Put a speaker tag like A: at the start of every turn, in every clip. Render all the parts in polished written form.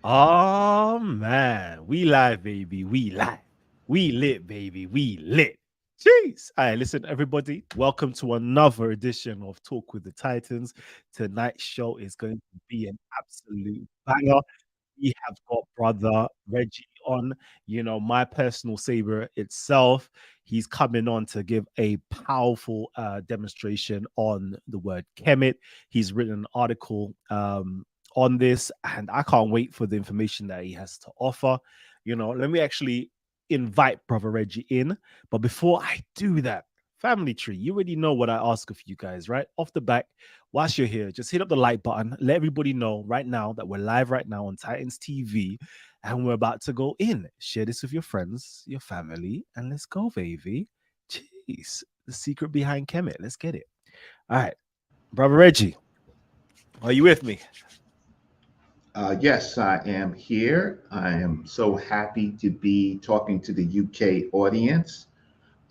A: Oh man, we live, baby. We live. We lit, baby. We lit. Jeez. All right, listen, everybody. Welcome to another edition of Talk with the Titans. Tonight's show is going to be an absolute banger. We have got brother Reggie on, my personal savior itself. He's coming on to give a powerful demonstration on the word Kemet. He's written an article on this, and I can't wait for the information that he has to offer. Let me actually invite brother Reggie in. But before I do that, family tree, you already know what I ask of you guys, right? Off the back, whilst you're here, just hit up the like button. Let everybody know right now that we're live right now on Titans TV and we're about to go in. Share this with your friends, your family, and let's go, baby. Jeez, the secret behind Kemet. Let's get it. All right, brother Reggie, are you with me?
B: Yes, I am here. I am so happy to be talking to the UK audience.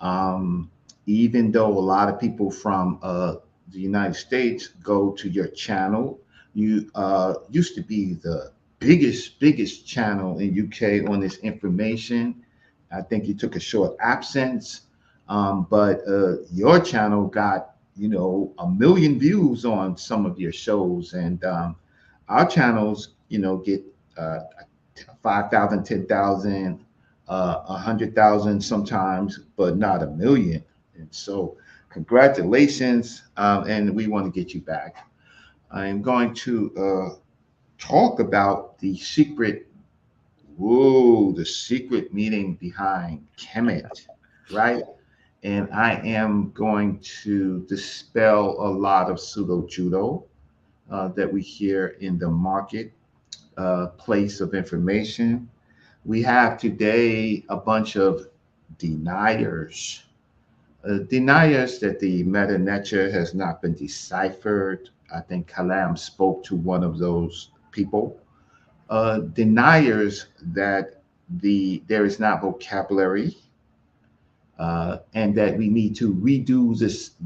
B: Um, Even though a lot of people from the United States go to your channel, you used to be the biggest channel in UK on this information. I think you took a short absence, but your channel got 1 million views on some of your shows, and our channels get uh, 5,000, 10,000, 100,000 sometimes, but not 1 million. And so, congratulations, and we want to get you back. I am going to talk about the secret meaning behind Kemet, right? And I am going to dispel a lot of pseudo judo that we hear in the market place of information. We have today a bunch of deniers, deniers that the meta nature has not been deciphered. I think Kalam spoke to one of those people. Deniers that there is not vocabulary, and that we need to redo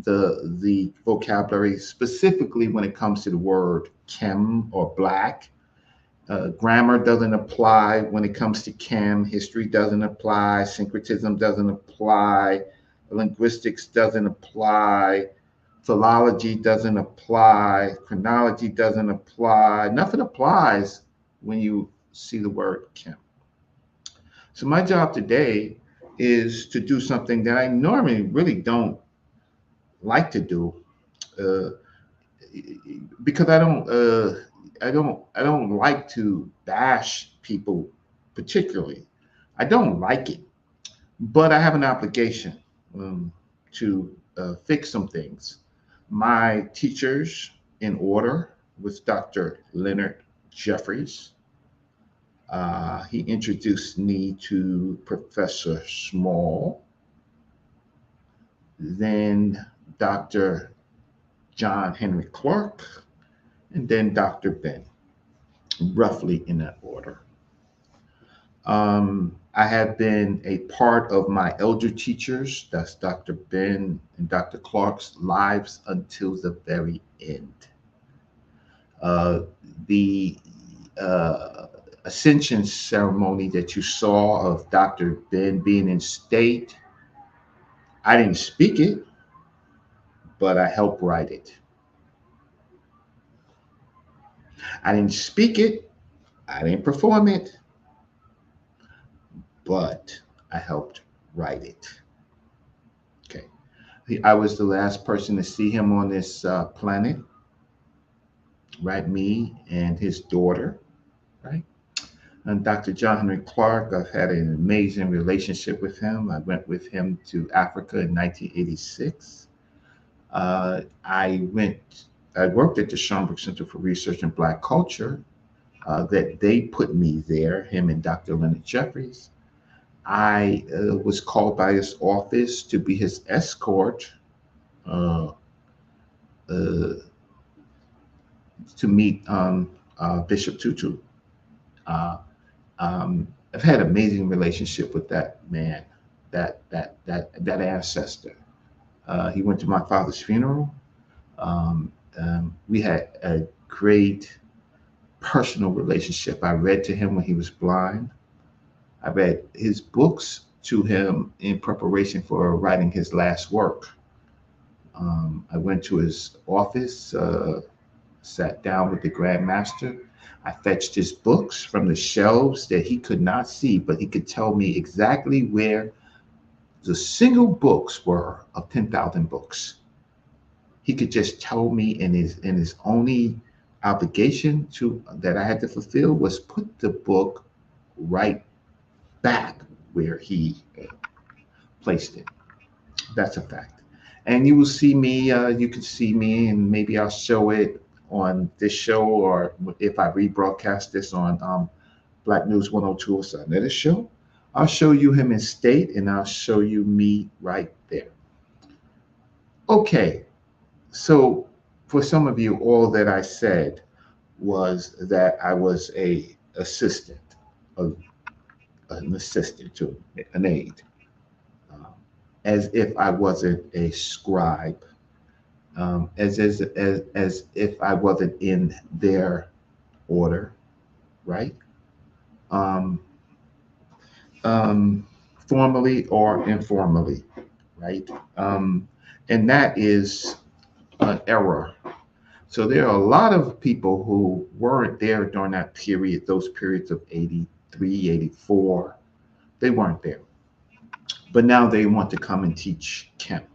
B: the vocabulary specifically when it comes to the word chem or black. Grammar doesn't apply when it comes to chem. History doesn't apply. Syncretism doesn't apply. Linguistics doesn't apply. Philology doesn't apply. Chronology doesn't apply. Nothing applies when you see the word chem. So my job today is to do something that I normally really don't like to do, uh, because I don't like to bash people particularly. I don't like it, but I have an obligation to fix some things. My teachers in order was Dr. Leonard Jeffries. He introduced me to Professor Small, then Dr. John Henry Clark, and then Dr. Ben, roughly in that order. I have been a part of my elder teachers, that's Dr. Ben and Dr. Clark's lives until the very end. Uh, the uh, ascension ceremony that you saw of Dr. Ben being in state, I didn't speak it, but I helped write it. I didn't speak it, I didn't perform it, but I helped write it. Okay. I was the last person to see him on this planet, right? Me and his daughter, right? And Dr. John Henry Clark, I've had an amazing relationship with him. I went with him to Africa in 1986. I went. I worked at the Schomburg Center for Research in Black Culture. That they put me there, him and Dr. Leonard Jeffries. I was called by his office to be his escort uh, uh, to meet Bishop Tutu. Uh, I've had an amazing relationship with that man, that ancestor. He went to my father's funeral. We had a great personal relationship. I read to him when he was blind. I read his books to him in preparation for writing his last work. I went to his office, sat down with the Grand Master. I fetched his books from the shelves that he could not see, but he could tell me exactly where the single books were of 10,000 books. He could just tell me, and his only obligation to that I had to fulfill was put the book right back where he placed it. That's a fact. And you will see me, you can see me, and maybe I'll show it on this show, or if I rebroadcast this on Black News 102 or some other show, I'll show you him in state, and I'll show you me right there. Okay, so for some of you, all that I said was that I was a, an assistant to an aide, um, as if I wasn't a scribe, as if I wasn't in their order, right? Um, um, Formally or informally, right? Um, and that is an error. So there are a lot of people who weren't there during that period, those periods of 83, 84. They weren't there. But now they want to come and teach Kemp.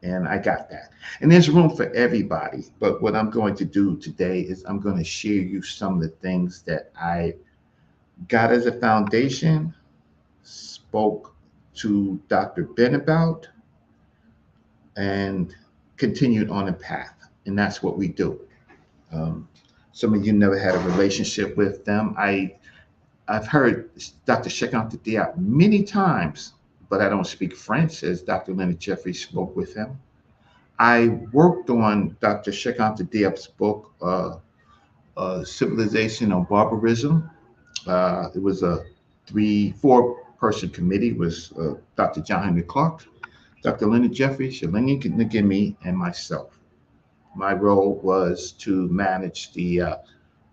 B: And I got that. And there's room for everybody. But what I'm going to do today is I'm going to share you some of the things that I got as a foundation, spoke to Dr. Ben about, and continued on a path. And that's what we do. Um, some of you never had a relationship with them. I've heard Dr. Km.t many times, but I don't speak French, as Dr. Leonard Jeffrey spoke with him. I worked on Dr. Km.t's book, Civilization on Barbarism. It was a 4 person committee. It was Dr. John Henry Clark, Dr. Leonard Jeffrey, Shalini Nagimi, and myself. My role was to manage the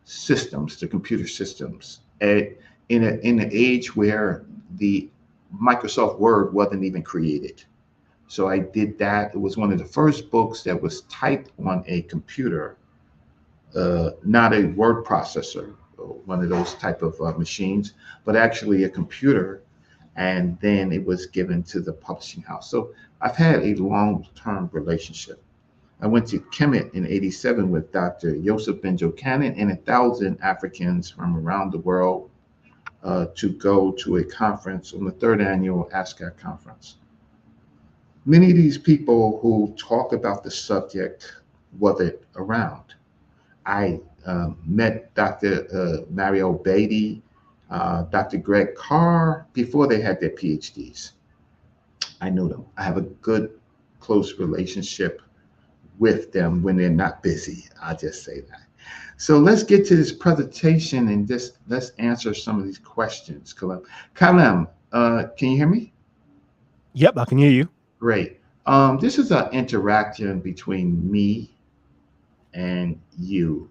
B: systems, the computer systems, in an age where the Microsoft Word wasn't even created. So I did that. It was one of the first books that was typed on a computer, not a word processor, one of those type of machines, but actually a computer. And then it was given to the publishing house. So I've had a long-term relationship. I went to Kemet in '87 with Dr. Yosef Benjo Cannon and 1,000 Africans from around the world to go to a conference on the third annual ASCAR conference. Many of these people who talk about the subject wasn't around. I met Dr. Mario Beatty, Dr. Greg Carr before they had their PhDs. I know them. I have a good, close relationship with them when they're not busy. I'll just say that. So let's get to this presentation and just let's answer some of these questions. Kalem, can you hear me?
A: Yep, I can hear you.
B: Great. This is an interaction between me and you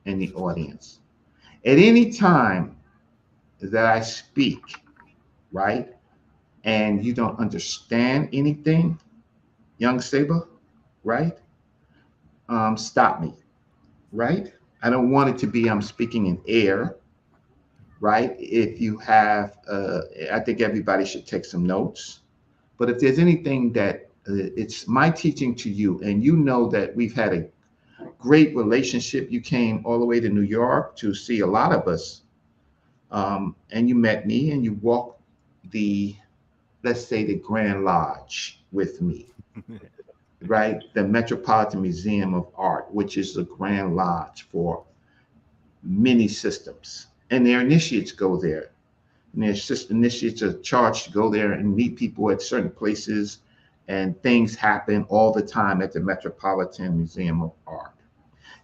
B: and the audience. At any time that I speak, right, and you don't understand anything, young Saber, right, stop me, right? I don't want it to be I'm speaking in air, right? If you have, I think everybody should take some notes. But if there's anything that it's my teaching to you, and you know that we've had a great relationship. You came all the way to New York to see a lot of us, and you met me, and you walked the, let's say, the Grand Lodge with me, right? The Metropolitan Museum of Art, which is the Grand Lodge for many systems, and their initiates go there. And their initiates are charged to go there and meet people at certain places, and things happen all the time at the Metropolitan Museum of Art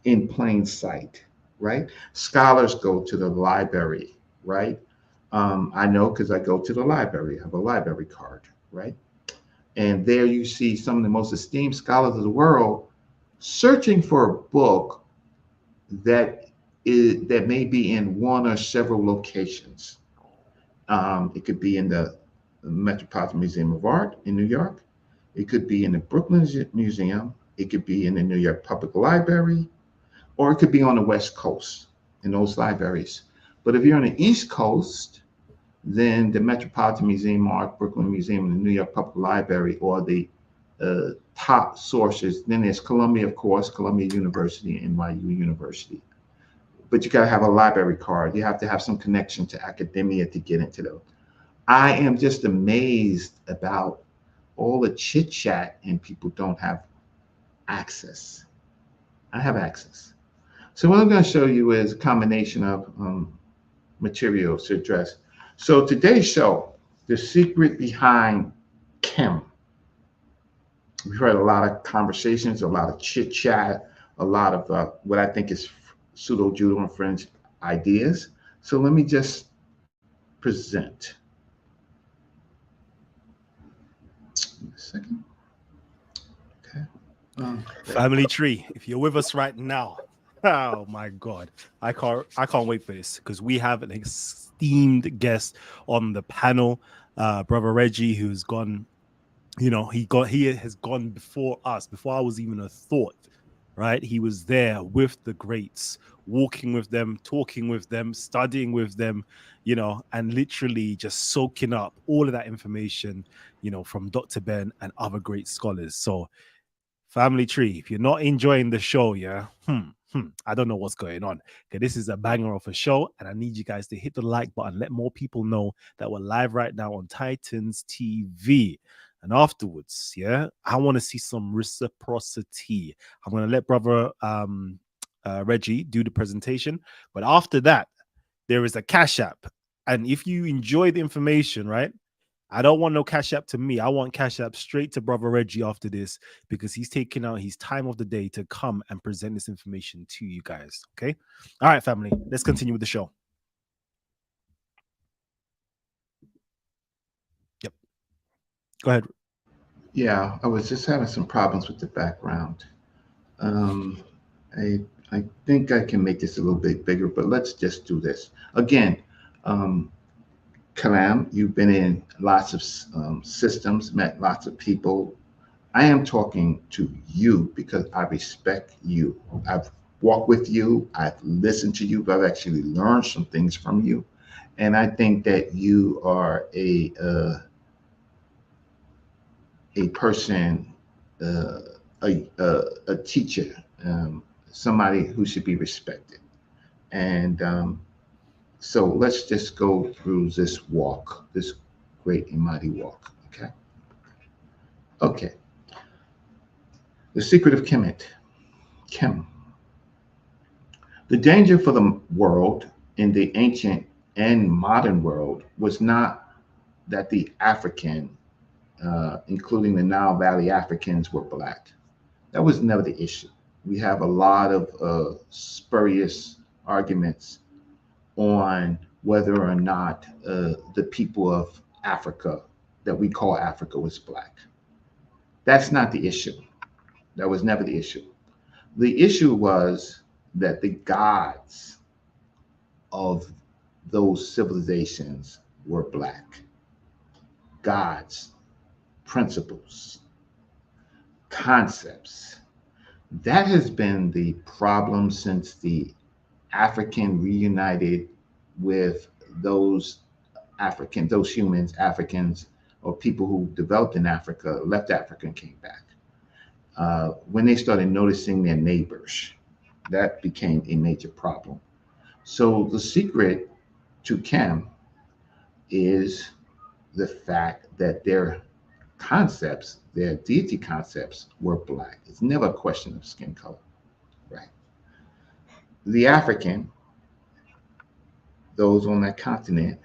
B: in plain sight, right? Scholars go to the library, right? I know because I go to the library. I have a library card, right? And there you see some of the most esteemed scholars of the world searching for a book that that may be in one or several locations. It could be in the Metropolitan Museum of Art in New York. It could be in the Brooklyn Museum. It could be in the New York Public Library, or it could be on the West Coast in those libraries. But if you're on the East Coast, then the Metropolitan Museum of Art, Brooklyn Museum, and the New York Public Library are the top sources. Then there's Columbia, of course, Columbia University, NYU University. But you got to have a library card. You have to have some connection to academia to get into those. I am just amazed about all the chit chat and people don't have access. I have access. So what I'm going to show you is a combination of materials to address. So today's show, the secret behind Chem. We've heard a lot of conversations, a lot of chit chat, a lot of what I think is pseudo judo and French ideas. So let me just present. A second. Okay.
A: Family tree. If you're with us right now, oh my God, I can't wait for this because we have an esteemed guest on the panel, brother Reggie, who's gone. He has gone before us, before I was even a thought. Right, he was there with the greats, walking with them, talking with them, studying with them, and literally just soaking up all of that information, from Dr. Ben and other great scholars. So family tree, if you're not enjoying the show, yeah, I don't know what's going on. Okay, this is a banger of a show, and I need you guys to hit the like button, let more people know that we're live right now on Titans TV. And afterwards, yeah, I want to see some reciprocity. I'm gonna let brother Reggie do the presentation, but after that, there is a cash app, and if you enjoy the information, right? I don't want no cash app to me. I want cash app straight to brother Reggie after this because he's taking out his time of the day to come and present this information to you guys. Okay. All right, family. Let's continue with the show. Yep. Go ahead.
B: Yeah, I was just having some problems with the background. Um, I I think I can make this a little bit bigger, but let's just do this again. Um, Kalam, you've been in lots of systems, met lots of people. I am talking to you because I respect you. I've walked with you. I've listened to you. But I've actually learned some things from you, and I think that you are a person, uh, a teacher, somebody who should be respected. And so let's just go through this walk, this great and mighty walk. Okay. Okay. The secret of Kemet. Kem. The danger for the world in the ancient and modern world was not that the African, including the Nile Valley Africans, were black. That was never the issue. We have a lot of spurious arguments on whether or not the people of Africa, that we call Africa, was black. That's not the issue. That was never the issue. The issue was that the gods of those civilizations were black. Gods, principles, concepts. That has been the problem since the African reunited with those those humans, Africans, or people who developed in Africa, left Africa and came back. When they started noticing their neighbors, that became a major problem. So the secret to Chem is the fact that their concepts, their deity concepts, were black. It's never a question of skin color, right? The African, those on that continent,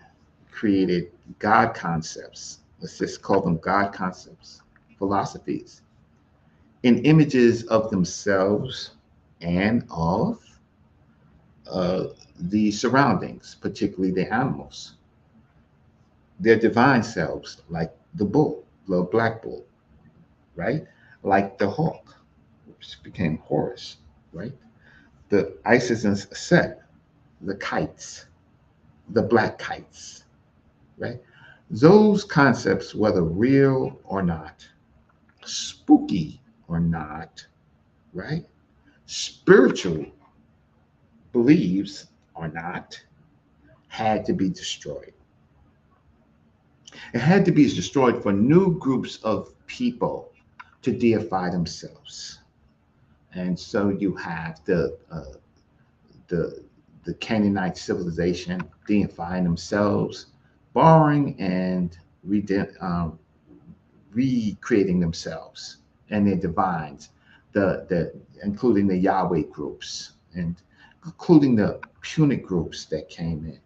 B: created God concepts. Let's just call them God concepts, philosophies, in images of themselves and of uh, the surroundings, particularly the animals, their divine selves, like the bull, the black bull, right? Like the hawk, which became Horus, right? The Isis and Set, the kites, the black kites, right? Those concepts, whether real or not, spooky or not, right? Spiritual beliefs or not, had to be destroyed. It had to be destroyed for new groups of people to deify themselves. And so you have the the Canaanite civilization deifying themselves, borrowing and recreating themselves and their divines, the including the Yahweh groups and including the Punic groups that came in,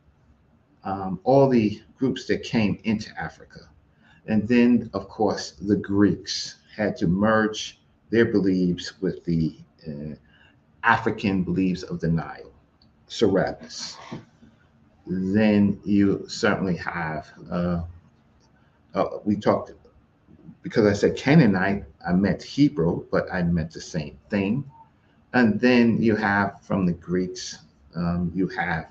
B: all the groups that came into Africa. And then, of course, the Greeks had to merge their beliefs with the uh, African beliefs of the Nile, Serapis. Then you certainly have, we talked, because I said Canaanite, I meant Hebrew, but I meant the same thing. And then you have from the Greeks, you have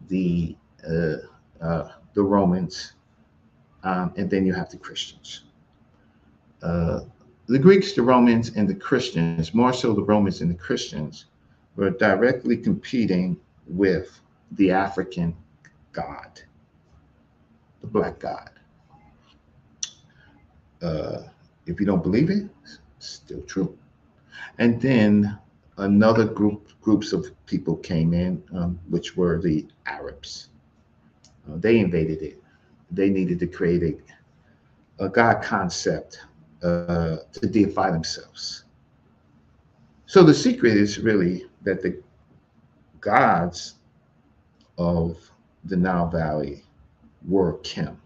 B: the uh, the Romans, and then you have the Christians. Uh, the Greeks, the Romans, and the Christians, more so the Romans and the Christians, were directly competing with the African god, the black god. Uh, if you don't believe it, it's still true. And then another groups of people came in, which were the Arabs. They invaded it. They needed to create a god concept to deify themselves. So the secret is really that the gods of the Nile Valley were Kim.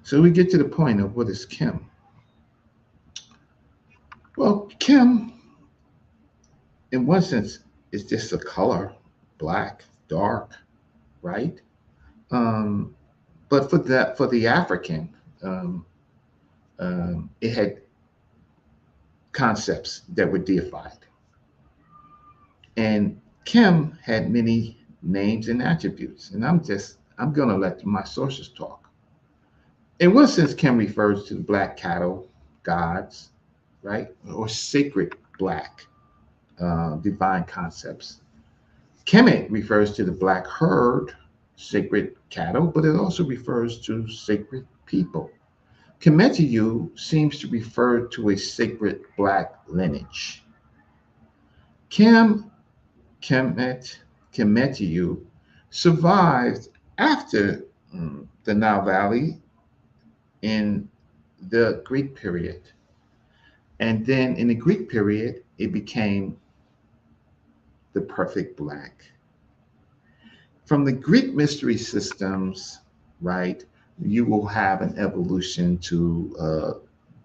B: So we get to the point of what is Kim. Well, Kim, in one sense, is just a color, black, dark, right? Um, but for the African, um, it had concepts that were deified, and Kim had many names and attributes. And I'm gonna let my sources talk. In one sense, Kim refers to the black cattle gods, right, or sacred black divine concepts. Kemet refers to the black herd, sacred cattle, but it also refers to sacred people. Km.t seems to refer to a sacred black lineage. Kim Kemet Km.t survived after the Nile Valley in the Greek period. And then in the Greek period, it became the perfect black. From the Greek mystery systems, right, you will have an evolution to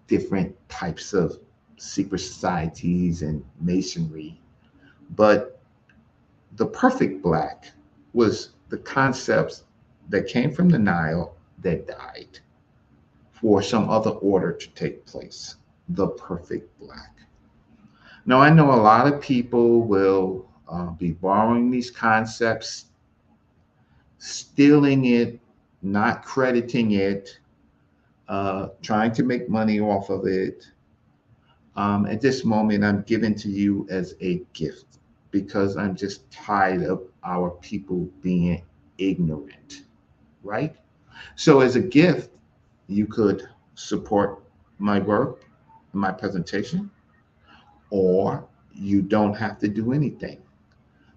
B: different types of secret societies and masonry. But the perfect black was the concepts that came from the Nile that died for some other order to take place. The perfect black. Now, I know a lot of people will be borrowing these concepts, stealing it, not crediting it, trying to make money off of it. At this moment, I'm giving to you as a gift because I'm just tired of our people being ignorant, right? So, as a gift, you could support my work, my presentation, or you don't have to do anything.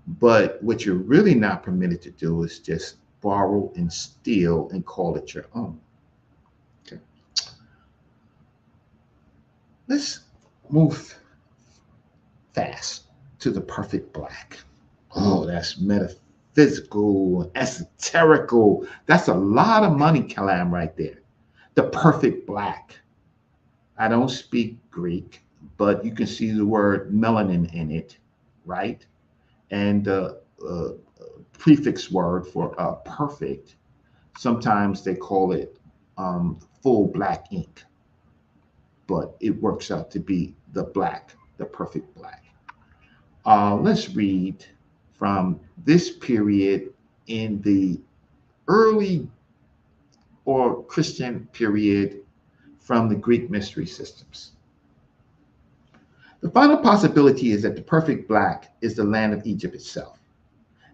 B: But what you're really not permitted to do is just borrow and steal and call it your own. Okay. Let's move fast to the perfect black. Oh, that's metaphysical, esoterical. That's a lot of money, Kalam, right there. The perfect black. I don't speak Greek, but you can see the word melanin in it, right? And the prefix word for perfect, sometimes they call it full black ink, but it works out to be the black, the perfect black. Let's read from this period in the early or Christian period from the Greek mystery systems. The final possibility is that the perfect black is the land of Egypt itself,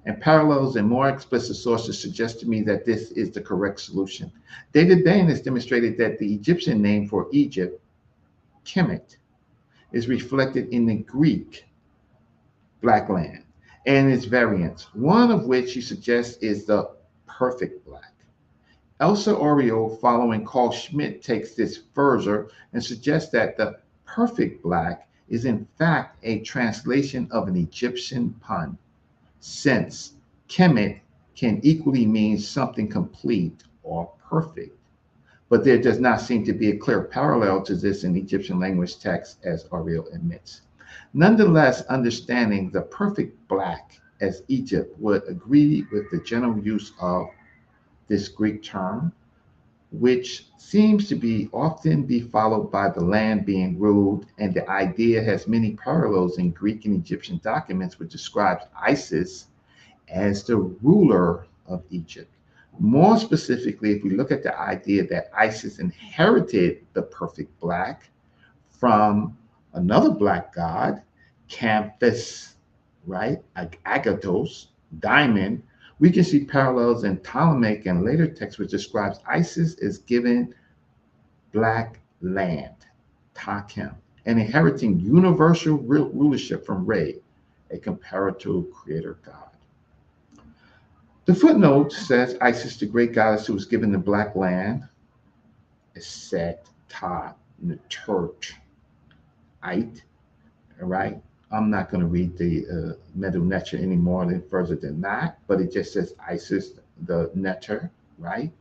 B: and parallels and more explicit sources suggest to me that this is the correct solution. David Bain has demonstrated that the Egyptian name for Egypt, Kemet, is reflected in the Greek black land and its variants, one of which he suggests is the perfect black. Elsa Oriol, following Carl Schmitt, takes this further and suggests that the perfect black is in fact a translation of an Egyptian pun, since Kemet can equally mean something complete or perfect. But there does not seem to be a clear parallel to this in Egyptian language text, as Oriol admits. Nonetheless, understanding the perfect black as Egypt would agree with the general use of this Greek term, which seems to be often be followed by the land being ruled, and the idea has many parallels in Greek and Egyptian documents, which describes Isis as the ruler of Egypt. More specifically, if we look at the idea that Isis inherited the perfect black from another black god, Canthus, right? Agathos, diamond, we can see parallels in Ptolemaic and later texts which describes Isis as given black land, Takem, and inheriting universal rulership from Re, a comparative creator god. The footnote says Isis, the great goddess who was given the black land, is Set, Ta, Netert, Ait, all right? I'm not going to read the Medu Neter any more than further than that, but it just says Isis, the Neter, right?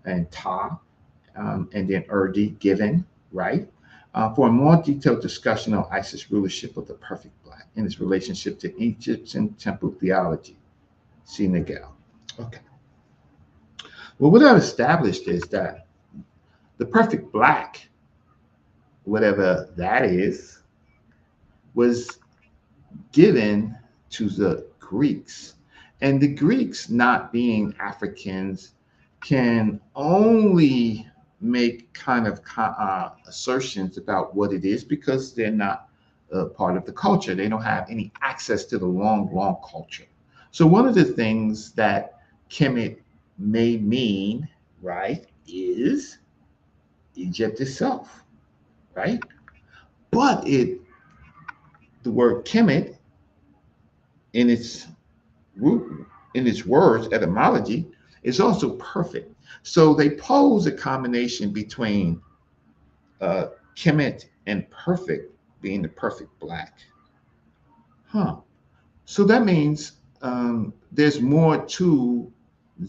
B: And Ta, and then Urdi, given, right? For a more detailed discussion on Isis' rulership of the perfect black and its relationship to Egyptian temple theology, see Nagel. Okay. Well, what I've established is that the perfect black, whatever that is, was given to the Greeks. And the Greeks, not being Africans, can only make kind of assertions about what it is because they're not part of the culture. They don't have any access to the long, long culture. So one of the things that Kemet may mean, right, is Egypt itself, right? But the word Kemet in its root, in its words, etymology, is also perfect. So they pose a combination between Kemet and perfect being the perfect black. Huh. So that means there's more to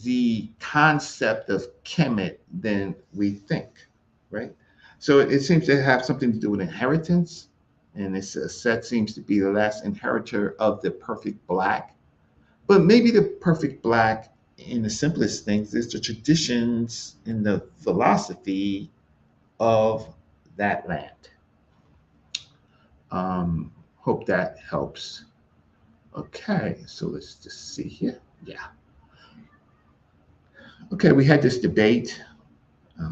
B: the concept of Kemet than we think, right? So it seems to have something to do with inheritance, and this Set seems to be the last inheritor of the perfect black. But maybe the perfect black, in the simplest things, is the traditions and the philosophy of that land. Hope that helps. Okay, so let's just see here. Yeah. Okay, we had this debate,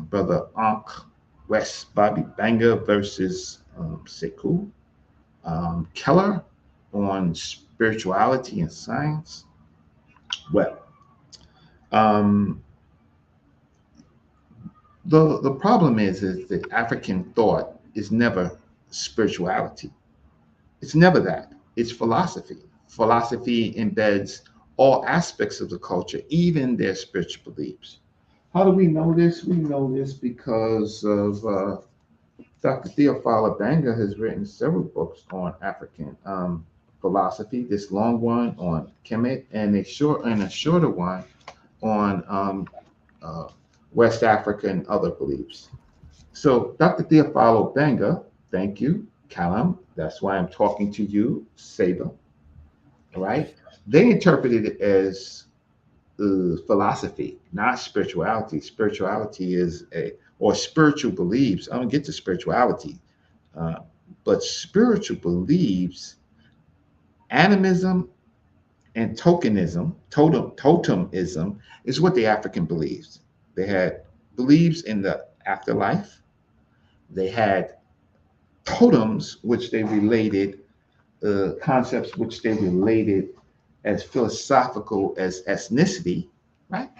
B: Brother Ankh West Bobby Banga versus Sekou Keller on spirituality and science. Well, um, the problem is that African thought is never spirituality. It's never that. It's philosophy. Philosophy embeds all aspects of the culture, even their spiritual beliefs. How do we know this? We know this because of Dr. Theophile Banga has written several books on African philosophy. This long one on Kemet, and a shorter one on uh, West Africa and other beliefs. So Dr. Theophilo Banga, thank you, Callum. That's why I'm talking to you, Saba. All right. They interpreted it as philosophy, not spirituality. Spirituality is or spiritual beliefs. I don't get to spirituality, uh, but spiritual beliefs, animism And totemism is what the African believes. They had believes in the afterlife. They had totems, which they related, concepts which they related as philosophical as ethnicity, right?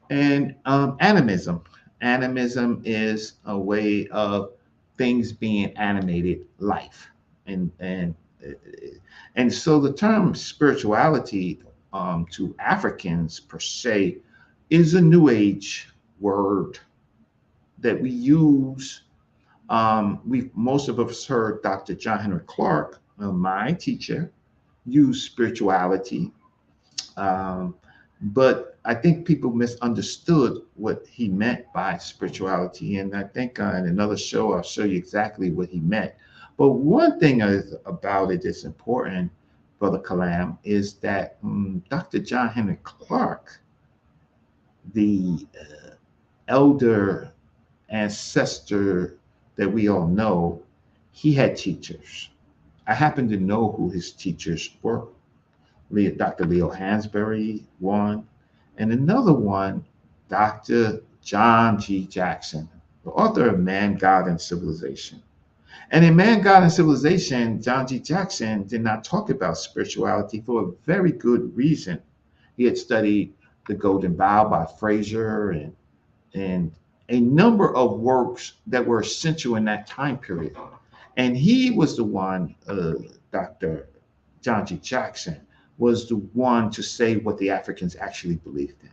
B: And animism. Animism is a way of things being animated, life, and and so the term spirituality to Africans per se is a New Age word that we use. We most of us heard Dr. John Henry Clark, my teacher, use spirituality, um, but I think people misunderstood what he meant by spirituality. And I think in another show, I'll show you exactly what he meant. But one thing about it that's important, Brother Kalam, is that Dr. John Henry Clark, the elder ancestor that we all know, he had teachers. I happen to know who his teachers were. Dr. Leo Hansberry, one, and another one, Dr. John G. Jackson, the author of Man, God, and Civilization. And in Man, God, and Civilization, John G. Jackson did not talk about spirituality for a very good reason. He had studied The Golden Bough by Fraser and a number of works that were essential in that time period. And he was the one, Dr. John G. Jackson, was the one to say what the Africans actually believed in.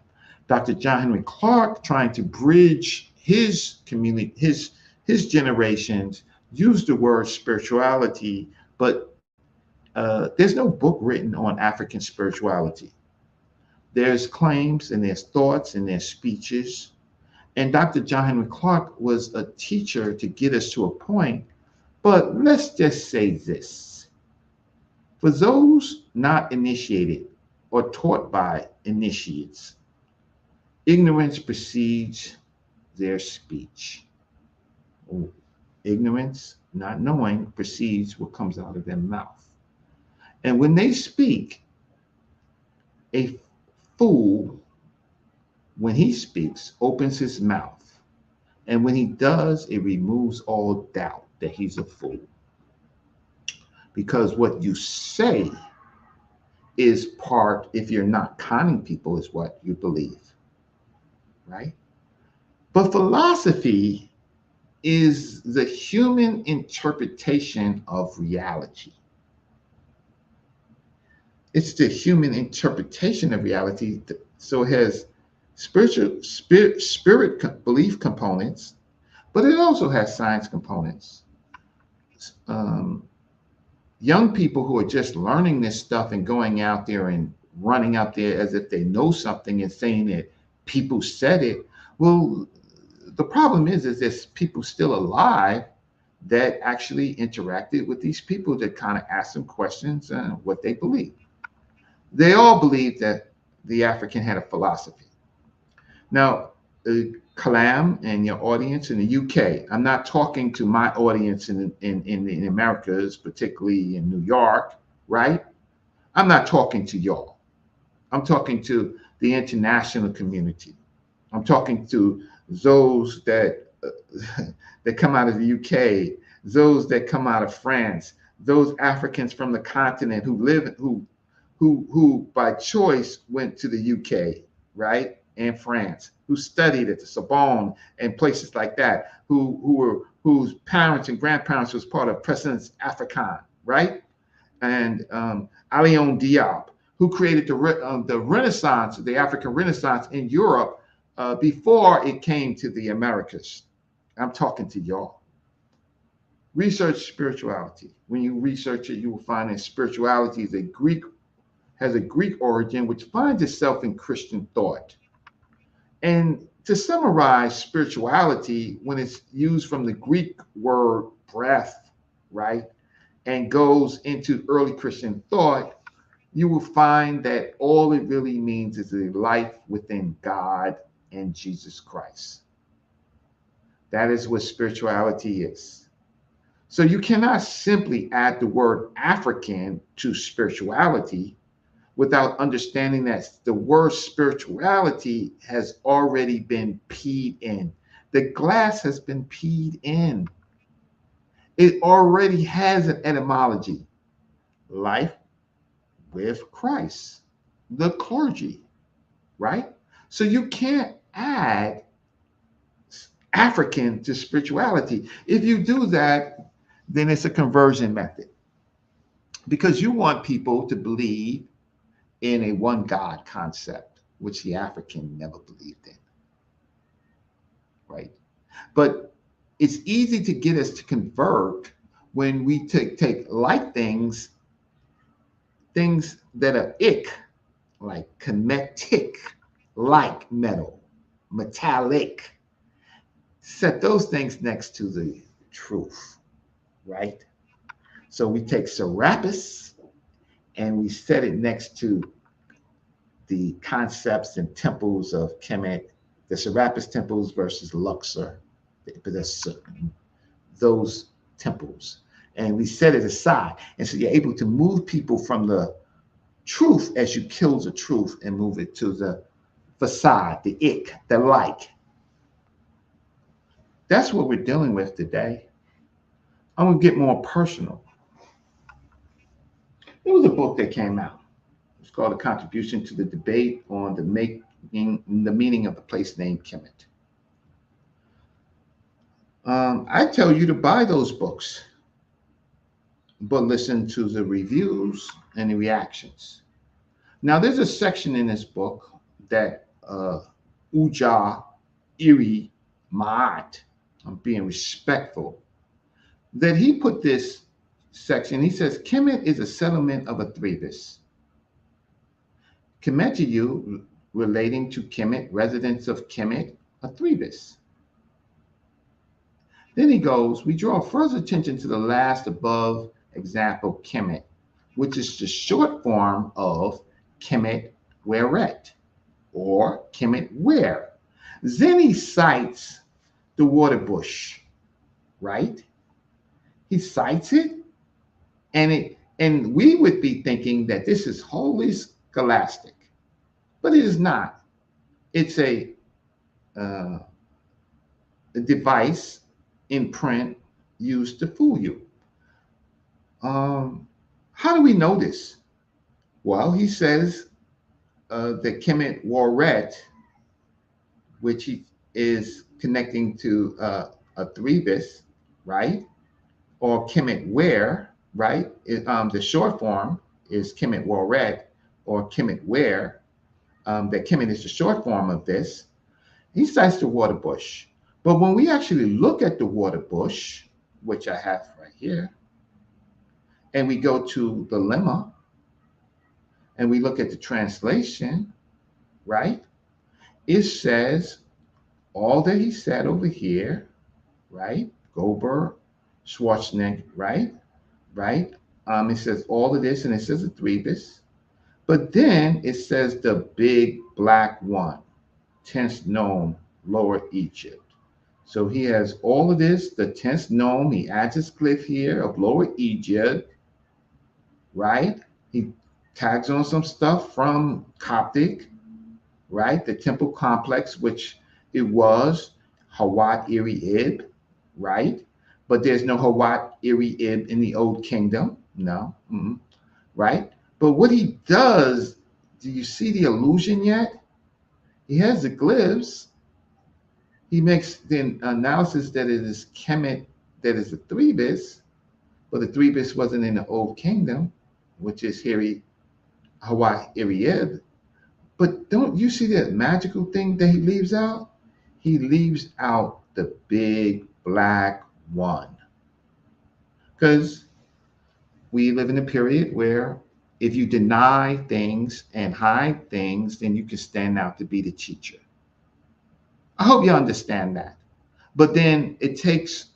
B: Dr. John Henry Clark, trying to bridge his community, his generations, used the word spirituality, but there's no book written on African spirituality. There's claims and there's thoughts and there's speeches. And Dr. John Henry Clark was a teacher to get us to a point. But let's just say this: for those not initiated or taught by initiates, ignorance precedes their speech. Ignorance, not knowing, precedes what comes out of their mouth. And when they speak, a fool, when he speaks, opens his mouth. And when he does, it removes all doubt that he's a fool. Because what you say is part, if you're not conning people, is what you believe, right? But philosophy is the human interpretation of reality. It's the human interpretation of reality. So it has spirit belief components, but it also has science components. Um, Young people who are just learning this stuff and going out there and running out there as if they know something and saying that people said it. Well, the problem is there's people still alive that actually interacted with these people that kind of asked them questions and what they believe. They all believe that the African had a philosophy. Now, Kalam and your audience in the UK, I'm not talking to my audience in the Americas, particularly in New York, right? I'm not talking to y'all. I'm talking to the international community. I'm talking to those that that come out of the UK, those that come out of France, those Africans from the continent who live who by choice went to the UK, right? And France, who studied at the Sorbonne and places like that, who were whose parents and grandparents was part of President's African, right? And Alion Diop, who created the Renaissance, the African Renaissance in Europe before it came to the Americas. I'm talking to y'all. Research spirituality. When you research it, you will find that spirituality is has a Greek origin, which finds itself in Christian thought. And to summarize spirituality, when it's used from the Greek word breath, right, and goes into early Christian thought, you will find that all it really means is a life within God and Jesus Christ. That is what spirituality is. So you cannot simply add the word African to spirituality without understanding that the word spirituality has already been peed in. The glass has been peed in. It already has an etymology: life with Christ, the clergy, right? So you can't add African to spirituality. If you do that, then it's a conversion method because you want people to believe in a one God concept, which the African never believed in, right? But it's easy to get us to convert when we take like things that are ick, like kinetic, like metal, metallic, set those things next to the truth, right? So we take Serapis and we set it next to the concepts and temples of Kemet, the Serapis temples versus Luxor, those temples. And we set it aside. And so you're able to move people from the truth as you kill the truth and move it to the facade, the ick, the like. That's what we're dealing with today. I'm going to get more personal. There was a book that came out. It's called A Contribution to the Debate on the Meaning of the Place Named Kemet. I tell you to buy those books, but listen to the reviews and the reactions. Now, there's a section in this book that Uja Iri Maat, I'm being respectful, that he put this section. He says, Kemet is a settlement of Athribis. Km.t relating to Kemet, residents of Kemet, Athribis. Then he goes, we draw further attention to the last above example, Kemet, which is the short form of Kemet Weret or Kemet Where. Then he cites the water bush, right? He cites it, and we would be thinking that this is wholly scholastic, but it is not. It's a device in print used to fool you. How do we know this? Well, he says that Kemet Waret, which he is connecting to Athribis, right? Or Kemet Where, right? The short form is Kemet Waret or Kemet Where. That Kemet is the short form of this. He cites the water bush. But when we actually look at the water bush, which I have right here, and we go to the lemma and we look at the translation, right? It says all that he said over here, right? Goldberg, Schwarzenegger, right? Right? It says all of this and it says Athribis. But then it says the big black one, tenth nome, Lower Egypt. So he has all of this, the 10th nome. He adds his glyph here of Lower Egypt, right? He tags on some stuff from Coptic, right? The temple complex, which it was Hawat Iri Ib, right? But there's no Hawat Iri Ib in the Old Kingdom, no, right? But what he does, do you see the illusion yet? He has the glyphs. He makes the analysis that it is Kemet, that is the Athribis, but the Athribis wasn't in the Old Kingdom, which is Hawaii Irieb. But don't you see that magical thing that he leaves out? He leaves out the big black one. Because we live in a period where if you deny things and hide things, then you can stand out to be the teacher. I hope you understand that. But then it takes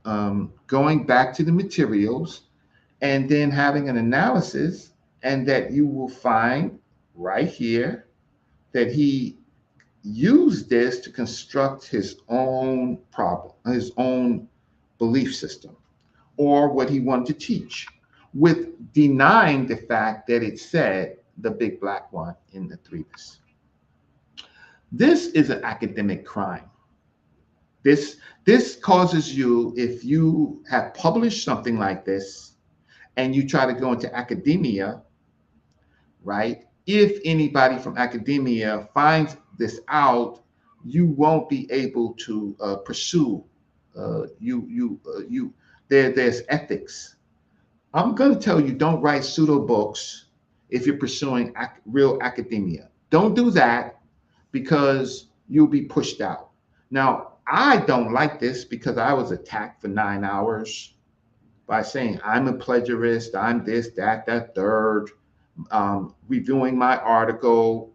B: going back to the materials and then having an analysis, and that you will find right here that he used this to construct his own problem, his own belief system, or what he wanted to teach, with denying the fact that it said the big black one in the Threbus. This is an academic crime. This causes you, if you have published something like this and you try to go into academia, right? If anybody from academia finds this out, you won't be able to pursue. There's ethics. I'm going to tell you, don't write pseudo books if you're pursuing real academia. Don't do that because you'll be pushed out. Now, I don't like this because I was attacked for 9 hours by saying I'm a plagiarist, I'm this, that, third, reviewing my article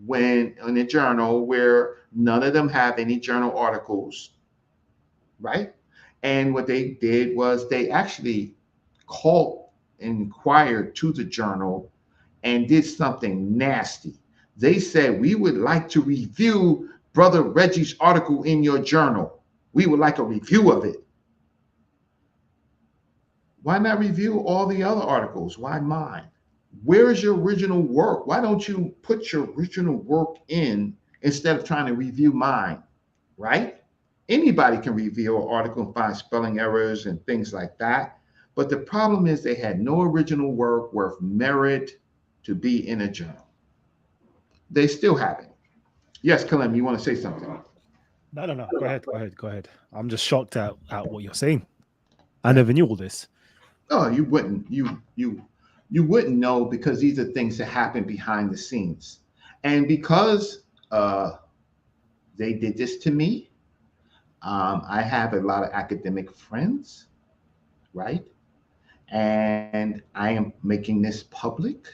B: when in a journal where none of them have any journal articles, right? And what they did was they actually called and inquired to the journal and did something nasty. They said, we would like to review Brother Reggie's article in your journal. We would like a review of it. Why not review all the other articles? Why mine? Where is your original work? Why don't you put your original work in instead of trying to review mine, right? Anybody can review an article and find spelling errors and things like that. But the problem is they had no original work worth merit to be in a journal. They still haven't. Yes, Kalim, you want to say something?
A: No, no, no. Go ahead, go ahead, go ahead. I'm just shocked at what you're saying. I
B: Yeah.
A: never knew all this.
B: Oh, you wouldn't. You wouldn't know because these are things that happen behind the scenes, and because they did this to me, I have a lot of academic friends, right? And I am making this public.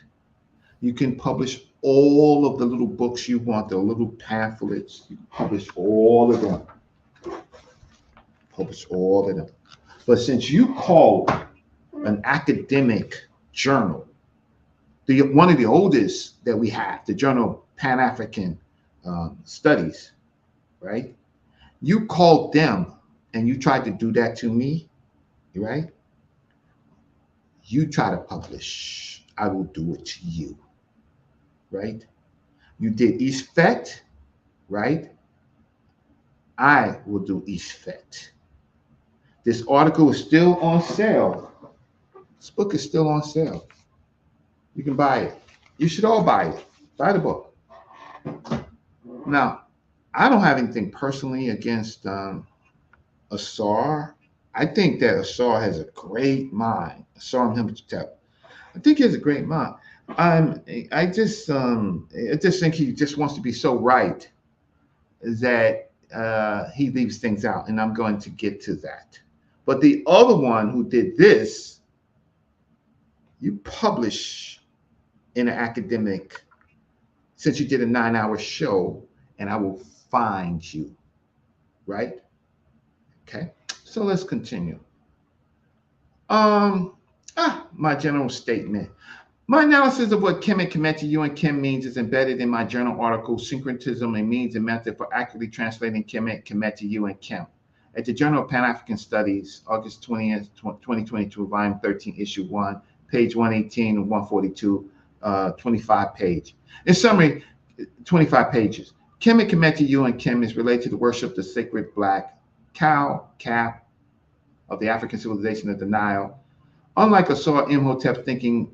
B: You can publish all of the little books you want, the little pamphlets. You can publish all of them. Publish all of them. But since you call an academic journal, one of the oldest that we have, the Journal Pan African Studies, right? You called them and you tried to do that to me, right? You try to publish, I will do it to you, right? You did East Fet, right? I will do East Fet. This article is still on sale. This book is still on sale. You can buy it. You should all buy it. Buy the book. Now, I don't have anything personally against Asar. I think that Asar has a great mind. Asar Imhotep. I think he has a great mind. I just think he just wants to be so right that he leaves things out, and I'm going to get to that. But the other one who did this, you publish in an academic, since you did a 9-hour show, and I will find you, right? Okay, so let's continue. My general statement. My analysis of what Kemet, Km.t and Km means is embedded in my journal article, Syncretism, a Means and Method for Accurately Translating Kemet, Km.t and Km, at the Journal of Pan-African Studies, August 20th, 2022, volume 13, issue 1, page 118 and 142, 25 page. In summary, 25 pages. Kemet, Km.t and Km is related to the worship of the sacred black cow, calf of the African civilization of the Nile. Unlike Asar Imhotep thinking,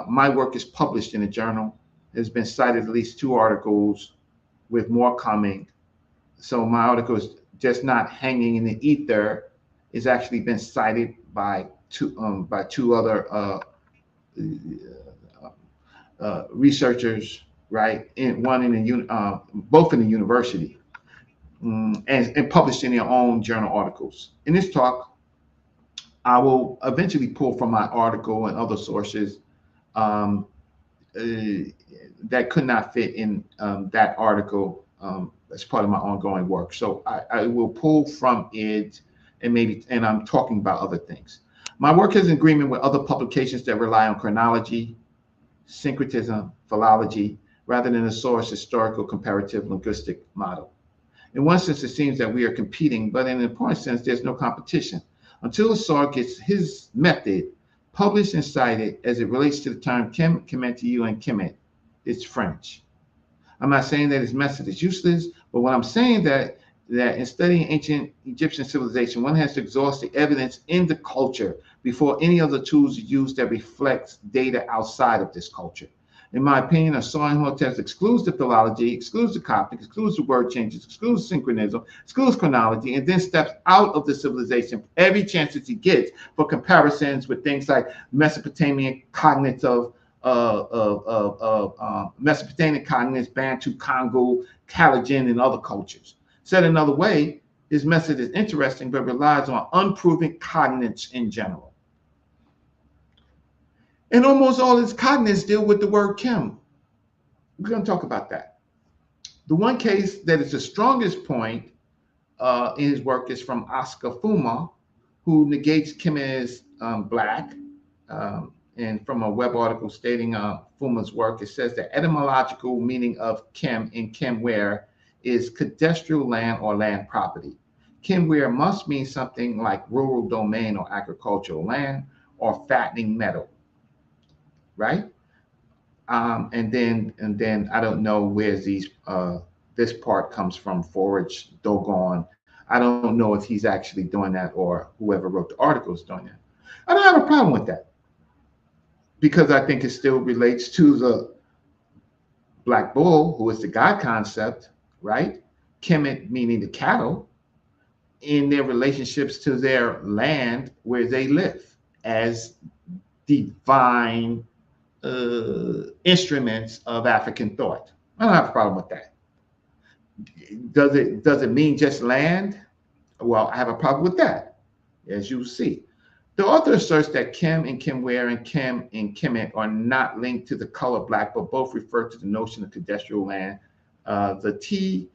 B: my work is published in a journal. There's been cited at least 2 articles with more coming. So my article is just not hanging in the ether. It's actually been cited by two other researchers, right? Both in the university, and published in their own journal articles. In this talk, I will eventually pull from my article and other sources that could not fit in that article as part of my ongoing work. So I will pull from it, and I'm talking about other things. My work is in agreement with other publications that rely on chronology, syncretism, philology, rather than a source historical comparative linguistic model. In one sense, it seems that we are competing, but in an important sense, there's no competition. Until Asar gets his method published and cited as it relates to the term Km.t and Kemet. It's French. I'm not saying that his method is useless, but what I'm saying that in studying ancient Egyptian civilization, one has to exhaust the evidence in the culture before any other tools are used that reflects data outside of this culture. In my opinion, Asar and Imhotep excludes the philology, excludes the Coptic, excludes the word changes, excludes synchronism, excludes chronology, and then steps out of the civilization every chance that he gets for comparisons with things like Mesopotamian cognitive, Mesopotamian cognites, Bantu, Congo, Calajan, and other cultures. Said another way, his method is interesting but relies on unproven cognates in general. And almost all his cognates deal with the word Kim. We're going to talk about that. The one case that is the strongest point in his work is from Oscar Fuma, who negates Kim as black. And from a web article stating Fuma's work, it says the etymological meaning of Kem in Kemware is cadastral land or land property. Kemware must mean something like rural domain or agricultural land or fattening metal, right? And then I don't know where this part comes from. Forage Dogon. I don't know if he's actually doing that or whoever wrote the article is doing that. I don't have a problem with that because I think it still relates to the black bull, who is the god concept, right? Kemet meaning the cattle in their relationships to their land where they live as divine instruments of African thought. I don't have a problem with that. Does it mean just land? Well, I have a problem with that, as you see. The author asserts that Kem and Kemware and Kem and Kemet are not linked to the color black, but both refer to the notion of cadastral land. The T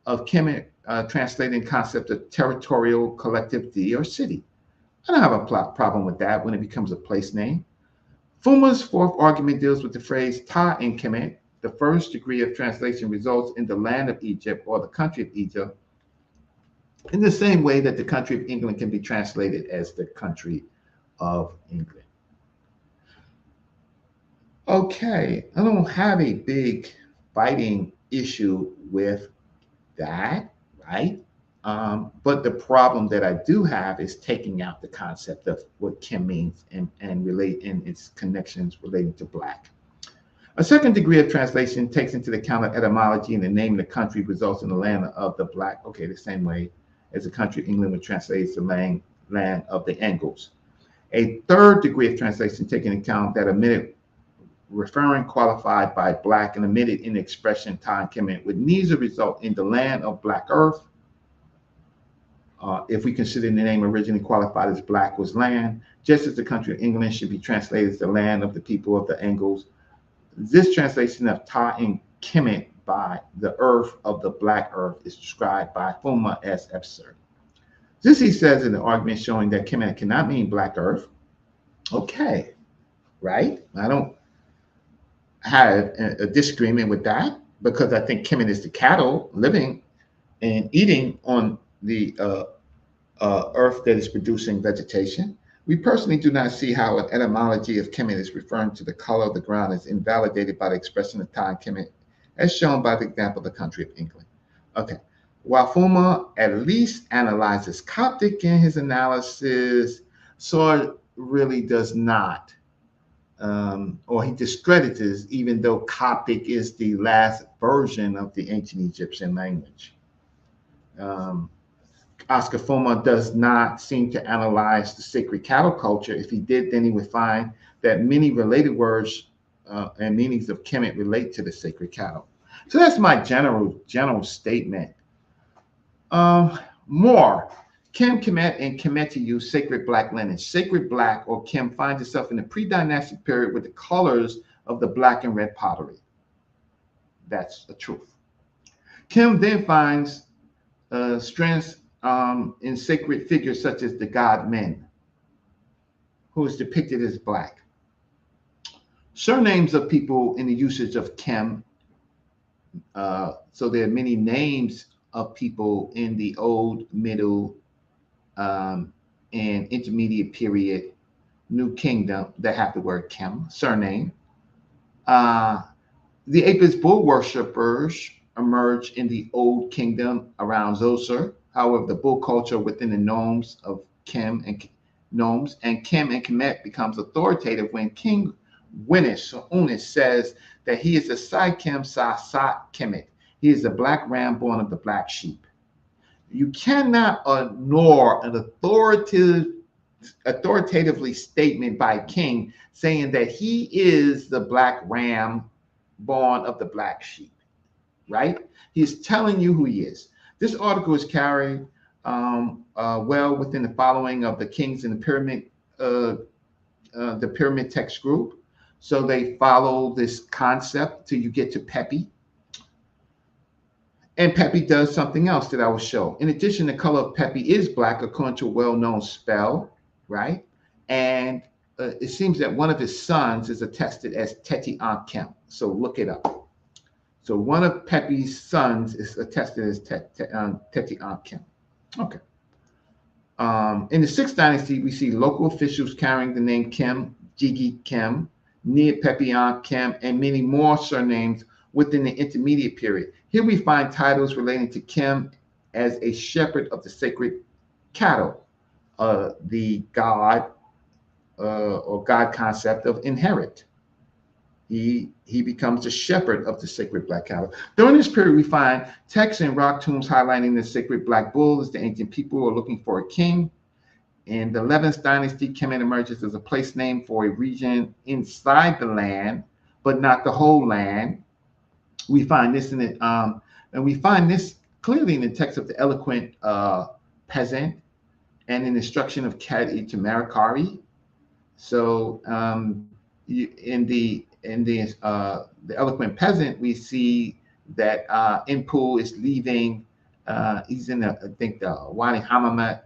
B: of Kemet translating concept of territorial, collective D or city. I don't have a problem with that when it becomes a place name. Fuma's fourth argument deals with the phrase Ta and Kemet. The first degree of translation results in the land of Egypt or the country of Egypt, in the same way that the country of England can be translated as the country of England. Okay, I don't have a big fighting issue with that, right? But the problem that I do have is taking out the concept of what Kim means and relate in its connections relating to black. A second degree of translation takes into account of etymology, and the name of the country results in the land of the black. Okay, the same way as the country of England would translate the land of the Angles. A third degree of translation taking into account that omitted referring qualified by black and omitted in the expression Ta and Kemet would neither result in the land of black earth. If we consider the name originally qualified as black was land, just as the country of England should be translated as the land of the people of the Angles. This translation of Ta and Kemet by the earth of the black earth is described by Fuma as absurd. This he says in the argument showing that Kemet cannot mean black earth. Okay, right? I don't have a disagreement with that because I think Kemet is the cattle living and eating on the earth that is producing vegetation. We personally do not see how an etymology of Kemet is referring to the color of the ground is invalidated by the expression of Ta and Kemet, as shown by the example of the country of England. Okay, while Fuma at least analyzes Coptic in his analysis, Sword really does not, or he discredits, even though Coptic is the last version of the ancient Egyptian language. Oscar Fuma does not seem to analyze the sacred cattle culture. If he did, then he would find that many related words and meanings of Kemet relate to the sacred cattle. So that's my general statement. More. Kem, Kemet, and Km.tyw, sacred black lineage. Sacred black or Kem finds itself in the pre-dynastic period with the colors of the black and red pottery. That's the truth. Kem then finds strength in sacred figures such as the god Men, who is depicted as black. Surnames of people in the usage of Kem. So there are many names of people in the old, middle, and intermediate period new kingdom that have the word Kem, surname. Uh, the Apis bull worshippers emerged in the Old Kingdom around Zoser. However, the bull culture within the nomes of Kem and nomes and Kem and Kemet becomes authoritative when King Winish or Unis says that he is the Kem Sa Sat Kemet. He is the black ram born of the black sheep. You cannot ignore an authoritatively statement by a king saying that he is the black ram born of the black sheep, right? He's telling you who he is. This article is carried well within the following of the kings in uh, the pyramid text group. So they follow this concept till you get to Pepi. And Pepi does something else that I will show. In addition, the color of Pepi is black according to a well-known spell, right? And it seems that one of his sons is attested as Teti Ankem. So look it up. So one of Pepi's sons is attested as Teti Ankem. Okay. In the sixth dynasty, we see local officials carrying the name Kem, Jigi Kem, Nia Pepian Kem, and many more surnames within the intermediate period. Here we find titles relating to Kem as a shepherd of the sacred cattle, the god or god concept of inherit. He becomes the shepherd of the sacred black cattle. During this period, we find texts and rock tombs highlighting the sacred black bull as the ancient people are looking for a king. In the 11th dynasty, Kemet emerges as a place name for a region inside the land, but not the whole land. We find this in it, and we find this clearly in the text of the eloquent peasant and in the instruction of Km.t to Marikari. So in the eloquent peasant, we see that Inpu is leaving. He's in I think the Wadi Hamamat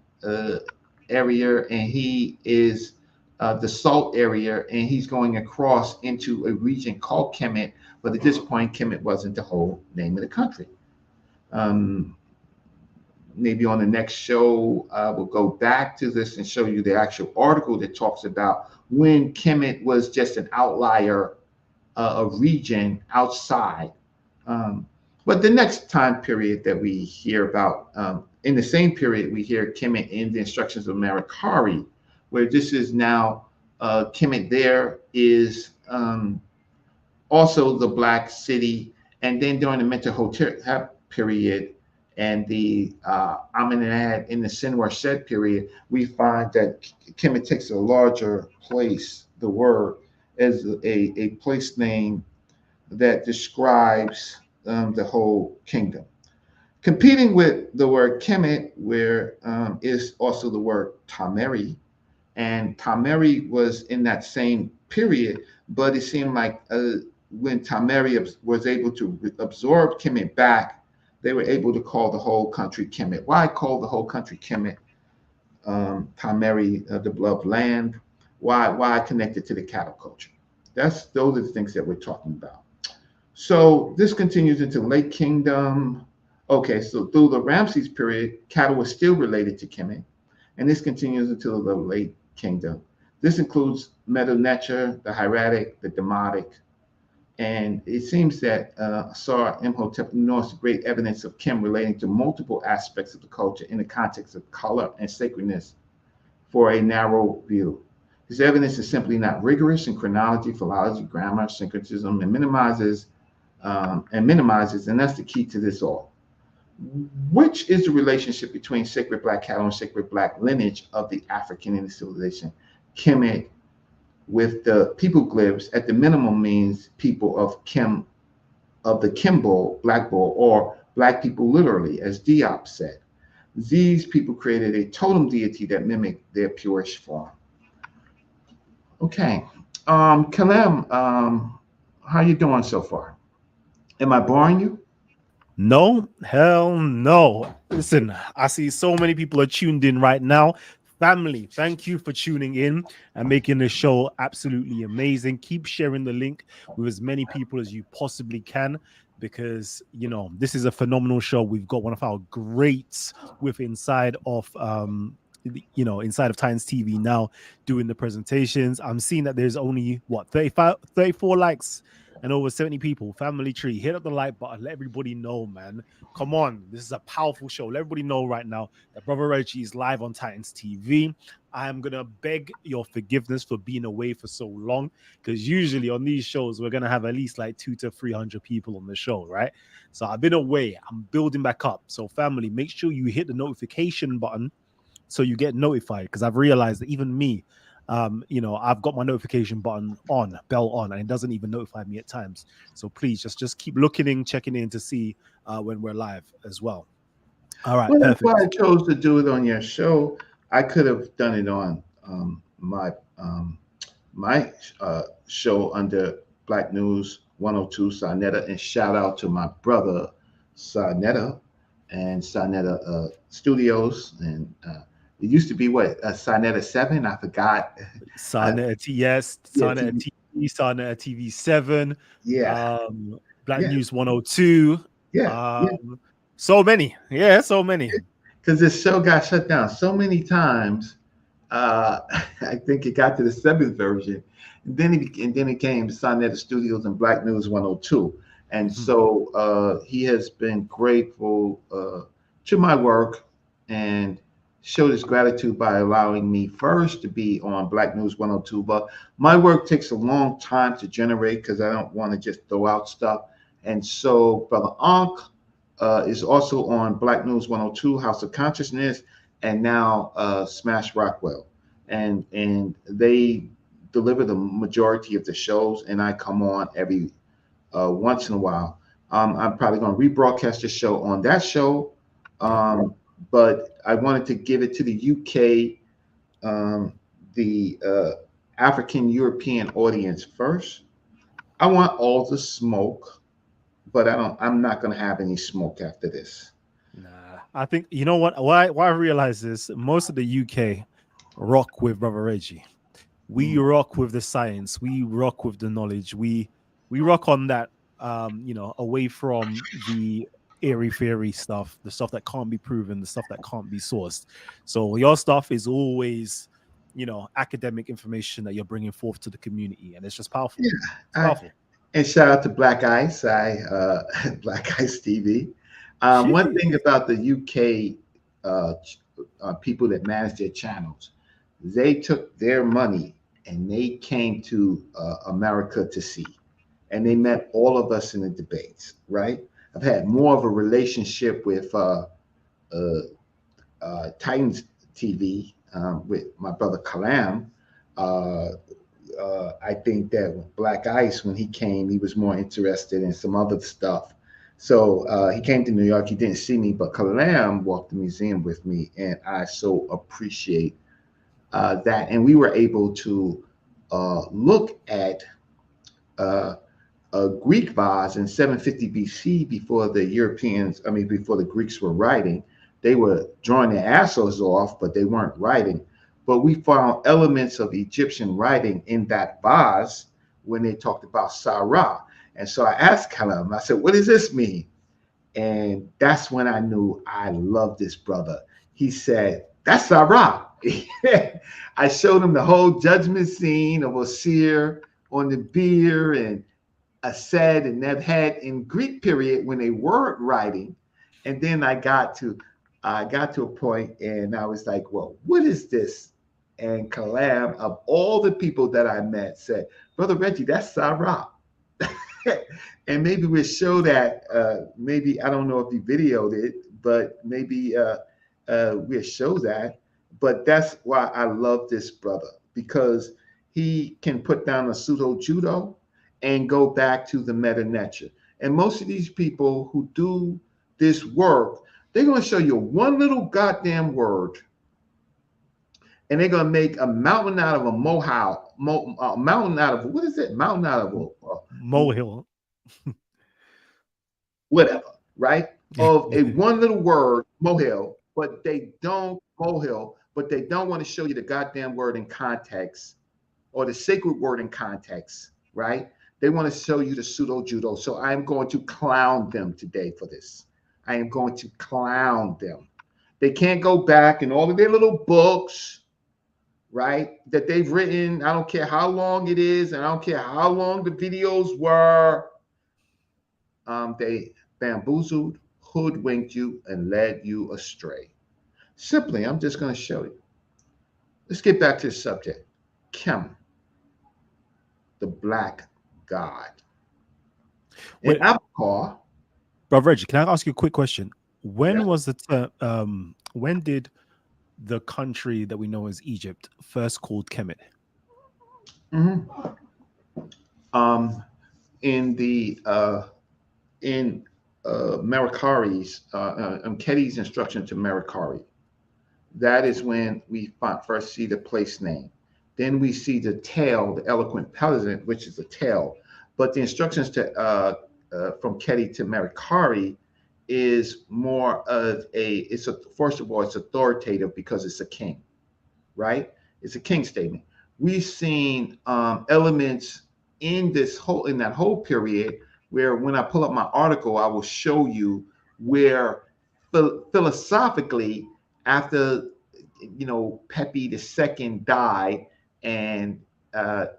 B: area, and he is the salt area, and he's going across into a region called Kemet. But at this point, Kemet wasn't the whole name of the country. Maybe on the next show, we'll go back to this and show you the actual article that talks about when Kemet was just an outlier, a region outside. But the next time period that we hear about, in the same period, we hear Kemet in the instructions of Marikari, where this is now Kemet there is also the black city. And then during the Imhotep period and the Amenad in the Sinwar Shed period, we find that Kemet takes a larger place, the word, as a place name that describes the whole kingdom. Competing with the word Kemet, where is also the word Tameri, and Tameri was in that same period, but it seemed like when Tameri was able to absorb Kemet back, they were able to call the whole country Kemet. Why call the whole country Kemet? Tameri, the beloved land. Why connected to the cattle culture? Those are the things that we're talking about. So this continues into late kingdom. Okay, so through the Ramses period, cattle was still related to Kemet, and this continues until the late kingdom. This includes Medu Neter, the hieratic, the demotic, and it seems that Asar Imhotep ignores great evidence of Kem relating to multiple aspects of the culture in the context of color and sacredness for a narrow view. His evidence is simply not rigorous in chronology, philology, grammar, syncretism, and minimizes, and that's the key to this all. Which is the relationship between sacred black cattle and sacred black lineage of the African Indian civilization? Kemet, with the people glyphs, at the minimum means people of Kem, of the Kimbo, black bull, or black people literally, as Diop said. These people created a totem deity that mimicked their purest form. Okay, Kalem, how you doing so far? Am I boring you?
A: No, hell no. Listen, I see so many people are tuned in right now. Family, thank you for tuning in and making the show absolutely amazing. Keep sharing the link with as many people as you possibly can because, you know, this is a phenomenal show. We've got one of our greats with inside of inside of Titans TV now doing the presentations. I'm seeing that there's only what 35, 34 likes and over 70 people. Family tree, hit up the like button. Let everybody know, man. Come on, this is a powerful show. Let everybody know right now that Brother Reggie is live on Titans TV. I am gonna beg your forgiveness for being away for so long, because usually on these shows we're gonna have at least like 200 to 300 people on the show, right? So I've been away. I'm building back up. So family, make sure you hit the notification button so you get notified, because I've realized that even me, I've got my notification button on, bell on, and it doesn't even notify me at times. So please just keep looking in, checking in to see when we're live as well. All right,
B: Well, that's why I
A: perfect.
B: chose to do it on your show. I could have done it on my show under Black News 102 Sarnetta, and shout out to my brother Sarnetta and Sarnetta Studios. And it used to be what, Sarnetta 7? I forgot. I,
A: Sarnetta TS,
B: yeah,
A: Sarnetta
B: TV,
A: TV, Sarnetta TV 7,
B: yeah,
A: Black
B: yeah,
A: News 102.
B: yeah, yeah.
A: So many. Yeah, so many.
B: Because this show got shut down so many times. Uh, I think it got to the seventh version, and then it came to Sonetta Studios and Black News 102, and
A: Mhm.
B: so he has been grateful to my work and showed his gratitude by allowing me first to be on Black News 102. But my work takes a long time to generate because I don't want to just throw out stuff, and so Brother Ankh is also on Black News 102, House of Consciousness, and now Smash Rockwell, and they deliver the majority of the shows, and I come on every once in a while. I'm probably going to rebroadcast the show on that show,
A: Yep.
B: but I wanted to give it to the UK, the African European audience first. I want all the smoke, but I'm not going to have any smoke after this.
A: Nah, I think you know what? Why I realize this. Most of the UK rock with Brother Reggie. We
B: Mhm.
A: rock with the science. We rock with the knowledge. We rock on that. Away from the airy fairy stuff, the stuff that can't be proven, the stuff that can't be sourced. So your stuff is always, academic information that you're bringing forth to the community, and it's just powerful.
B: Yeah,
A: It's
B: I,
A: powerful.
B: and shout out to Black Ice, Black Ice TV. One
A: Shit.
B: thing about the UK people that manage their channels, they took their money and they came to America to see, and they met all of us in the debates. Right? I've had more of a relationship with uh, Titans TV with my brother Kalam. Uh, I think that with Black Ice, when he came, he was more interested in some other stuff. So he came to New York. He didn't see me, but Kalam walked the museum with me, and I so appreciate that. And we were able to look at uh, a Greek vase in 750 BC before the Europeans, I mean, before the Greeks were writing. They were drawing their assos off, but they weren't writing. But we found elements of Egyptian writing in that vase when they talked about Sarah. And so I asked Callum, I said, what does this mean? And that's when I knew I loved this brother. He said, that's Sarah. I showed him the whole judgment scene of Osir on the bier and said and that had in Greek period when they weren't writing. And then I got to a point and I was like, well, what is this? And Kalam, of all the people that I met, said, Brother Reggie, that's Sarah. And maybe we'll show that. Maybe I don't know if he videoed it, but maybe we'll show that. But that's why I love this brother because he can put down a pseudo judo and go back to the meta nature. And most of these people who do this work, they're going to show you one little goddamn word, and they're going to make a mountain out of a molehill, mountain out of what is it? Mountain out of
A: Molehill.
B: whatever, right? Of a one little word, molehill, but they don't want to show you the goddamn word in context or the sacred word in context, right? They want to show you the pseudo judo. So I'm going to clown them today for this. I am going to clown them. They can't go back and all of their little books, right, that they've written. I don't care how long it is, and I don't care how long the videos were. They bamboozled, hoodwinked you, and led you astray. Simply, I'm just going to show you. Let's get back to the subject. Kemet, the black god. In
A: Wait,
B: Avatar,
A: Brother Reggie, can I ask you a quick question?
B: yeah.
A: When was the when did the country that we know as Egypt first called Kemet?
B: Mhm. Um, in the in Merikari's Ketty's instruction to Merikari, that is when we first see the place name. Then we see the tail, the eloquent peasant, which is the tail. But the instructions to from Ketty to Merikari is more of it's a, first of all, it's authoritative because it's a king, right? It's a king statement. We've seen elements in that whole period where when I pull up my article, I will show you where philosophically, after Pepe II died, and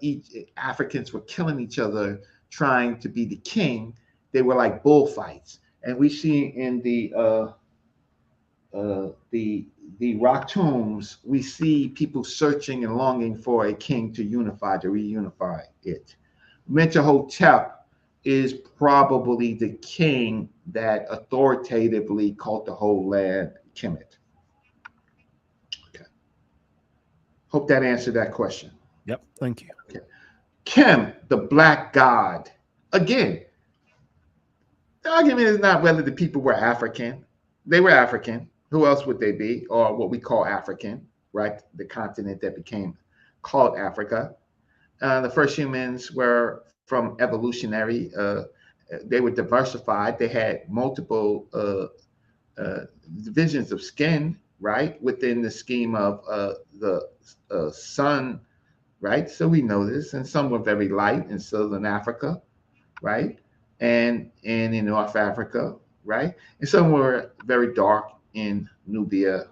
B: each Africans were killing each other trying to be the king. They were like bullfights, and we see in the rock tombs, we see people searching and longing for a king to reunify it. Mentuhotep is probably the king that authoritatively called the whole land Kemet. Okay. Hope that answered that question.
A: Yep, thank you.
B: Okay. Kem, the black god. Again, the argument is not whether the people were African. They were African. Who else would they be? Or what we call African, right? The continent that became called Africa. The first humans were from evolutionary. They were diversified. They had multiple divisions of skin, right, within the scheme of the sun, right? So we know this, and some were very light in southern Africa, right, and in North Africa, right, and some were very dark in Nubia,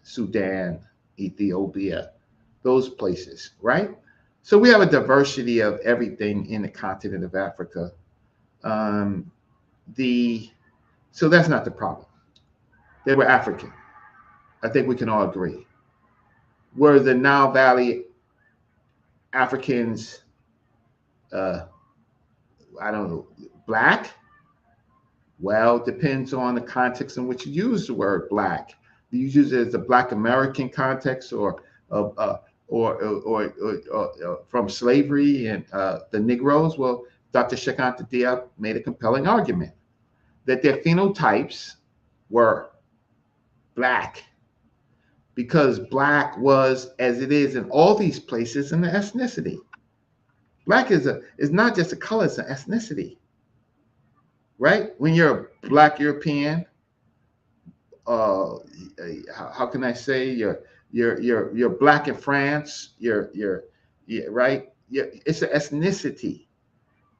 B: Sudan, Ethiopia, those places, right? So we have a diversity of everything in the continent of Africa. Um, the so that's not the problem. They were African. I think we can all agree. Were the Nile Valley Africans, uh, I don't know, black? Well, it depends on the context in which you use the word black. Do you use it as a Black American context, or of from slavery and the Negroes? Well, Dr. Km.t made a compelling argument that their phenotypes were black, because black was, as it is in all these places, an ethnicity. Black is not just a color; it's an ethnicity, right? When you're a Black European, uh, how can I say, you're Black in France, right. It's an ethnicity,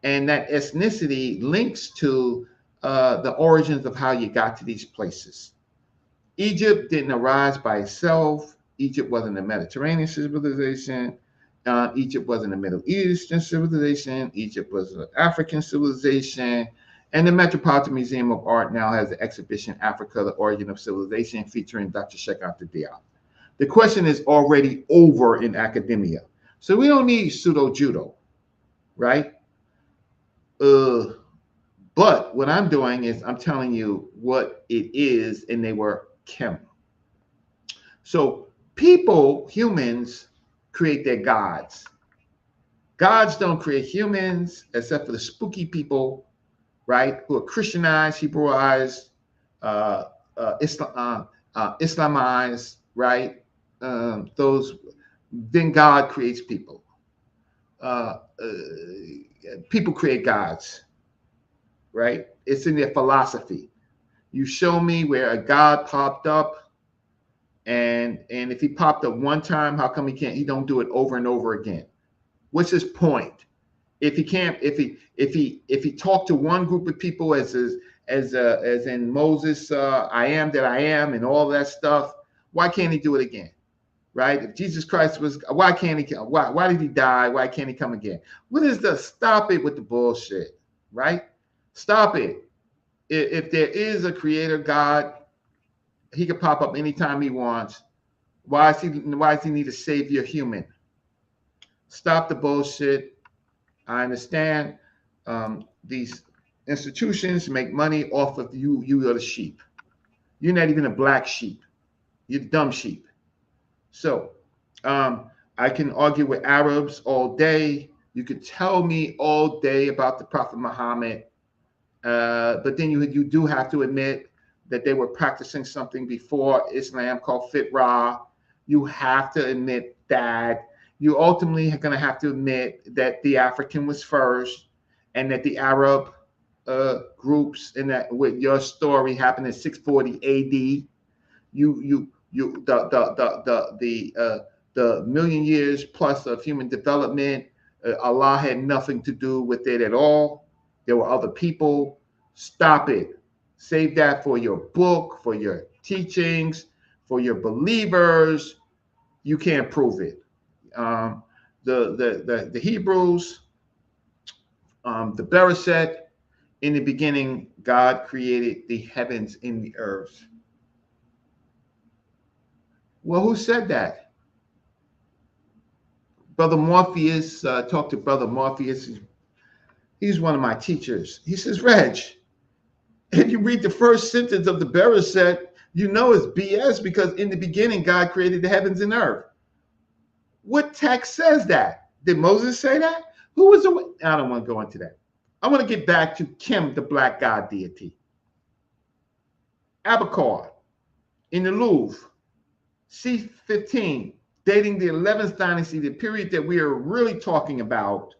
B: and that ethnicity links to the origins of how you got to these places. Egypt didn't arise by itself. Egypt wasn't a Mediterranean civilization. Egypt wasn't a Middle Eastern civilization. Egypt was an African civilization. And the Metropolitan Museum of Art now has the exhibition Africa, the Origin of Civilization, featuring Dr. Km.t. The question is already over in academia. So we don't need pseudo judo, right? But what I'm doing is I'm telling you what it is, and they were Kem. So people, humans, create their gods. Gods don't create humans, except for the spooky people, right, who are Christianized, Hebrewized, uh, Islamized, right? Those, then God creates people. Uh, People create gods, right? It's in their philosophy. You show me where a god popped up, and if he popped up one time, how come he don't do it over and over again? What's his point? If he can't, if he talked to one group of people as in Moses, I am that I am, and all that stuff. Why can't he do it again? Right? If Jesus Christ was, why can't he? Why did he die? Why can't he come again? What is the stop it with the bullshit? Right? Stop it. If there is a creator God, he could pop up anytime he wants. Why does he need a savior human? Stop the bullshit. I understand these institutions make money off of you. You are the sheep. You're not even a black sheep. You're dumb sheep. So I can argue with Arabs all day. You could tell me all day about the Prophet Muhammad, but then you do have to admit that they were practicing something before Islam called fitra. You have to admit that. You ultimately are going to have to admit that the African was first, and that the Arab groups, and that with your story happened in 640 AD. You the million years plus of human development, Allah had nothing to do with it at all. There were other people. Stop it. Save that for your book, for your teachings, for your believers. You can't prove it. The Hebrews, the Bereshit, in the beginning, God created the heavens and the earth. Well, who said that? Brother Morpheus, talked to Brother Morpheus. He's one of my teachers. He says, Reg, if you read the first sentence of the Bereshit, you know it's BS, because in the beginning, God created the heavens and earth. What text says that? Did Moses say that? Who was the? I don't want to go into that. I want to get back to Khem, the black god deity. Abakar in the Louvre, C15, dating the 11th dynasty, the period that we are really talking about.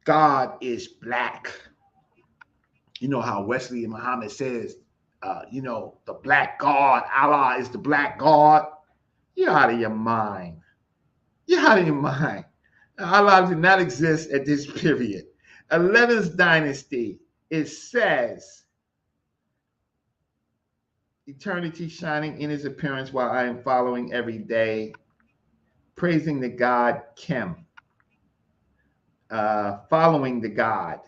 B: God is black. You know how Wesley and Muhammad says, the black God, Allah is the black God. You're out of your mind. You're out of your mind. Allah did not exist at this period. 11th dynasty, it says, eternity shining in his appearance while I am following every day, praising the God Khem, following the God,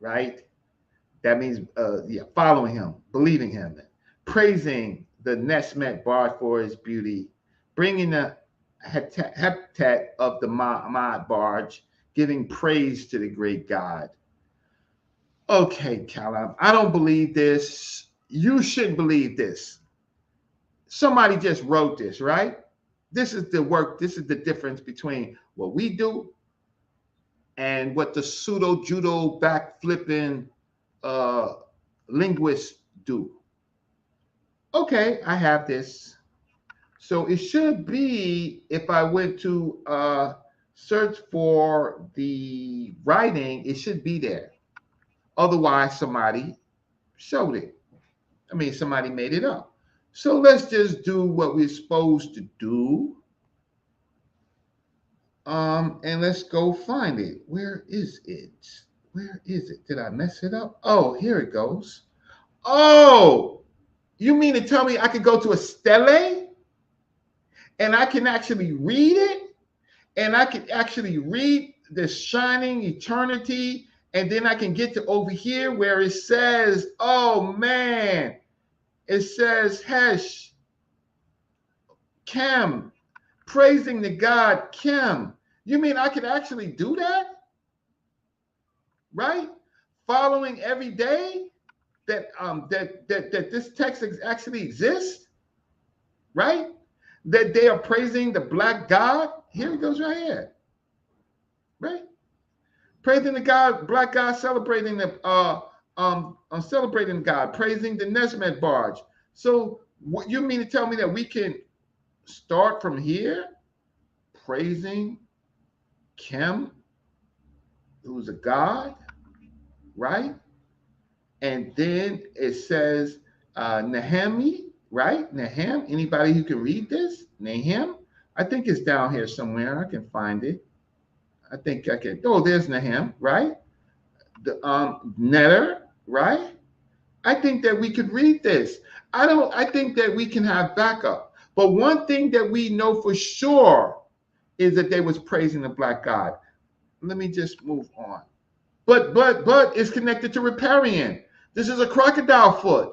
B: right? That means, following him, believing him, praising the Nesmet Bar for his beauty, bringing the heptet of the Ma'ad barge, giving praise to the great God. Okay, Callum, I don't believe this. You shouldn't believe this. Somebody just wrote this, right? This is the work. This is the difference between what we do and what the pseudo judo backflipping linguists do. Okay, I have this. So it should be, if I went to search for the writing, it should be there. Otherwise, somebody showed it. I mean, somebody made it up. So let's just do what we're supposed to do. And let's go find it. Where is it? Where is it? Did I mess it up? Oh, here it goes. Oh, you mean to tell me I could go to a stele and I can actually read it? And I can actually read the shining eternity, and then I can get to over here where it says, oh man, it says Hesh, Khem, praising the God Khem. You mean I could actually do that? Right? Following every day that that this text actually exists, right? That they are praising the black God. Here it goes right here. Right? Praising the God, black God, celebrating the celebrating God, praising the Nesmet barge. So what you mean to tell me that we can start from here, praising Khem, who's a god, right? And then it says Nehemi, right? Nehem. Anybody who can read this? Nehem. I think it's down here somewhere. I can find it. I think I can. Oh, there's Nehem, right? the netter, right? I think that we could read this. I think that we can have backup. But one thing that we know for sure is that they was praising the black god. Let me just move on. But it's connected to riparian. This is a crocodile foot.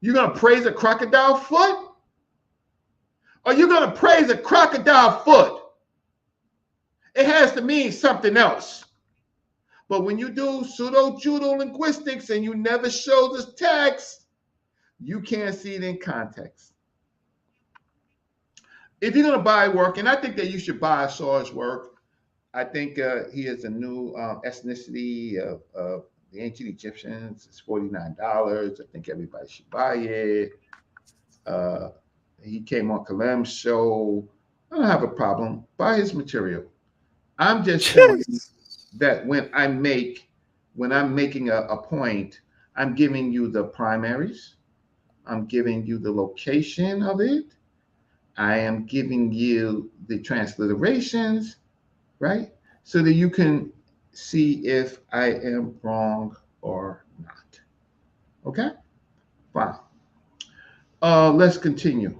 B: You're gonna praise a crocodile foot? Or you're gonna praise a crocodile foot? It has to mean something else. But when you do pseudo judo linguistics and you never show the text, you can't see it in context. If you're gonna buy work, and I think that you should buy Asar's work, I think he is a new ethnicity of the ancient Egyptians. It's $49. I think everybody should buy it. Uh, he came on Kalem's show. I don't have a problem. Buy his material. I'm just showing you that when I'm making a point, I'm giving you the primaries. I'm giving you the location of it. I am giving you the transliterations, right? So that you can see if I am wrong or not. Okay? Fine. Let's continue.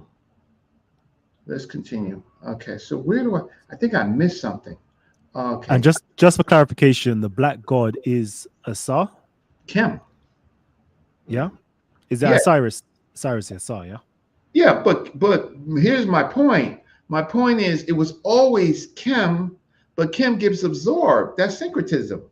B: Let's continue. Okay, so where do I think I missed something.
A: And
B: Okay,
A: just for clarification, the black god is Asar.
B: Kim.
A: Yeah. Is that
B: Yeah,
A: Osiris? Osiris, Asar, yeah.
B: yeah, but here's my point. My point is it was always Kim, but Kim gets absorbed. That's syncretism.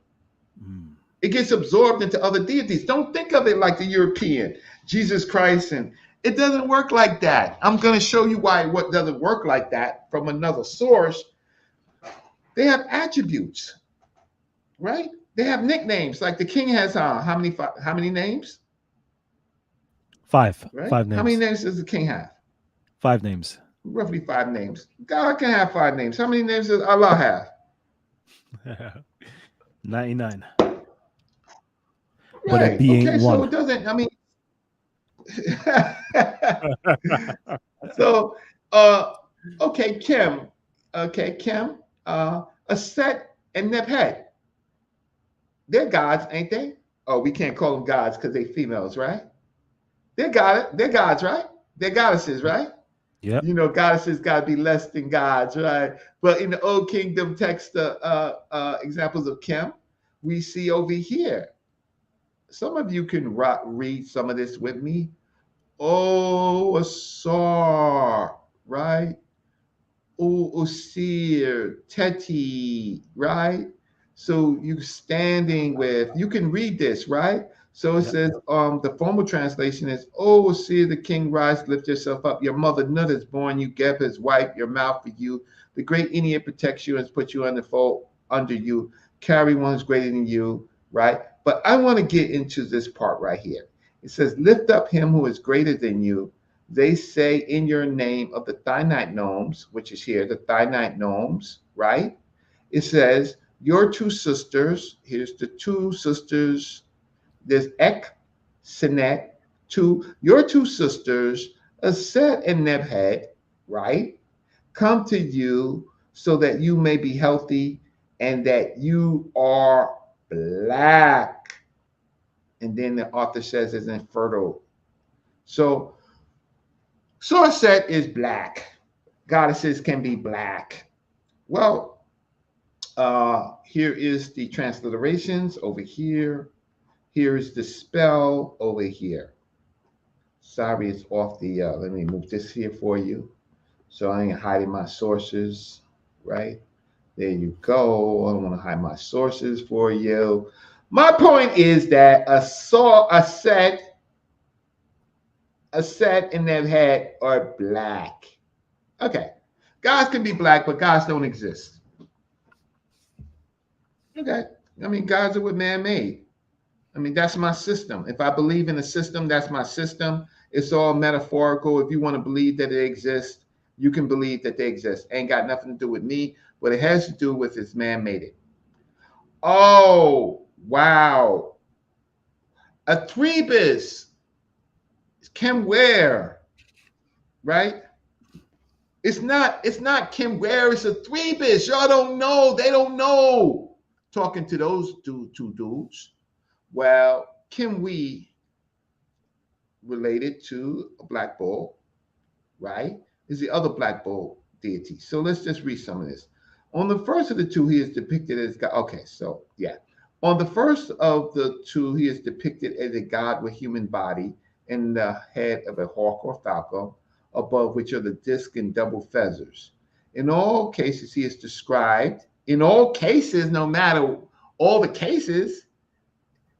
A: Mm.
B: It gets absorbed into other deities. Don't think of it like the European, Jesus Christ, and it doesn't work like that. I'm going to show you why what doesn't work like that from another source. They have attributes, right? They have nicknames. Like the king has how many names,
A: Five.
B: right?
A: Five
B: How many
A: names.
B: names does the king have?
A: 5 names.
B: Roughly 5 names. God can have 5 names. How many names does Allah have?
A: 99. But a
B: Right.
A: B ain't
B: Okay. So
A: one.
B: it doesn't. I mean, so okay, Kim. Okay, Kim. Aset and Nebhet. They're gods, ain't they? Oh, we can't call them gods because they females, right? They're gods, right? They're goddesses, right?
A: Yep.
B: You know, goddesses got to be less than gods, right? But in the Old Kingdom text, examples of Kim, we see over here. Some of you can read some of this with me. Oh, Asar, right? Oh, Osir, Teti, right? So you standing with, you can read this, right? So it
A: Yep.
B: says, the formal translation is, oh, Osir, the king, rise, lift yourself up. Your mother Nut is born, you Geb has wiped your mouth for you. The great Indian protects you and has put you on the fold under you. Carry one who's greater than you, right? But I want to get into this part right here. It says, lift up him who is greater than you. They say in your name of the Thinite gnomes, which is here, the Thinite gnomes, right? It says, your two sisters, here's the two sisters, there's Ek, Sinet, your two sisters, Aset and Nebhed, right? Come to you so that you may be healthy and that you are black. And then the author says it's infertile. So Sourcet is black. Goddesses can be black. Well, here is the transliterations over here. Here is the spell over here. Sorry, it's off the, let me move this here for you. So I ain't hiding my sources, right? There you go. I don't want to hide my sources for you. My point is that a set in their head are black. Okay. Gods can be black, but gods don't exist. Okay. I mean, gods are what man made. I mean, that's my system. If I believe in a system, that's my system. It's all metaphorical. If you want to believe that they exist, you can believe that they exist. Ain't got nothing to do with me. What it has to do with is man made it. Oh, wow. A threbus can wear, right? It's not Kim Ware, it's a threbus. Y'all don't know. They don't know. talking to those two dudes. Well, Kim we related to a black bull, right? Is the other black bull deity. So let's just read some of this. On the first of the two, he is depicted as God. Okay, so yeah. On the first of the two, he is depicted as a god with human body and the head of a hawk or falcon, above which are the disc and double feathers. In all cases, he is described, in all cases, no matter all the cases,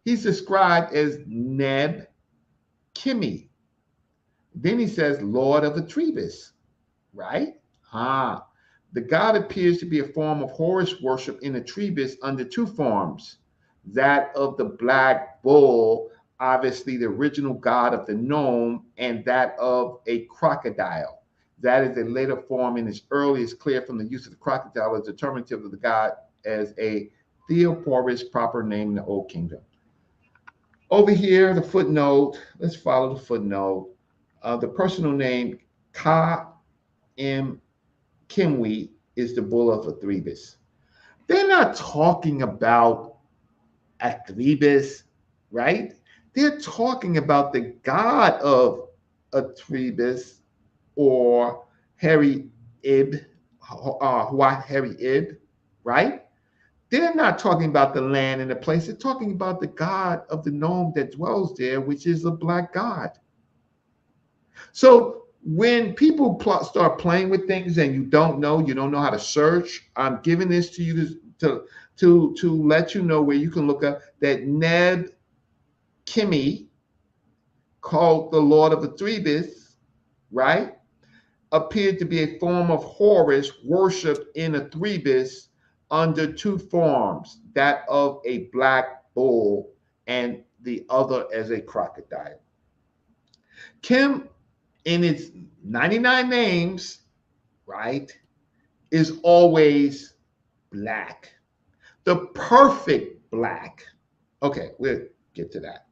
B: he's described as Neb Kimi. Then he says, Lord of the Trebus, right? The god appears to be a form of Horus worship in the Trebus under two forms. That of the black bull, obviously the original god of the gnome, and that of a crocodile. That is a later form and is earliest clear from the use of the crocodile as determinative of the god as a Theoporus proper name in the Old Kingdom. Over here, the footnote, let's follow the footnote. The personal name Km. Kimwe is the bull of Athribis. They're not talking about Athribis, right? They're talking about the god of Athribis or Harry Ib, Harry Ib, right? They're not talking about the land and the place. They're talking about the god of the gnome that dwells there, which is a black god. So when people start playing with things and you don't know how to search, I'm giving this to you to let you know where you can look up that Neb Kimi, called the Lord of the Threbus, right, appeared to be a form of Horus worshipped in Athribis under two forms, that of a black bull and the other as a crocodile. Kim, in its 99 names, right, is always black. The perfect black. Okay, we'll get to that.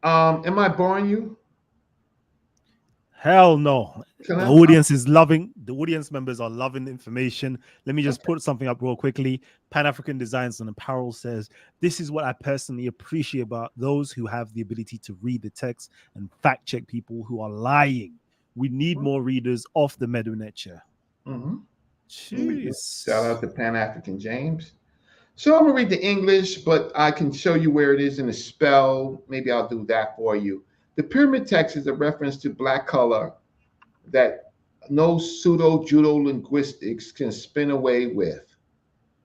B: Am I boring you?
A: Hell no.
B: Can
A: The
B: I?
A: audience is loving, the audience members are loving the information. Let me just
B: Okay.
A: put something up real quickly. Pan African Designs and Apparel says, this is what I personally appreciate about those who have the ability to read the text and fact check people who are lying. We need more readers off the Medunetia.
B: Mm-hmm. Let me shout
A: Jeez.
B: out to Pan African James. So I'm gonna read the English, but I can show you where it is in the spell. Maybe I'll do that for you. The pyramid text is a reference to black color that no pseudo judo linguistics can spin away with.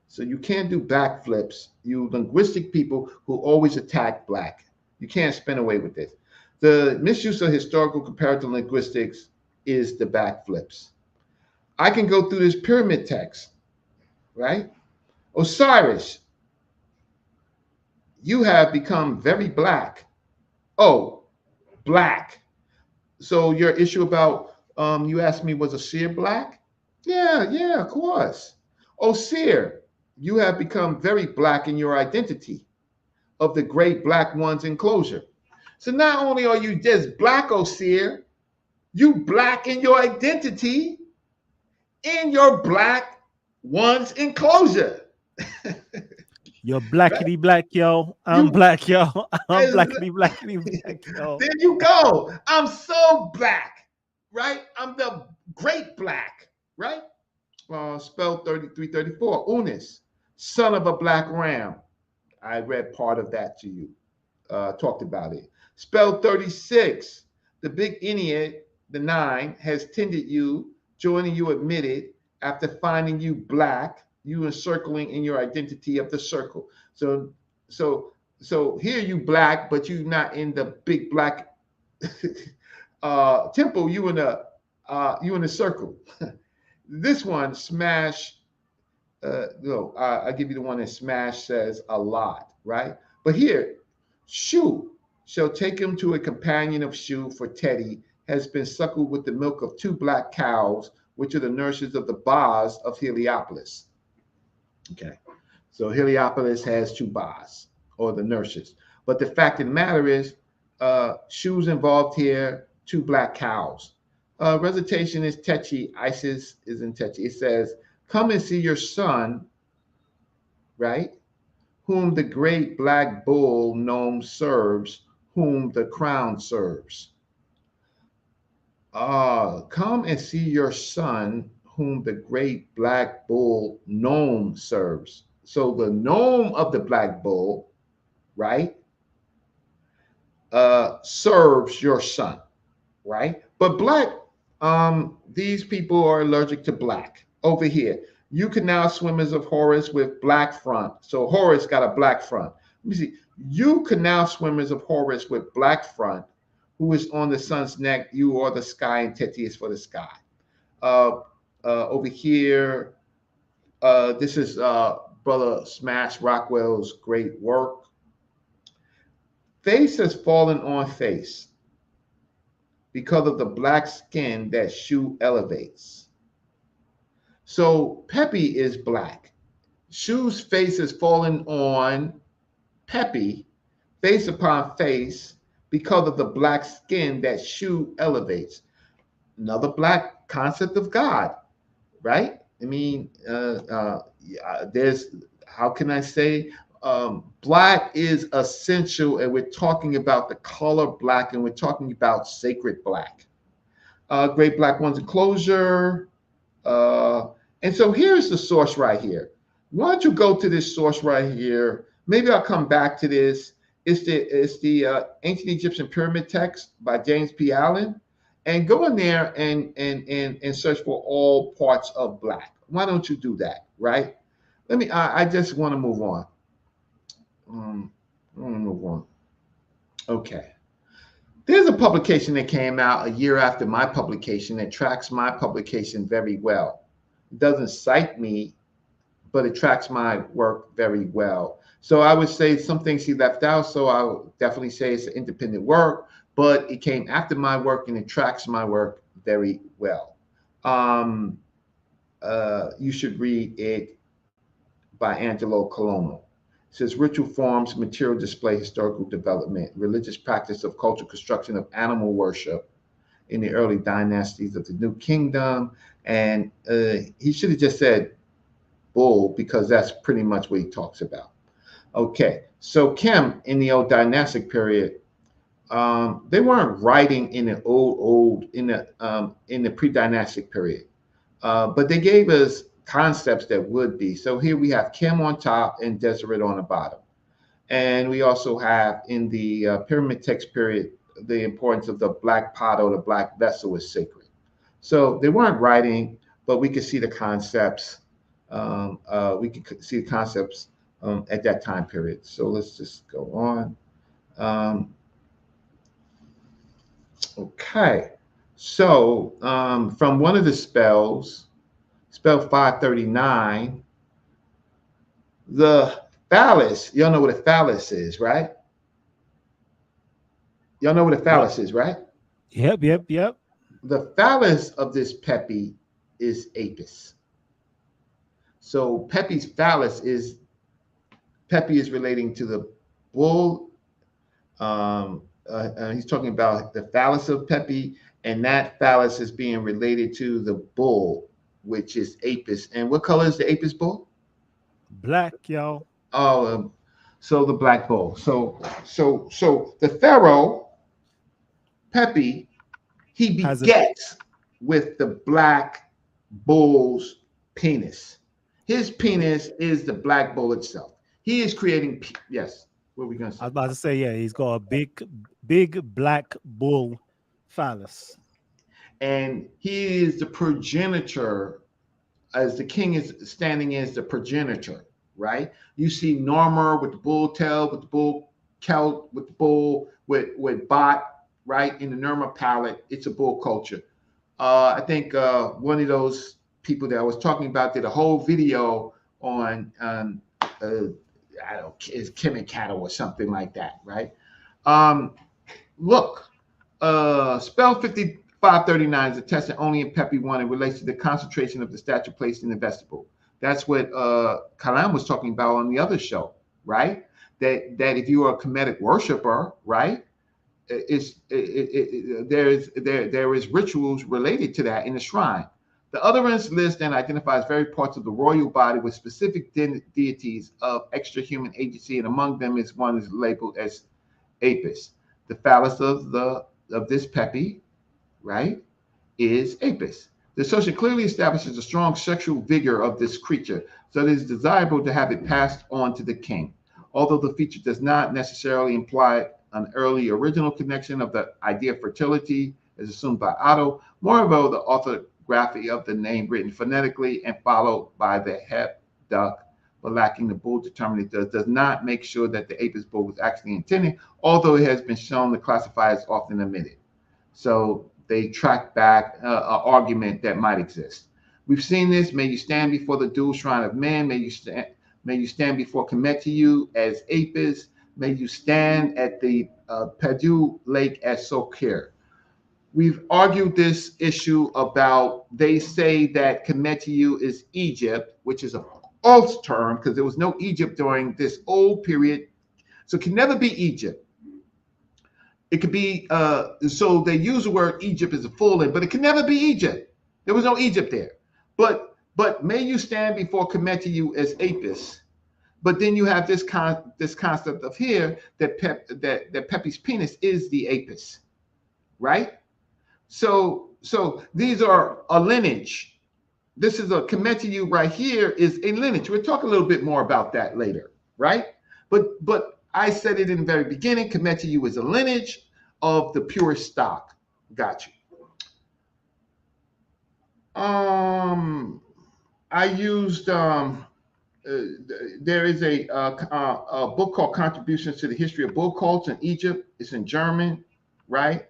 B: So you can't do backflips. You linguistic people who always attack black. You can't spin away with this. The misuse of historical comparative linguistics is the backflips. I can go through this pyramid text, right? Osiris, you have become very black. Oh, black. So your issue about you asked me, was a seer black? Yeah, of course. Oh, seer, you have become very black in your identity of the great black one's enclosure. So not only are you just black, oh seer, you black in your identity in your black one's enclosure.
A: You're
B: Right?
A: blackity black, yo. I'm
B: You
A: black, yo. I'm blackity blackity black, yo.
B: there you go. I'm so black, right? I'm the great black, right? Spelled 3334. Unis, son of a black ram. I read part of that to you, talked about it. Spelled 36. The big Ennead, the nine, has tended you, joining you admitted after finding you black, you encircling in your identity of the circle. So, so, so here you black, but you not in the big black temple. You in the circle. This one, Smash. No, I give you the one that Smash says a lot, right? But here, Shu shall take him to a companion of Shu, for Teddy has been suckled with the milk of two black cows, which are the nurses of the Bas of Heliopolis. Okay, so Heliopolis has two Bas, or the nurses. But the fact of the matter is, Shu's involved here, two black cows. Recitation is Techi, Isis is in Techi. It says, come and see your son, right? Whom the great black bull gnome serves, whom the crown serves. Come and see your son, whom the great black bull gnome serves. So the gnome of the black bull, right, serves your son, right? But black, these people are allergic to black. Over here, you canal swimmers of Horus with black front. So Horus got a black front. Let me see. You canal swimmers of Horus with black front, who is on the sun's neck. You are the sky, and Teti is for the sky. Uh, Over here, this is Brother Smash Rockwell's great work. Face has fallen on face because of the black skin that Shu elevates. So Peppy is black. Shu's face is falling on Peppy, face upon face, because of the black skin that Shu elevates. Another black concept of God, right? I mean, there's, how can I say, black is essential, and we're talking about the color black, and we're talking about sacred black. Great Black One's enclosure. Uh, and so here's the source right here. Why don't you go to this source right here? Maybe I'll come back to this. It's the Ancient Egyptian Pyramid Text by James P. Allen. And go in there and search for all parts of black. Why don't you do that, right? I just want to move on. I want to move on. Okay. There's a publication that came out a year after my publication that tracks my publication very well. It doesn't cite me, but it tracks my work very well. So I would say some things he left out. So I would definitely say it's an independent work, but it came after my work and it tracks my work very well. You should read it by Angelo Colomo. It says ritual forms, material display, historical development, religious practice of cultural construction of animal worship in the early dynasties of the New Kingdom. And he should have just said bull, because that's pretty much what he talks about. Okay, so Kem in the old dynastic period, they weren't writing in the in the pre-dynastic period, but they gave us concepts that would be. So here we have Kem on top and Deseret on the bottom. And we also have in the pyramid text period, the importance of the black pot or the black vessel is sacred. So they weren't writing, but we could see the concepts. We could see the concepts at that time period. So let's just go on. Okay. So from one of the spells, spell 539, the phallus, y'all know what a phallus is, right? Y'all know what a phallus is, right?
A: Yep.
B: The phallus of this Peppy is Apis. So Peppy's phallus is, Peppy is relating to the bull. He's talking about the phallus of Peppy, and that phallus is being related to the bull, which is Apis. And what color is the Apis bull?
A: Black, y'all.
B: Oh, so the black bull. So the pharaoh Peppy, he
A: Has a
B: begets with the black bull's penis. His penis is the black bull itself. He is creating. Yes. What are we gonna
A: I
B: say?
A: was about to say, yeah, he's got a big black bull phallus.
B: And he is the progenitor, as the king is standing as the progenitor, right? You see Norma with the bull tail, with the bull Celt, with the bull, with Bot, right? In the Norma palette, it's a bull culture. I think one of those people that I was talking about did a whole video on, I don't know, is Kemet cattle or something like that, right? Look, spell 5539 is attested only in Peppy 1 and relates to the concentration of the statue placed in the vestibule. That's what Kalam was talking about on the other show, right? That if you are a Kemetic worshiper, right, there is rituals related to that in the shrine. The utterance lists and identifies various parts of the royal body with specific deities of extra-human agency, and among them is one is labeled as Apis. The phallus of this Pepi, right, is Apis. The assertion clearly establishes the strong sexual vigor of this creature, so it is desirable to have it passed on to the king. Although the feature does not necessarily imply an early original connection of the idea of fertility as assumed by Otto, moreover, the orthography of the name written phonetically and followed by the het duck, but lacking the bull determinative does not make sure that the Apis bull was actually intended, although it has been shown to classify as often omitted. So they track back an argument that might exist. We've seen this. May you stand before the dual shrine of men. May you stand before Kemet.t as Apis. May you stand at the Padu Lake as Sokir. We've argued this issue about, they say that Kemet.t is Egypt, which is a false term because there was no Egypt during this old period. So it can never be Egypt. It could be, so they use the word Egypt as a full in, but it can never be Egypt. There was no Egypt there. But may you stand before Kemet.t as Apis. But then you have this concept of here that Pepi's penis is the Apis, right? So these are a lineage. This is a Kemet.t right here is a lineage. We'll talk a little bit more about that later, right? But I said it in the very beginning, Kemet.t is a lineage of the purest stock. Got you. I used there is a book called Contributions to the History of Bull Cults in Egypt. It's in German, right?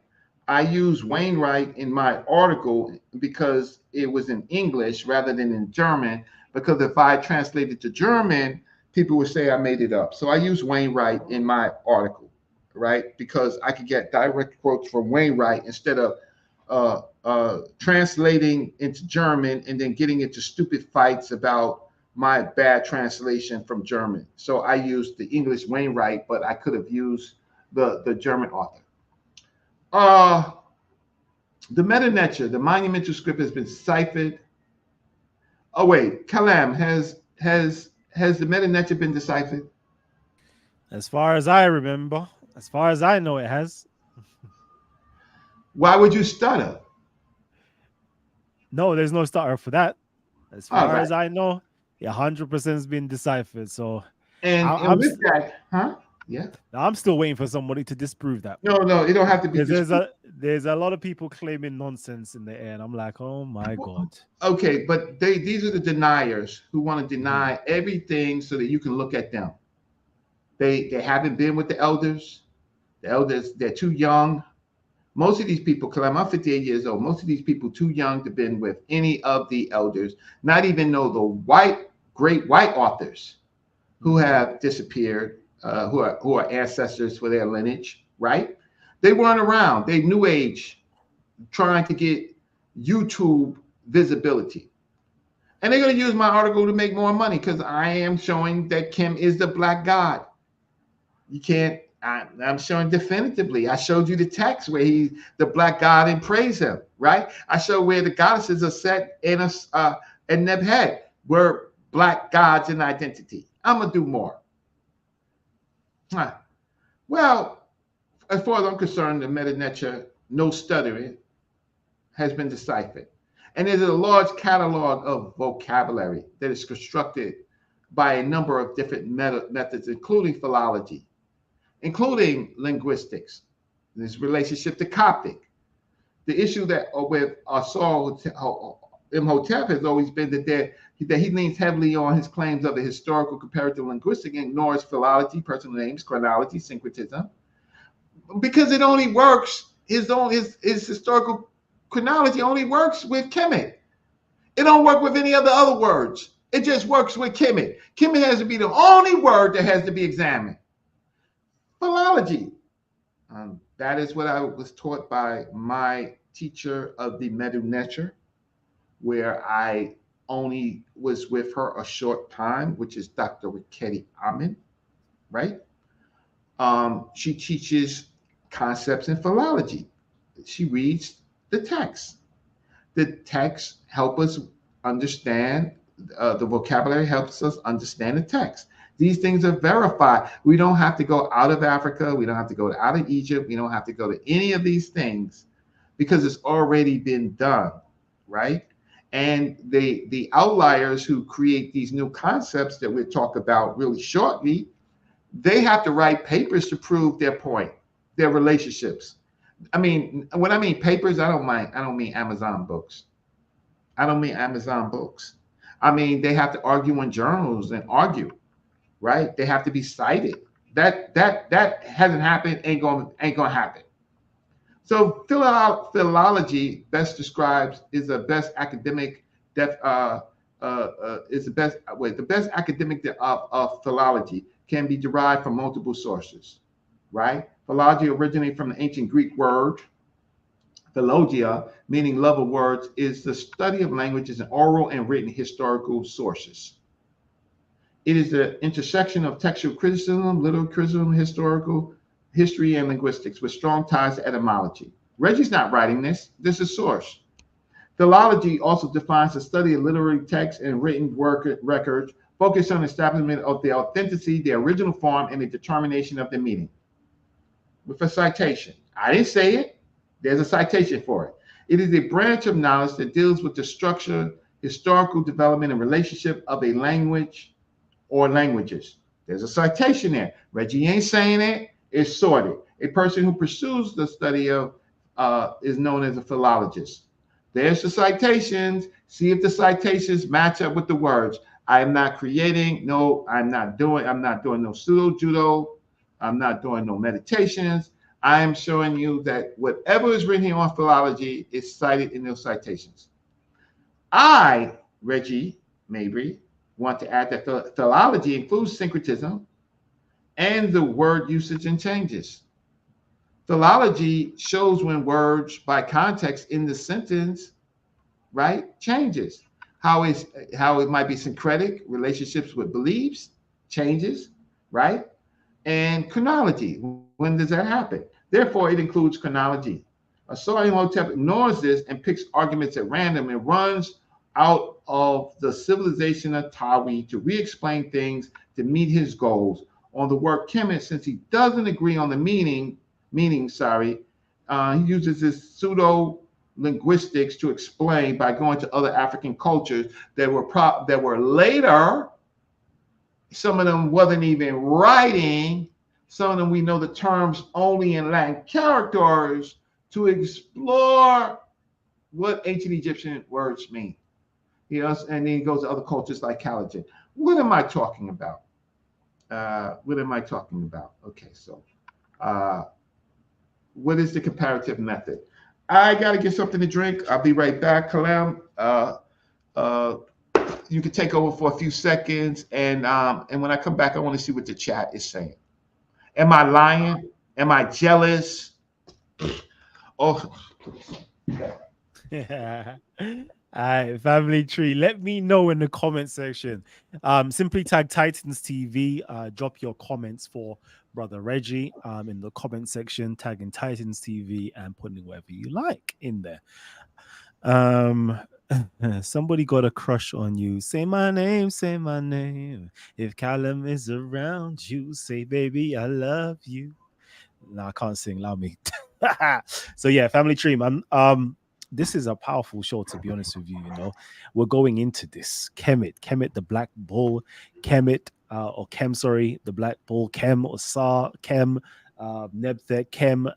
B: I use Wainwright in my article because it was in English rather than in German, because if I translated to German, people would say I made it up. So I use Wainwright in my article, right? Because I could get direct quotes from Wainwright instead of translating into German and then getting into stupid fights about my bad translation from German. So I used the English Wainwright, but I could have used the German author. The meta-nature, the monumental script has been deciphered. Oh wait, Kalam, has the meta-nature been deciphered?
A: As far as I remember, as far as I know, it has.
B: Why would you stutter?
A: No, there's no starter for that. As
B: All
A: far
B: right.
A: as I know, 100% has been deciphered. So
B: And
A: I'm
B: with that, huh? Yeah.
A: I'm still waiting for somebody to disprove that.
B: No, it don't have to be
A: Because
B: disputed.
A: there's a lot of people claiming nonsense in the air, and I'm like, oh my god.
B: Okay, but these are the deniers who want to
A: Mhm.
B: deny everything so that you can look at them. They haven't been with the elders. The elders, they're too young. Most of these people, because I'm 58 years old, most of these people too young to been with any of the elders, not even know the great white authors who have disappeared, who are ancestors for their lineage, right? They weren't around. They new age, trying to get YouTube visibility. And they're going to use my article to make more money because I am showing that Kim is the black god. You can't, I'm showing definitively. I showed you the text where he's the black god and praise him, right? I show where the goddesses are set in Nebhead, where black gods in identity. I'm going to do more. Huh. Well, as far as I'm concerned, the meta-nature, no stuttering, has been deciphered. And there's a large catalog of vocabulary that is constructed by a number of different methods, including philology, including linguistics, this relationship to Coptic. The issue that with Asar Imhotep has always been that he leans heavily on his claims of the historical comparative linguistic and ignores philology, personal names, chronology, syncretism, because it only works. His historical chronology only works with Kemet. It don't work with any other words. It just works with Kemet. Kemet has to be the only word that has to be examined. Philology. That is what I was taught by my teacher of the meta-nature, where I only was with her a short time, which is Dr. Riketti Amin, right? She teaches concepts in philology. She reads the text. The texts help us understand, the vocabulary helps us understand the text. These things are verified. We don't have to go out of Africa. We don't have to go out of Egypt. We don't have to go to any of these things because it's already been done, right? And the outliers who create these new concepts that we'll talk about really shortly, they have to write papers to prove their point, their relationships. I mean, when I mean papers, I don't mean Amazon books. I don't mean Amazon books. I mean, they have to argue in journals and argue, right? They have to be cited. That hasn't happened, ain't gonna happen. So philology best describes is the best academic def, is the best wait the best academic of philology can be derived from multiple sources, right? Philology originated from the ancient Greek word Philologia, meaning love of words, is the study of languages in oral and written historical sources. It is the intersection of textual criticism, literal criticism, historical history, and linguistics with strong ties to etymology. Reggie's not writing this. This is source. Philology also defines the study of literary texts and written records, focused on establishment of the authenticity, the original form, and the determination of the meaning. With a citation. I didn't say it. There's a citation for it. It is a branch of knowledge that deals with the structure, historical development, and relationship of a language or languages. There's a citation there. Reggie ain't saying it. It's sorted. A person who pursues the study of is known as a philologist. There's the citations. See if the citations match up with the words. I am not creating. No, I'm not doing no pseudo judo. I'm not doing no meditations. I am showing you that whatever is written here on philology is cited in those citations. I, Reggie Mabry, want to add that philology includes syncretism and the word usage and changes. Philology shows when words by context in the sentence, right, changes. How it might be syncretic, relationships with beliefs, changes, right? And chronology. When does that happen? Therefore, it includes chronology. Asar Imhotep ignores this and picks arguments at random and runs out of the civilization of Tawi to re-explain things to meet his goals. On the word Kemet, since he doesn't agree on the he uses this pseudo linguistics to explain by going to other African cultures that were later. Some of them wasn't even writing. Some of them we know the terms only in Latin characters to explore what ancient Egyptian words mean. You know, and then he goes to other cultures like Calajan. What am I talking about? Okay, so what is the comparative method? I got to get something to drink. I'll be right back, Kalam. You can take over for a few seconds, and when I come back, I want to see what the chat is saying. Am I lying? Am I jealous? Oh,
A: Yeah. All right, family tree. Let me know in the comment section. Simply tag Titans TV. Drop your comments for brother Reggie. In the comment section, tagging Titans TV and putting whatever you like in there. Um, somebody got a crush on you. Say my name. Say my name. If Callum is around you, say baby, I love you. No, I can't sing. Allow me. So yeah, family tree, man. This is a powerful show, to be honest with you. You know, we're going into this Kemet, the black bull, Kemet, or Kem, sorry, the black bull, Kem, or Sa, Kem, Nebthet, Kem,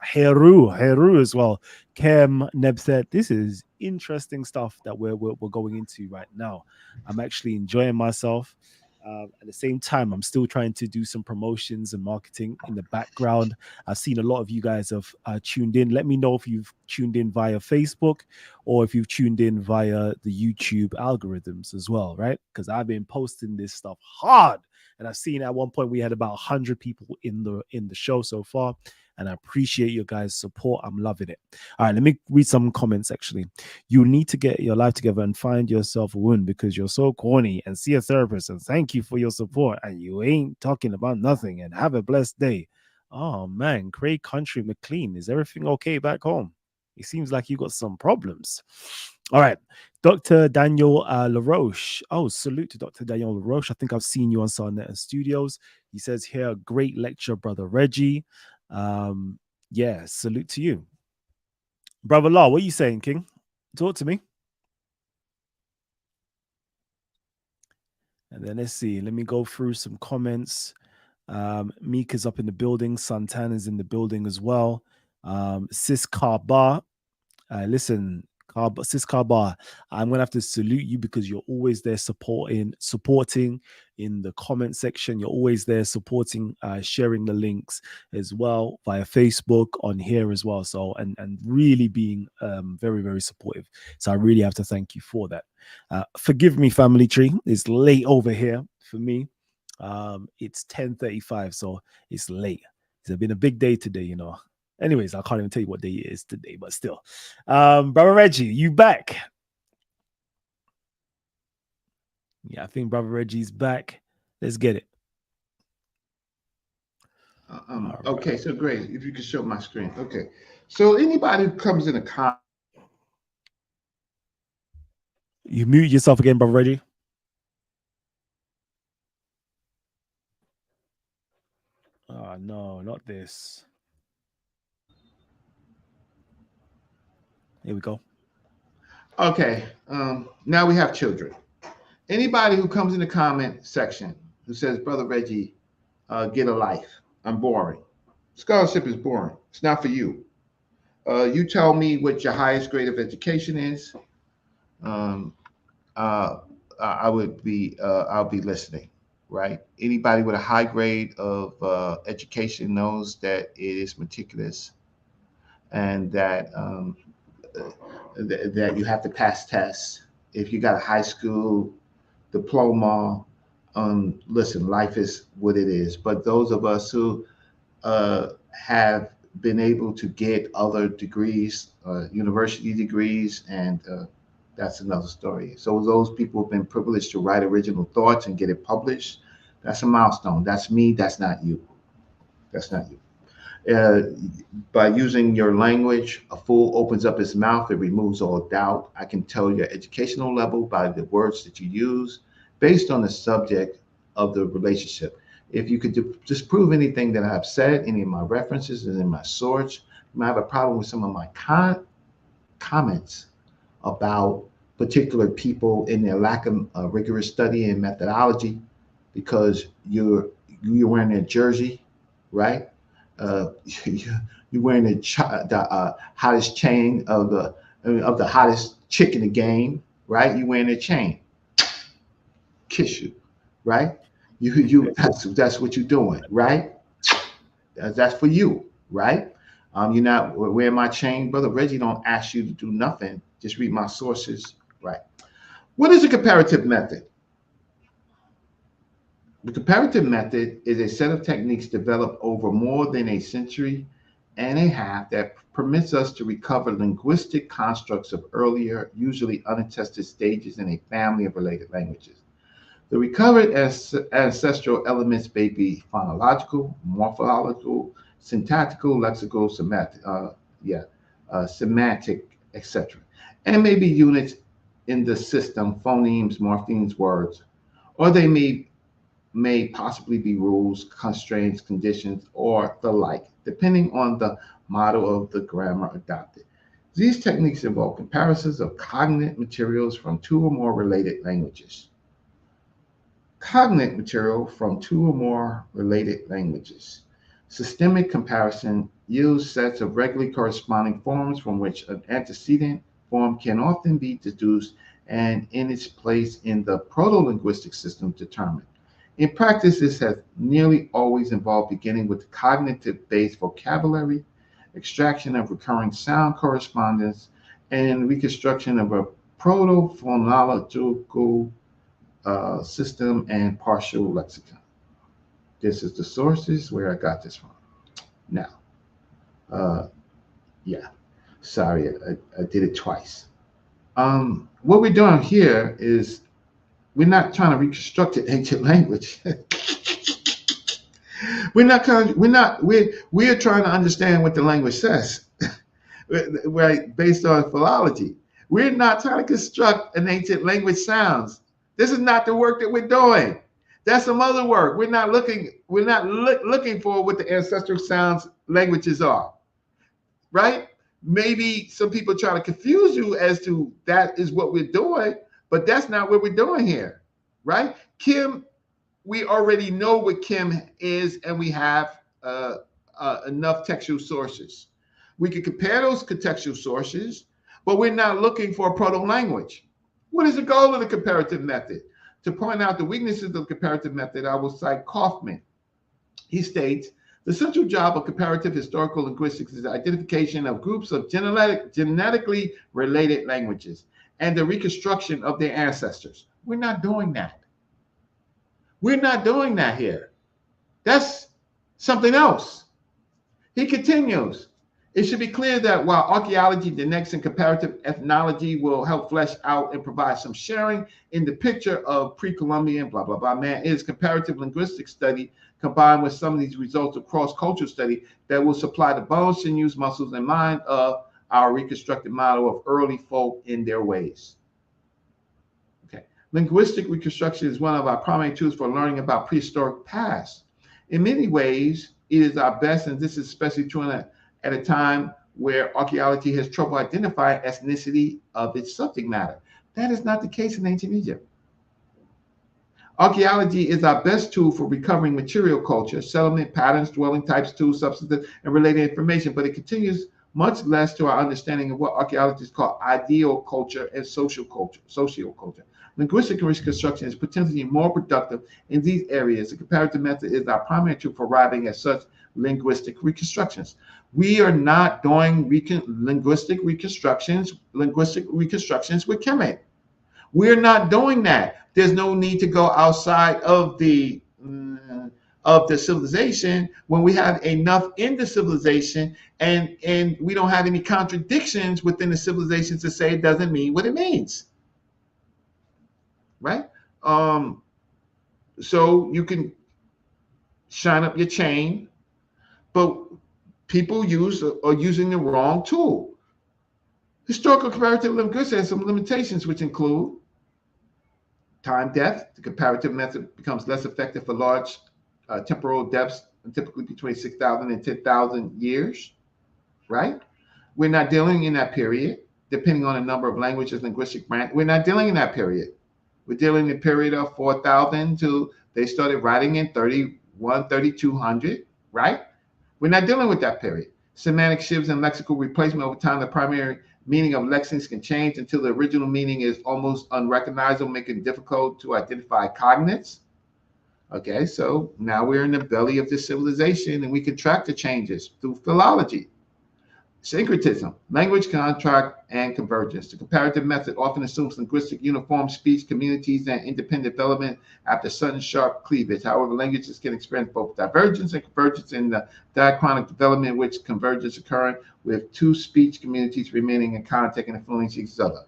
A: Heru as well, Kem, Nebthet. This is interesting stuff that we're going into right now. I'm actually enjoying myself. At the same time, I'm still trying to do some promotions and marketing in the background. I've seen a lot of you guys have tuned in. Let me know if you've tuned in via Facebook or if you've tuned in via the YouTube algorithms as well, right? Because I've been posting this stuff hard, and I've seen at one point we had about 100 people in the show so far, and I appreciate your guys' support. I'm loving it. All right, let me read some comments actually. You need to get your life together and find yourself a wound because you're so corny, and see a therapist, and thank you for your support, and you ain't talking about nothing, and have a blessed day. Oh man, Craig Country McLean, is everything okay back home? It seems like you got some problems. All right. Dr. Daniel LaRoche. Oh, salute to Dr. Daniel LaRoche. I think I've seen you on Sarnetta Studios. He says here, great lecture, Brother Reggie. Yeah, salute to you. Brother Law, what are you saying, King? Talk to me. And then let's see. Let me go through some comments. Mika's up in the building. Santana's in the building as well. Sis Karba. Listen, Sis Karba, I'm gonna have to salute you because you're always there supporting in the comment section. You're always there supporting, sharing the links as well via Facebook on here as well. So and really being very, very supportive. So I really have to thank you for that. Forgive me, family tree. It's late over here for me. It's 10:35, so it's late. It's been a big day today, you know. Anyways, I can't even tell you what day it is today, but still. Brother Reggie, you back? Yeah, I think Brother Reggie's back. Let's get it.
B: Okay, so great. If you could show my screen. Okay. So anybody who comes in a comment.
A: You mute yourself again, Brother Reggie. Oh, no, not this. Here we go.
B: Okay. Now we have children. Anybody who comes in the comment section who says, Brother Reggie, get a life. I'm boring. Scholarship is boring. It's not for you. You tell me what your highest grade of education is. Um, uh, I'll be listening, right? Anybody with a high grade of education knows that it is meticulous and that that you have to pass tests. If you got a high school diploma, listen, life is what it is. But those of us who have been able to get other degrees, university degrees, and that's another story. So those people have been privileged to write original thoughts and get it published. That's a milestone. That's me. That's not you. That's not you. Uh, by using your language, a fool opens up his mouth. It removes all doubt. I can tell your educational level by the words that you use based on the subject of the relationship. If you could disprove anything that I've said, any of my references and in my source, you might have a problem with some of my comments about particular people in their lack of rigorous study and methodology because you're wearing a jersey, right? You're wearing the hottest chain of the hottest chick in the game, right? You're wearing a chain, kiss you, right? That's what you're doing, right? That's for you, right? You're not wearing my chain, brother Reggie. Don't ask you to do nothing. Just read my sources, right? What is a comparative method? The comparative method is a set of techniques developed over more than a century and a half that permits us to recover linguistic constructs of earlier, usually unattested stages in a family of related languages. The recovered ancestral elements may be phonological, morphological, syntactical, lexical, semantic, etc., and may be units in the system, phonemes, morphemes, words, or they may possibly be rules, constraints, conditions, or the like, depending on the model of the grammar adopted. These techniques involve comparisons of cognate materials from two or more related languages. Cognate material from two or more related languages. Systemic comparison yields sets of regularly corresponding forms from which an antecedent form can often be deduced and in its place in the proto-linguistic system determined. In practice, this has nearly always involved beginning with cognitive-based vocabulary, extraction of recurring sound correspondence, and reconstruction of a proto-phonological system and partial lexicon. This is the sources where I got this from. Now, uh, yeah, sorry, I did it twice. What we're doing here is we're not trying to reconstruct an ancient language. We're not we're trying to understand what the language says. right, based on philology. We're not trying to construct an ancient language sounds. This is not the work that we're doing. That's some other work. We're not looking for what the ancestral sounds languages are, right? Maybe some people try to confuse you as to that is what we're doing, but that's not what we're doing here, right? Kim, we already know what Kim is, and we have enough textual sources. We can compare those contextual sources, but we're not looking for a proto language. What is the goal of the comparative method? To point out the weaknesses of the comparative method, I will cite Kaufman. He states, the central job of comparative historical linguistics is the identification of groups of genetically related languages and the reconstruction of their ancestors. We're not doing that. We're not doing that here. That's something else. He continues, it should be clear that while archaeology, genetics, and comparative ethnology will help flesh out and provide some sharing in the picture of pre-Columbian, blah, blah, blah, man, it is comparative linguistic study combined with some of these results of cross-cultural study that will supply the bones, sinews, muscles, and mind of our reconstructed model of early folk in their ways. Okay. Linguistic reconstruction is one of our primary tools for learning about prehistoric past. In many ways, it is our best, and this is especially true at a time where archaeology has trouble identifying ethnicity of its subject matter. That is not the case in ancient Egypt. Archaeology is our best tool for recovering material culture, settlement patterns, dwelling types, tools, substances, and related information, but it continues much less to our understanding of what archaeologists call ideal culture and social culture. Linguistic reconstruction is potentially more productive in these areas. The comparative method is our primary tool for arriving at such linguistic reconstructions. We are not doing linguistic reconstructions with Kemet. We're not doing that. There's no need to go outside of the civilization when we have enough in the civilization, and we don't have any contradictions within the civilization to say it doesn't mean what it means, right? So you can shine up your chain, but people are using the wrong tool. Historical comparative linguistics has some limitations, which include time depth. The comparative method becomes less effective for large temporal depths, typically between 6,000 and 10,000 years, right? We're not dealing in that period, depending on the number of languages, linguistic branch. We're not dealing in that period. We're dealing in the period of 4,000 to they started writing in 3,200, right? We're not dealing with that period. Semantic shifts and lexical replacement over time, the primary meaning of lexemes can change until the original meaning is almost unrecognizable, making it difficult to identify cognates. Okay, so now we're in the belly of this civilization, and we can track the changes through philology. Syncretism, language contract, and convergence. The comparative method often assumes linguistic uniform speech communities and independent development after sudden sharp cleavage. However, languages can experience both divergence and convergence in the diachronic development, which convergence occurring with two speech communities remaining in contact and influencing each other.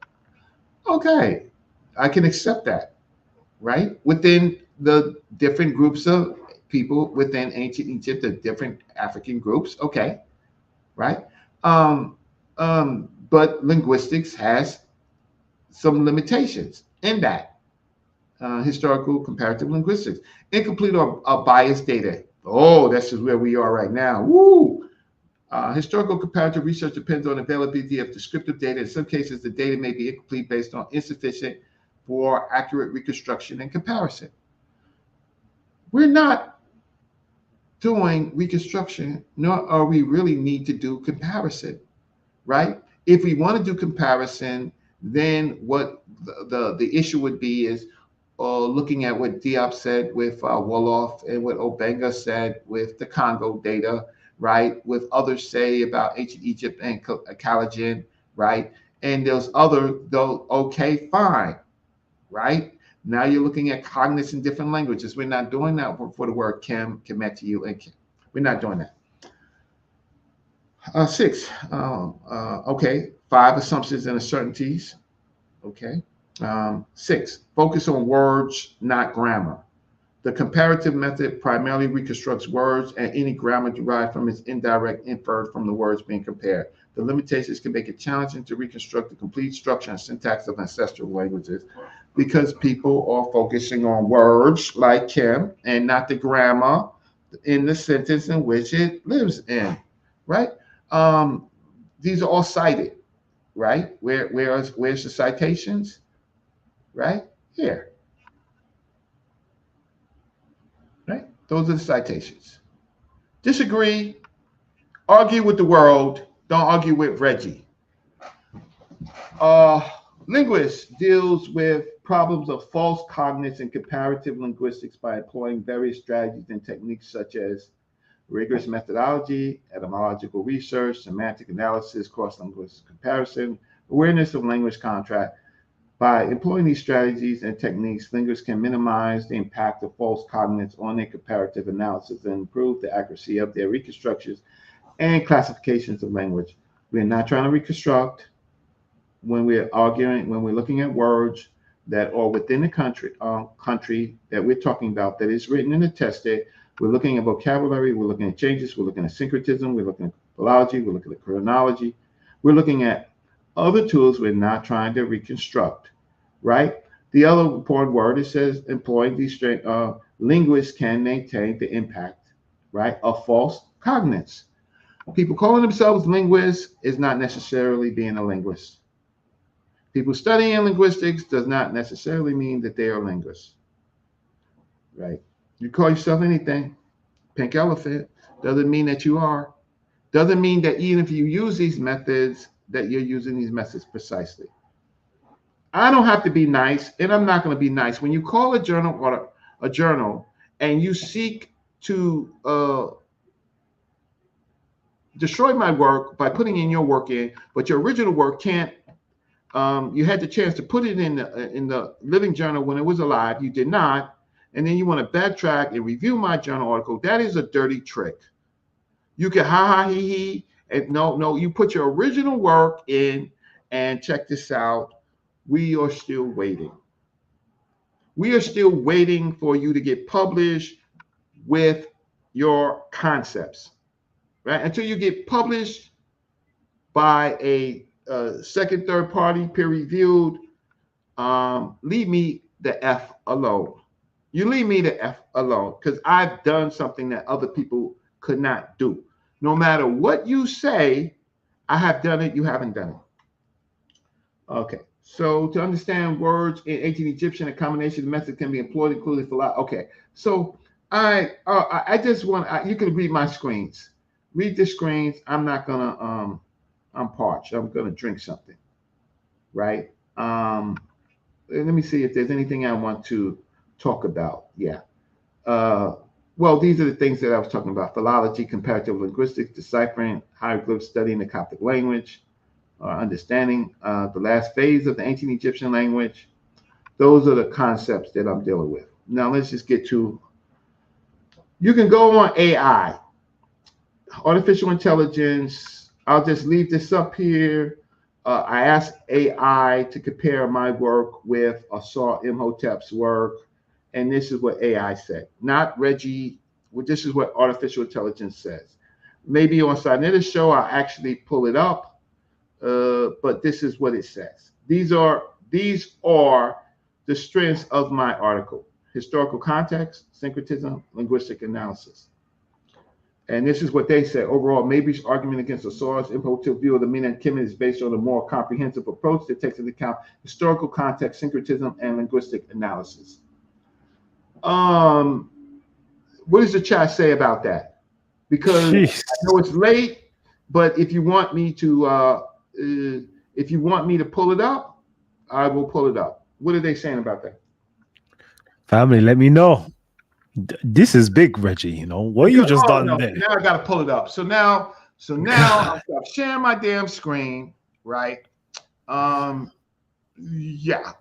B: Okay, I can accept that, right? Within the different groups of people within ancient Egypt, the different African groups, okay, right? But linguistics has some limitations in that. Historical comparative linguistics. Incomplete or biased data. Oh, this is where we are right now. Woo! Historical comparative research depends on availability of descriptive data. In some cases, the data may be incomplete based on insufficient for accurate reconstruction and comparison. We're not doing reconstruction, nor are we really need to do comparison, right? If we want to do comparison, then what the issue would be is looking at what Diop said with Wolof and what Obenga said with the Congo data, right? With others say about ancient Egypt and Calagian, right? And those other, though, okay, fine, right? Now you're looking at cognates in different languages. We're not doing that for the word Km.t and Km. We're not doing that. 6. Okay. 5 assumptions and uncertainties. Okay. 6. Focus on words, not grammar. The comparative method primarily reconstructs words and any grammar derived from its indirect inferred from the words being compared. The limitations can make it challenging to reconstruct the complete structure and syntax of ancestral languages because people are focusing on words like Kim and not the grammar in the sentence in which it lives in, right? Um, these are all cited, right? Where's the citations, right? Here, right? Those are the citations. Disagree, argue with the world, don't argue with Reggie. Uh, Linguist deals with problems of false cognates in comparative linguistics by employing various strategies and techniques such as rigorous methodology, etymological research, semantic analysis, cross-linguistic comparison, awareness of language contract. By employing these strategies and techniques, linguists can minimize the impact of false cognates on their comparative analysis and improve the accuracy of their reconstructions and classifications of language. We're not trying to reconstruct when we're arguing, when we're looking at words that are within the country that we're talking about, that is written and attested. We're looking at vocabulary, we're looking at changes, we're looking at syncretism, we're looking at philology, we're looking at chronology, we're looking at other tools. We're not trying to reconstruct, right? The other important word, it says employing these linguists can maintain the impact, right, of false cognates. People calling themselves linguists is not necessarily being a linguist. People studying linguistics does not necessarily mean that they are linguists, right? You call yourself anything, pink elephant, doesn't mean that you are. Doesn't mean that even if you use these methods, that you're using these methods precisely. I don't have to be nice, and I'm not going to be nice. When you call a journal or a journal and you seek to destroy my work by putting in your work in, but your original work can't. You had the chance to put it in the living journal when it was alive. You did not, and then you want to backtrack and review my journal article. That is a dirty trick. You can ha ha he he, and no. You put your original work in, and check this out. We are still waiting. We are still waiting for you to get published with your concepts, right? Until you get published by a second, third party, peer reviewed, leave me the F alone. You leave me the F alone because I've done something that other people could not do. No matter what you say, I have done it, you haven't done it. Okay, so to understand words in ancient Egyptian, a combination of methods can be employed, including philology. Okay, so I just want, you can read my screens. Read the screens. I'm not gonna, I'm parched. I'm gonna drink something, right? Let me see if there's anything I want to talk about. Yeah. Well, these are the things that I was talking about: philology, comparative linguistics, deciphering hieroglyphs, studying the Coptic language, understanding the last phase of the ancient Egyptian language. Those are the concepts that I'm dealing with. Now, let's just get to, you can go on AI, artificial intelligence. I'll just leave this up here. I asked AI to compare my work with Asar Imhotep's work, and this is what AI said. Not Reggie. Well, this is what artificial intelligence says. Maybe on Sinetta show I'll actually pull it up, but this is what it says. These are the strengths of my article: historical context, syncretism, linguistic analysis. And this is what they said. Overall, Mabry's argument against Asar's Imhotep view of the Kemet and Kemet is based on a more comprehensive approach that takes into account historical context, syncretism, and linguistic analysis. What does the chat say about that? Because
A: Jeez.
B: I know it's late, but if you want me to pull it up, I will pull it up. What are they saying about that?
A: Family, let me know. This is big, Reggie. What you
B: Because
A: just
B: oh
A: done
B: no,
A: there?
B: now I gotta pull it up. So now
A: God.
B: I stop sharing my damn screen, right? Yeah.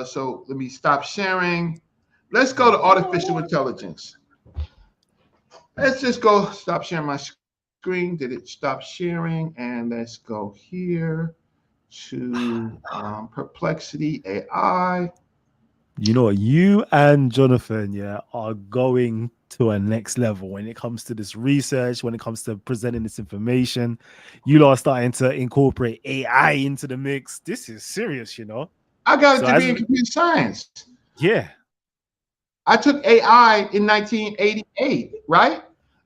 B: So let me stop sharing. Let's go to artificial intelligence. Let's just go stop sharing my screen. Did it stop sharing? And let's go here to Perplexity AI.
A: You know what? You and Jonathan, yeah, are going to a next level when it comes to this research, when it comes to presenting this information. You lot are starting to incorporate AI into the mix. This is serious, you know.
B: I got a
A: So
B: degree
A: as
B: in computer science.
A: yeah,
B: I took AI in 1988, right?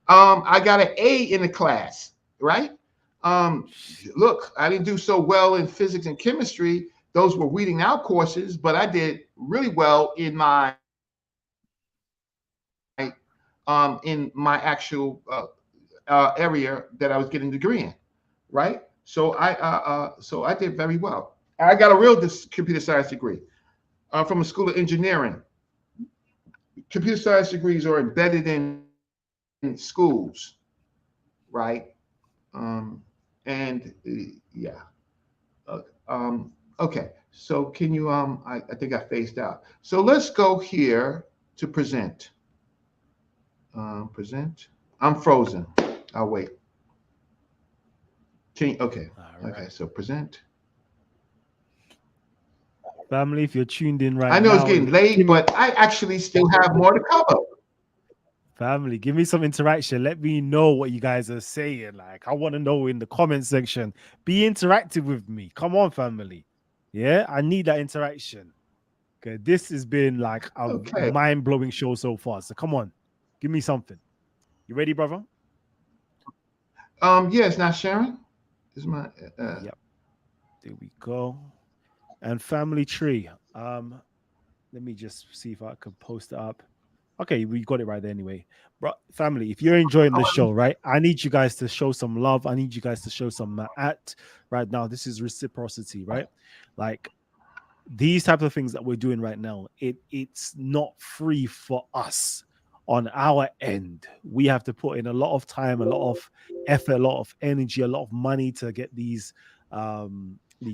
B: I got an A in the class, right? Um, Look, I didn't do so well in physics and chemistry. Those were weeding out courses, but I did really well in my actual area that I was getting a degree in, right? So I did very well. I got a real computer science degree from a school of engineering. Computer science degrees are embedded in schools, right? And yeah, uh, okay. So can you I think I phased out. So let's go here to present. Present. I'm frozen. I'll wait. Okay.
A: all
B: Okay.
A: right.
B: So present.
A: Family, if you're tuned in right
B: I know it's
A: now,
B: getting late,
A: give me
B: but I actually still have more to cover.
A: family, give me some interaction. Let me know what you guys are saying. Like, I want to know in the comment section. Be interactive with me. Come on, family. Yeah, I need that interaction. Okay, this has been like a
B: Okay.
A: mind-blowing show so far. So come on, give me something. You ready, brother?
B: Yeah, it's not Sharon. Is my
A: Yep. There we go. And family tree. Let me just see if I could post it up. Okay, we got it right there anyway. But family, if you're enjoying the show, right, I need you guys to show some love. I need you guys to show some at right now. This is reciprocity, right? Like these type of things that we're doing right now, it's not free for us on our end. We have to put in a lot of time, a lot of effort, a lot of energy, a lot of money to get these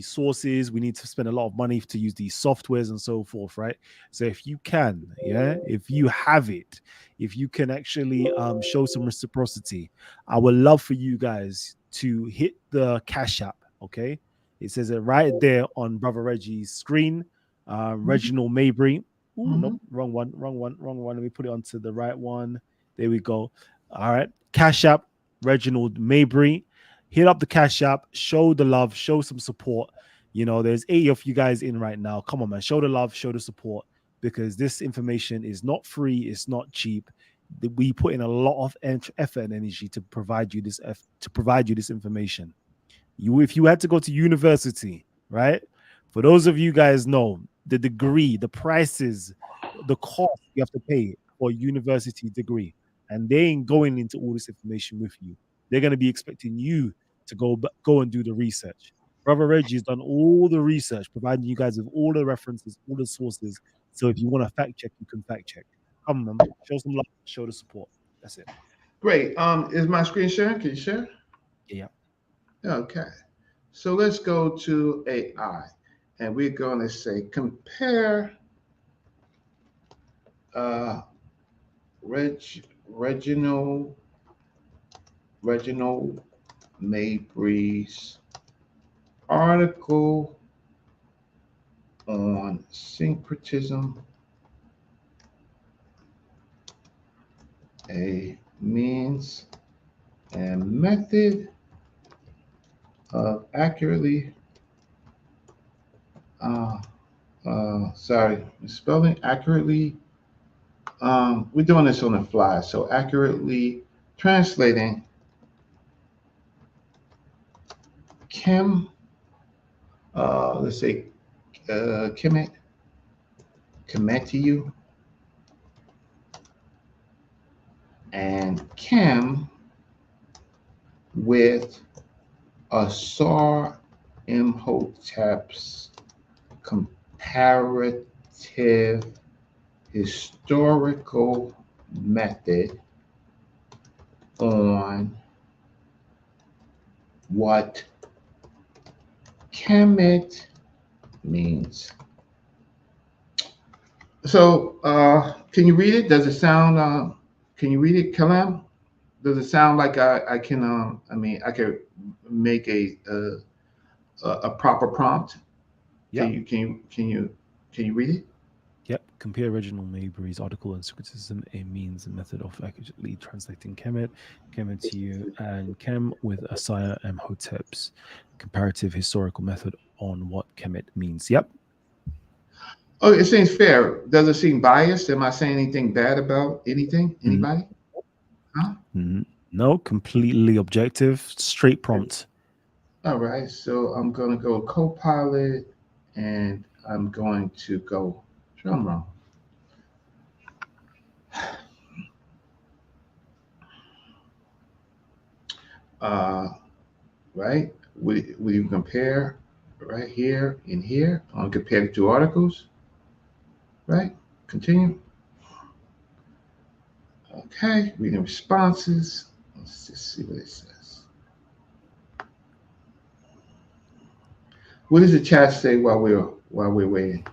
A: sources. We need to spend a lot of money to use these softwares and so forth, right? So if you can, yeah, if you have it, if you can actually show some reciprocity, I would love for you guys to hit the cash app, okay? It says it right there on Brother Reggie's screen. Reginald Mabry. Ooh,
B: mm-hmm.
A: nope, wrong one, wrong one, wrong one. Let me put it onto the right one. There we go. All right. Cash App, Reginald Mabry. Hit up the Cash App, show the love, show some support. You know, there's 80 of you guys in right now. Come on, man. Show the love, show the support because this information is not free, it's not cheap. We put in a lot of effort and energy to provide you this information. You if you had to go to university, right? For those of you guys know the degree, the prices, the cost you have to pay for a university degree, and they ain't going into all this information with you. They're going to be expecting you to go and do the research. Brother Reggie has done all the research, providing you guys with all the references, all the sources. So if you want to fact check, you can fact check. Come on, show some love, show the support. That's it.
B: Great. Is my screen sharing? Can you share?
A: Yeah.
B: Okay. So let's go to AI, and we're going to say compare uh, Reginald Reginald Mabry's article on syncretism, a means and method of accurately, uh, sorry, spelling accurately. We're doing this on the fly, so accurately translating Kim, let's say Kemet, Kemet.tyw, and Kim with Asar Imhotep's comparative historical method on what Kemet means. So, can you read it? Does it sound? Can you read it, Kalam? Does it sound like I can? I mean, I could make a proper prompt.
A: Yeah.
B: Can you read it?
A: Yep. Compare Reginald Maybury's article on syncretism, a means and method of accurately translating Kemet, Km.t and Kem with Asar Imhotep's comparative historical method on what Kemet means. Yep.
B: Oh, it seems fair. Does it seem biased? Am I saying anything bad about anything?
A: Mm,
B: Anybody? Huh?
A: No, completely objective, straight prompt.
B: All right. So I'm going to go Copilot, and I'm going to go drum roll. Uh, right? Will you compare right here and here? I'll compare the two articles, right? Continue. Okay, reading responses. Let's just see what it says. What does the chat say while we're waiting?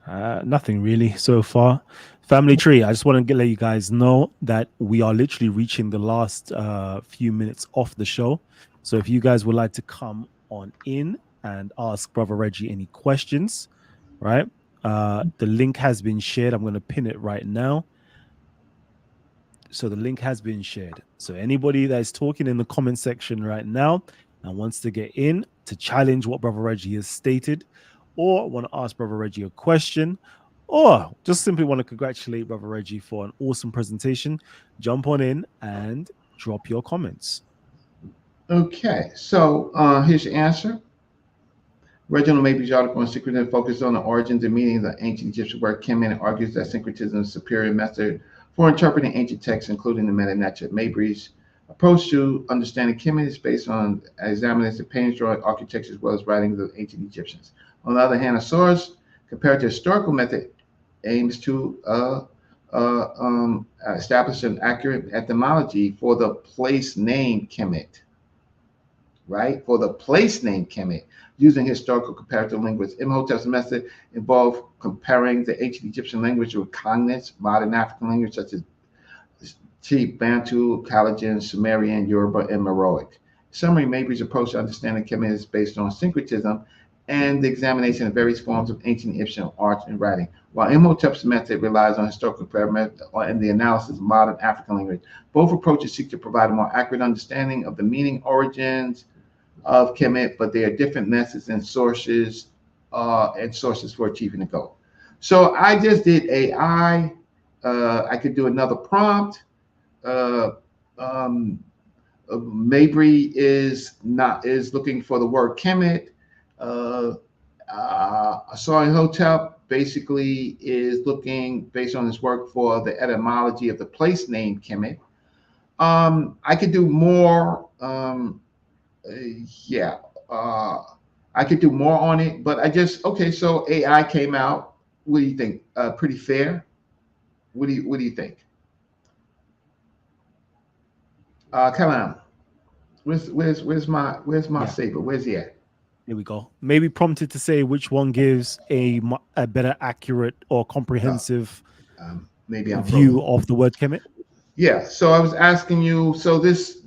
A: Nothing really so far. Family tree. I just want to let you guys know that we are literally reaching the last few minutes of the show. So if you guys would like to come on in and ask Brother Reggie any questions, right? The link has been shared. I'm going to pin it right now. So the link has been shared. So anybody that is talking in the comment section right now and wants to get in to challenge what Brother Reggie has stated, or want to ask Brother Reggie a question, or just simply want to congratulate Brother Reggie for an awesome presentation, jump on in and drop your comments.
B: Okay, so here's your answer. Reginald Mabry's article on syncretism focused on the origins and meaning of the ancient Egyptian word Kemet and argues that syncretism is a superior method for interpreting ancient texts, including the Meta-Neter. Mabry's approach to understanding Kemet is based on examining the paintings, architecture, as well as writings of ancient Egyptians. On the other hand, Asar's comparative historical method aims to establish an accurate etymology for the place name Kemet, right? For the place name Kemet, using historical comparative linguists. Imhotep's method involved comparing the ancient Egyptian language with cognates, modern African language such as Cheap, Bantu, Kalajan, Sumerian, Yoruba, and Meroic. Summary, Mabry's approach to understanding Kemet is based on syncretism and the examination of various forms of ancient Egyptian art and writing, while Imhotep's method relies on historical comparative and the analysis of modern African language. Both approaches seek to provide a more accurate understanding of the meaning, origins, of Kemet, but they are different methods and sources for achieving the goal. So I just did AI. I could do another prompt. Uh, um, Mabry is looking for the word Kemet. Uh, Asar Hotep basically is looking based on his work for the etymology of the place name Kemet. I could do more. Yeah, uh, I could do more on it, but I just okay. So AI came out. What do you think? Pretty fair. What do you think? Come on. Where's my
A: Yeah,
B: saber? Where's he at?
A: here we go. Maybe prompted to say which one gives a better, accurate, or
B: Uh,
A: comprehensive
B: maybe I'm
A: view
B: frozen.
A: of the word Kemet.
B: Yeah. So I was asking you. So this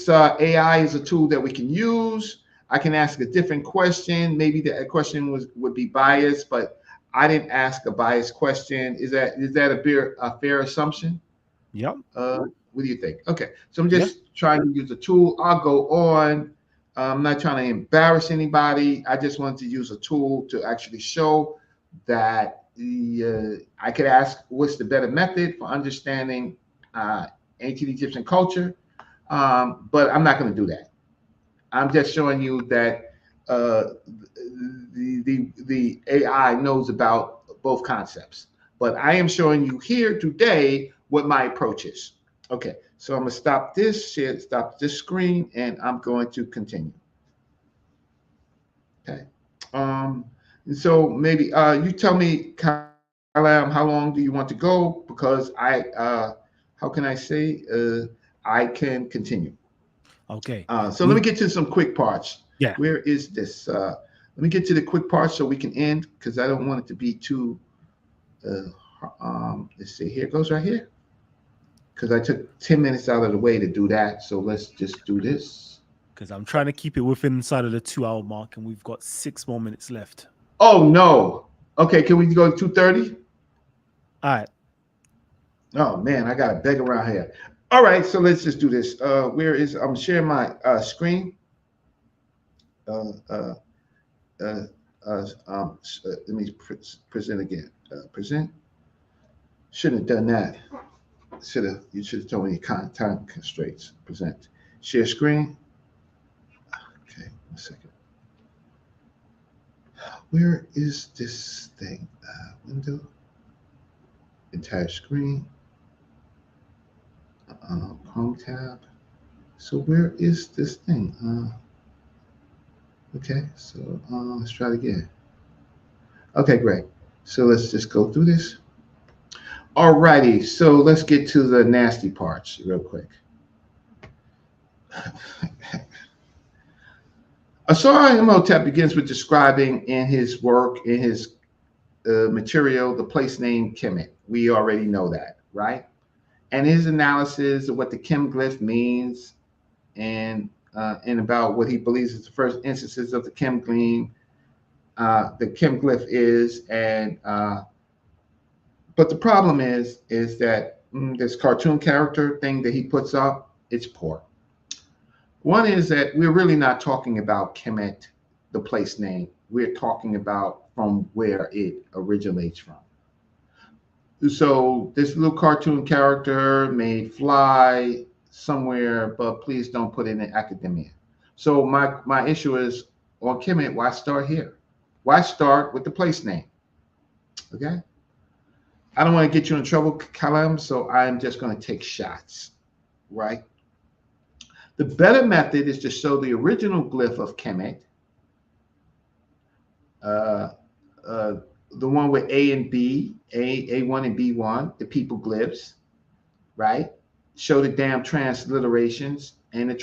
B: AI is a tool that we can use. I can ask a different question. Maybe the question would be biased, but I didn't ask a biased question. Is that a fair assumption?
A: Yeah,
B: What do you think? Okay, so I'm
A: yeah.
B: just trying to use a tool. I'll go on. I'm not trying to embarrass anybody. I just wanted to use a tool to actually show that I could ask what's the better method for understanding uh, ancient Egyptian culture, but I'm not going to do that. I'm just showing you that uh, the AI knows about both concepts. But I am showing you here today what my approach is. Okay, so I'm gonna stop this screen, and I'm going to continue. Okay. Um, and so maybe you tell me, Kalam, how long do you want to go? Because how can I say, I can continue.
A: Okay.
B: So let me
A: We
B: get to some quick parts.
A: Yeah.
B: Where is this? Let me get to the quick parts so we can end because I don't want it to be too. Let's see. Here it goes right here because I took 10 minutes out of the way to do that. So let's just do this.
A: because I'm trying to keep it within inside of the 2 hour mark, and we've got 6 more minutes left.
B: Oh no. Okay, can we go to 2:30?
A: All right.
B: Oh man, I got to beg around here. All right, so let's just do this. Where is I'm sharing my screen. Uh, uh, uh, Let me present again. Present. Shouldn't have done that. You should have told me time constraints. Present. Share screen. Okay, 1 second. Where is this thing? Window. Entire screen. Chrome tab. So where is this thing? Okay, so let's try it again. Okay, great. So let's just go through this. Alrighty, so let's get to the nasty parts real quick. Asar Imhotep begins with describing in his work, in his material, the place name Kemet. We already know that, right? And his analysis of what the Kem glyph means and about what he believes is the first instances of the Kem glyph is, and but the problem is that this cartoon character thing that he puts up, it's poor. One is that we're really not talking about Kemet, the place name. We're talking about from where it originates from. So this little cartoon character may fly somewhere, but please don't put it in academia. So my issue is on Kemet, why start here? Why start with the place name? Okay. I don't want to get you in trouble, Kalam, so I'm just going to take shots, right? The better method is to show the original glyph of Kemet, uh, uh, the one with A and B, A1 and B1, the people glyphs, right? Show the damn transliterations and the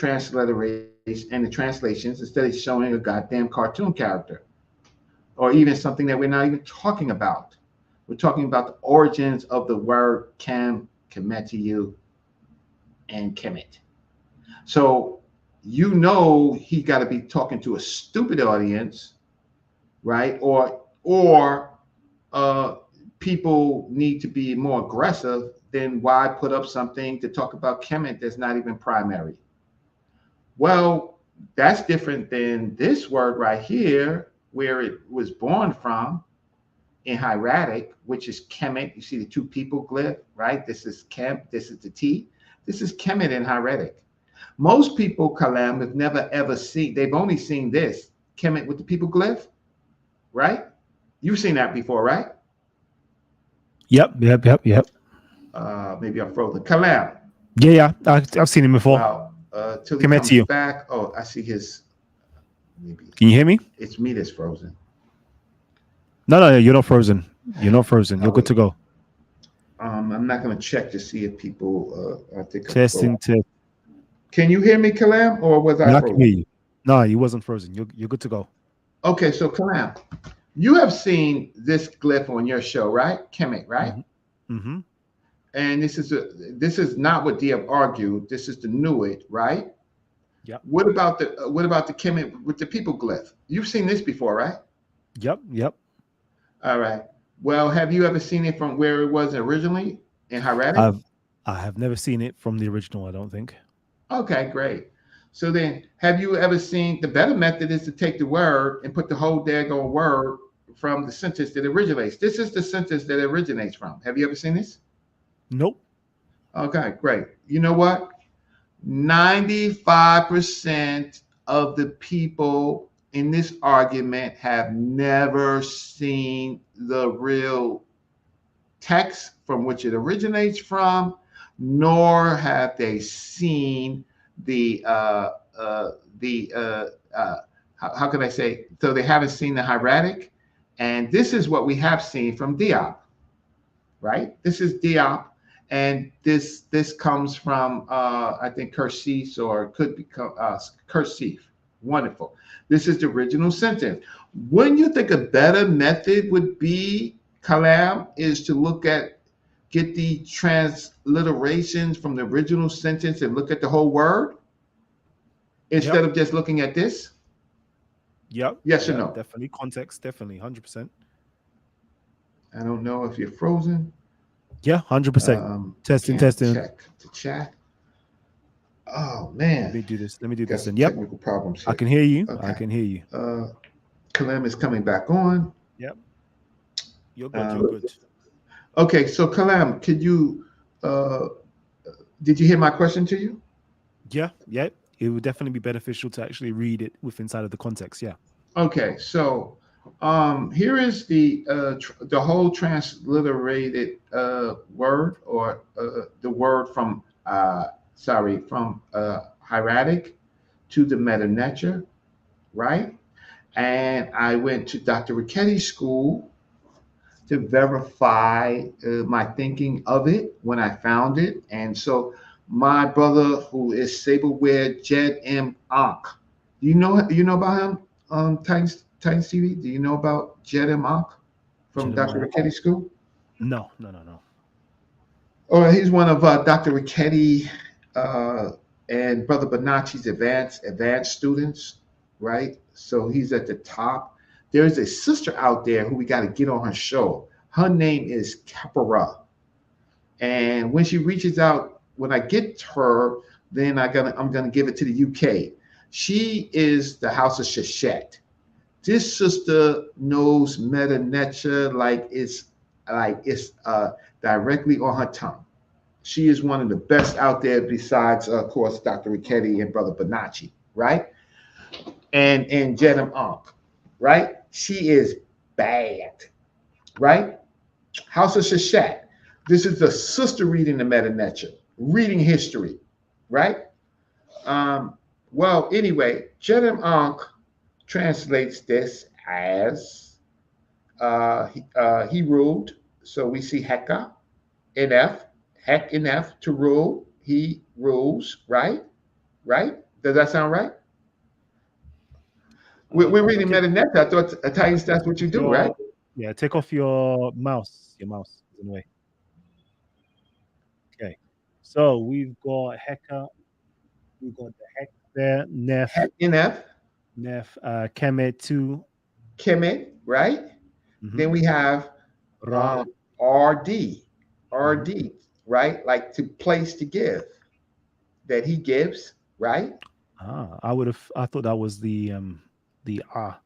B: translations instead of showing a goddamn cartoon character or even something that we're not even talking about. We're talking about the origins of the word Km.t and Kemet. So he got to be talking to a stupid audience, right? Or uh, people need to be more aggressive. Then why put up something to talk about Kemet that's not even primary? Well, that's different than this word right here, where it was born from in hieratic, which is Kemet. You see the two people glyph, right? This is Kem, this is the T. This is Kemet in hieratic. Most people, Kalam, have never ever seen, they've only seen this, Kemet with the people glyph, right? You've seen that before, right?
A: Yep.
B: Maybe I'm frozen. Kalam,
A: Yeah. I've seen him before.
B: wow. Till he comes
A: Kemet.tyw.
B: back. Oh, I see his, maybe
A: Can you hear me?
B: it's me that's frozen.
A: No, you're not frozen. You're not frozen. You're
B: Oh,
A: good to
B: wait.
A: go.
B: I'm not going to check to see if people, I think I'm frozen.
A: Testing test.
B: Can you hear me, Kalam, or was I
A: Yeah, I can
B: frozen?
A: hear you. No, you wasn't frozen. You're good to go.
B: Okay, so Kalam, you have seen this glyph on your show, right? Kemet, right?
A: Hmm. Hmm.
B: And this is not what they have argued. This is the new it, right?
A: Yep.
B: What about the Kemet with the people glyph? You've seen this before, right?
A: Yep.
B: All right. Well, have you ever seen it from where it was originally in hieratic?
A: I've I have never seen it from the original. I don't think.
B: Okay, great. So then, have you ever seen the better method is to take the word and put the whole daggone word from the sentence that originates. This is the sentence that it originates from. Have you ever seen this?
A: Nope.
B: Okay, great. You know what? 95% of the people in this argument have never seen the real text from which it originates from, nor have they seen the uh, the how can I say? So they haven't seen the hieratic, and this is what we have seen from Diop, right? This is Diop, and this comes from I think Cursive or could be Cursive. Wonderful. This is the original sentence. Wouldn't you think a better method would be, Kalam, is to get the transliterations from the original sentence and look at the whole word
A: Yep.
B: instead of just looking at this?
A: Yep.
B: Yes or
A: Yep.
B: no?
A: Definitely context. Definitely 100%.
B: I don't know if you're frozen.
A: Yeah, 100%. Testing,
B: Can't
A: testing.
B: check the chat. Oh
A: Let
B: man,
A: me do this. Let me do
B: got
A: this.
B: some
A: And yep,
B: technical problems
A: I
B: here.
A: can hear you. I
B: Okay.
A: can hear you.
B: Uh, Kalem is coming back on.
A: Yep, you're good. You're
B: Um,
A: good.
B: okay, so Kalem, could you? Uh, did you hear my question to you?
A: Yeah, yeah. It would definitely be beneficial to actually read it with inside of the context. Yeah.
B: Okay, so here is the whole transliterated word, or the word from hieratic to the meta nature, right? And I went to Dr. Ricketti's school to verify my thinking of it when I found it. And so my brother, who is Sableware Jed M. Ankh, you know about him, Titans TV? Do you know about Jed M. Ankh from Dr.
A: Gentlemen.
B: Ricketti's school?
A: No, no, no, no.
B: Or he's one of Dr. Ricketty uh, and Brother Bonacci's advanced students, right? So he's at the top. There's a sister out there who we got to get on her show. Her name is Capra, and when she reaches out, when I get her, then I'm gonna give it to the UK. She is the House of Shashet. This sister knows Meta Necha like it's directly on her tongue. She is one of the best out there, besides, of course, Dr. Ricketty and Brother Bonacci, right? And Jedem Ankh, right? She is bad, right? House of Shashat. This is the sister reading the Meta Necha, reading history, right? Um, well, anyway, Jedem Ankh translates this as he ruled. So we see Heka in F, Hek in F to rule. He rules, right? Right? Does that sound right? We're reading
A: Okay.
B: Metanet. I thought Italians, that's what you do, right?
A: Your Yeah. Take off your mouse. Your mouse is in the way. Okay. So we've got Heka. We've got the Hex there.
B: Hek
A: Nef.
B: in F,
A: Nef. Kemet two.
B: Kemet, right?
A: Mm-hmm.
B: Then we have
A: Ra.
B: RD,
A: Mm-hmm.
B: RD, right? Like to place to give, that he gives, right?
A: Ah, I would have. I thought that was the ah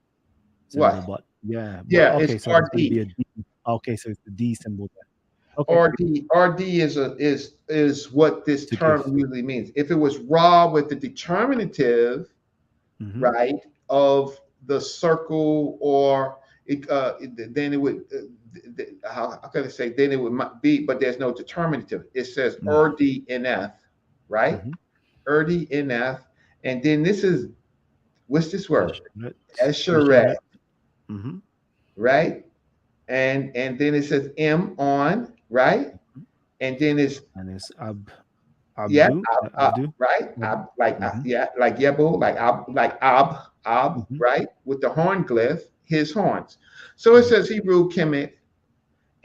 A: symbol,
B: What?
A: but yeah, but
B: Yeah, it's
A: okay. So there's going to be
B: RD.
A: a D. Okay, so it's the D symbol there. Okay,
B: RD is what this
A: to
B: term
A: give.
B: usually means. If it was raw with the determinative,
A: Mm-hmm.
B: right, of the circle, or then it would how can I say, then it would be, but there's no determinative. It says
A: Mm-hmm.
B: RDNF, right?
A: Mm-hmm.
B: RDNF, and then this is, what's this word?
A: Esheret.
B: Esheret,
A: Esheret. Mm-hmm.
B: right? And then it says M on, right? And then it's,
A: And it's
B: yeah,
A: Abdu. Abdu.
B: right?
A: Ab. Mm-hmm.
B: Yeah, like Yebu, like Ab,
A: Mm-hmm.
B: right? With the horn glyph, his horns. So it
A: Mm-hmm.
B: says he ruled Kemet,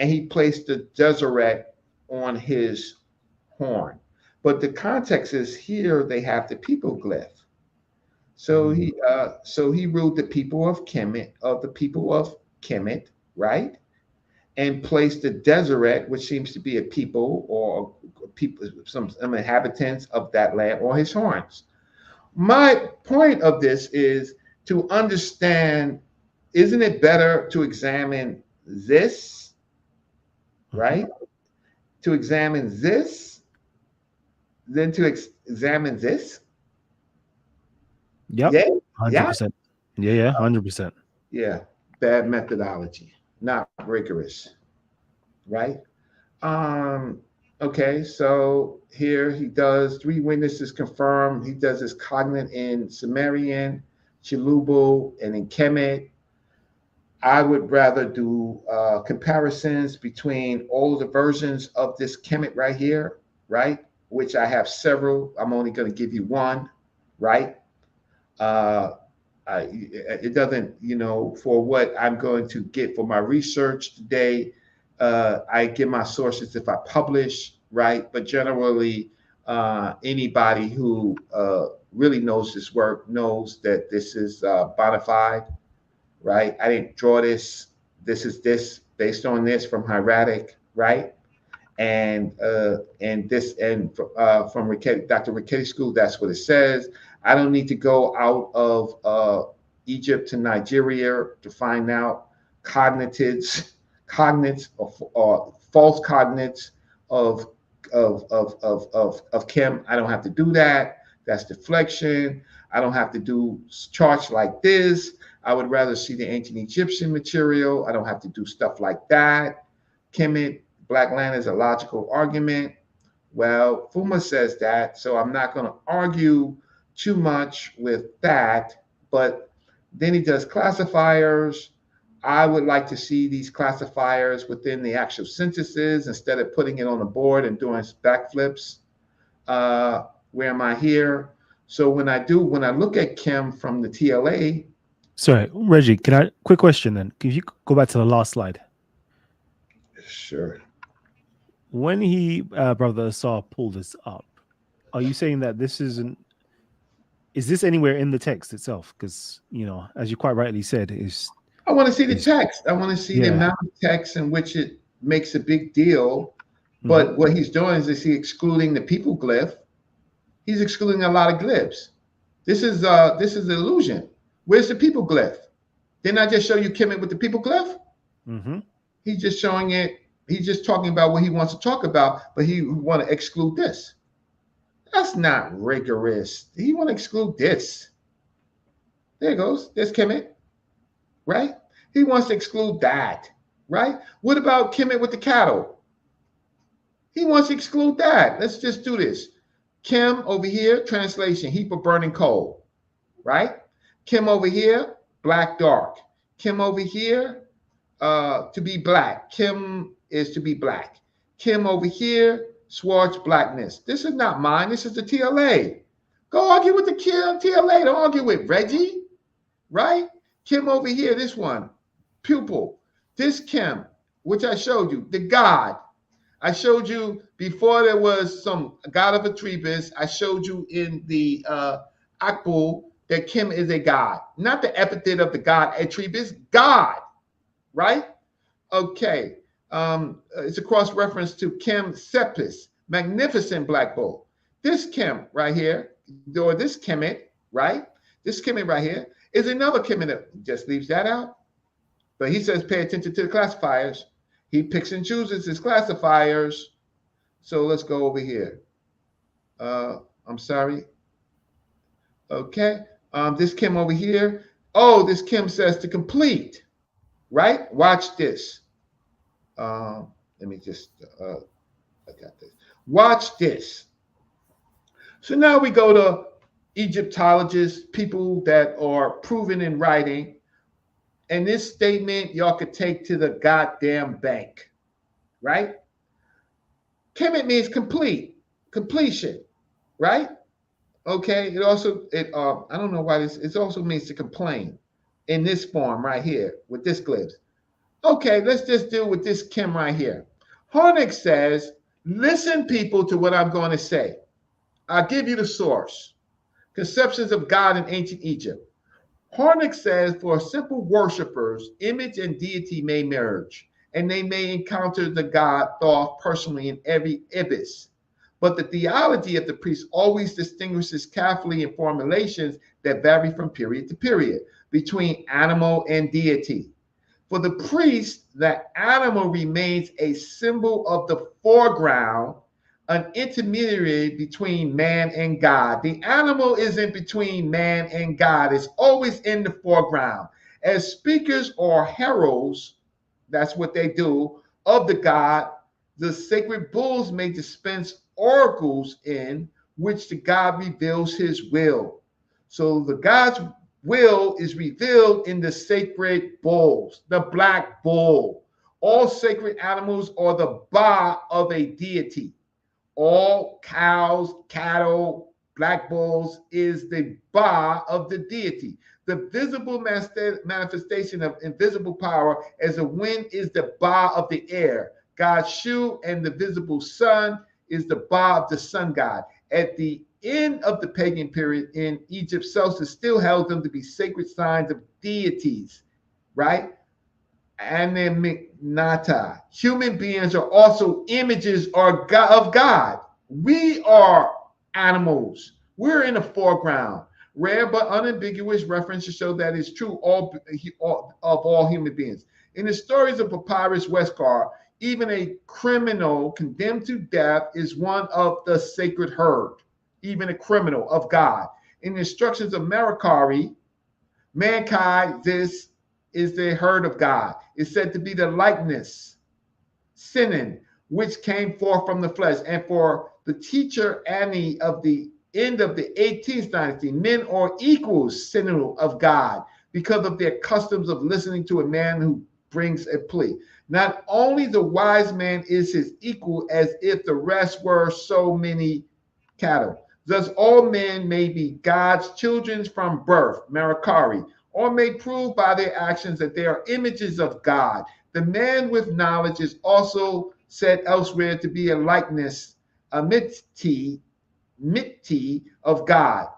B: and he placed the Deseret on his horn. But the context is here they have the people glyph.
A: Mm-hmm.
B: So he ruled the people of Kemet, Kemet, right? And placed the Deseret, which seems to be a people, or people, some inhabitants of that land, on his horns. My point of this is to understand, isn't it better to examine this,
A: Mm-hmm.
B: right? To examine this than to examine this?
A: Yep.
B: Yeah, yeah,
A: 100%. Yeah, yeah, 100%.
B: yeah. Bad methodology, not rigorous, right? Um, okay, so here he does three witnesses confirm. He does his cognate in Sumerian, Chilubo, and in Kemet. I would rather do comparisons between all of the versions of this Kemet right here, right? Which I have several. I'm only going to give you one, right? Uh, it doesn't, for what I'm going to get for my research today, I get my sources if I publish, right? But generally, anybody who really knows this work knows that this is bona fide, right? I didn't draw this. This is this based on this from hieratic, right? From Dr. Ricketti's school, that's what it says. I don't need to go out of Egypt to Nigeria to find out cognates or false cognates of Kim. I don't have to do that. That's deflection. I don't have to do charts like this. I would rather see the ancient Egyptian material. I don't have to do stuff like that. Kemet, Black land is a logical argument. Well, Fuma says that, so I'm not going to argue too much with that. But then he does classifiers. I would like to see these classifiers within the actual sentences instead of putting it on the board and doing backflips. Where am I here? So when I look at Kim from the TLA.
A: Sorry, Reggie, can I quick question then? Can you go back to the last slide?
B: Sure.
A: When he brother Asar pulled this up, are you saying that this isn't, is this anywhere in the text itself? Because as you quite rightly said,
B: I want to see the text. I want to see the
A: yeah.
B: amount of text in which it makes a big deal.
A: Mhm.
B: But what he's doing is he excluding the people glyph. He's excluding a lot of glyphs. This is an illusion. Where's the people glyph? Didn't I just show you Kemet with the people glyph?
A: Mhm.
B: He's just showing it. He's just talking about what he wants to talk about, but he want to exclude this. That's not rigorous. He want to exclude this. There it goes. There's Kemet, right? He wants to exclude that, right? What about Kemet with the cattle? He wants to exclude that. Let's just do this. Kim over here, translation, heap of burning coal, right? Kim over here, black dark. Kim over here, to be black. Kim is to be black. Kim over here, Swartz blackness. This is not mine. This is the TLA. Go argue with the TLA. Don't argue with Reggie, right? Kim over here, this one, pupil. This Kim, which I showed you, the God. I showed you before there was some god of Atribis. I showed you in the Akbul that Kim is a god, not the epithet of the god Atribis, God, right? Okay. It's a cross reference to Kim Sepis, magnificent black bull. This Kim right here, or this Kemet, right? This Kemet right here is another Kemet that just leaves that out. But he says pay attention to the classifiers. He picks and chooses his classifiers. So let's go over here. I'm sorry. Okay. This Kim over here. Oh, this Kim says to complete, right? Watch this. Let me just, I got this. Watch this. So now we go to Egyptologists, people that are proven in writing. And this statement y'all could take to the goddamn bank, right? Kemet means complete, completion, right? Okay. It I don't know why this. It also means to complain in this form right here with this glyph. Okay, let's just deal with this Kim right here. Harnick says, listen, people, to what I'm going to say. I'll give you the source. Conceptions of God in ancient Egypt. Harnick says, for simple worshippers, image and deity may merge, and they may encounter the god Thoth personally in every ibis. But the theology of the priest always distinguishes carefully in formulations that vary from period to period between animal and deity. For the priest, the animal remains a symbol of the foreground, an intermediary between man and God. The animal isn't between man and God, it's always in the foreground. As speakers or heralds, that's what they do, of the God, the sacred bulls may dispense oracles in which the God reveals his will. So the God's will is revealed in the sacred bulls, the black bull. All sacred animals are the ba of a deity. All cows, cattle, black bulls is the ba of the deity. The visible manifestation of invisible power as the wind is the ba of the air. God's shoe and the visible sun is the ba of the sun god. At the end of the pagan period in Egypt, Celsus still held them to be sacred signs of deities, right? Animata. Human beings are also images of God. We are animals. We're in the foreground. Rare but unambiguous reference to show that it's true of all human beings. In the stories of Papyrus Westcar, even a criminal condemned to death is one of the sacred herd, even a criminal of God. In the instructions of Merikari, mankind, this is the herd of God. It's said to be the likeness, sinning, which came forth from the flesh. And for the teacher Annie of the end of the 18th dynasty, men are equals, sinner of God, because of their customs of listening to a man who brings a plea. Not only the wise man is his equal, as if the rest were so many cattle. Thus, all men may be God's children from birth, Merikari, or may prove by their actions that they are images of God. The man with knowledge is also said elsewhere to be a likeness, a mitti of God.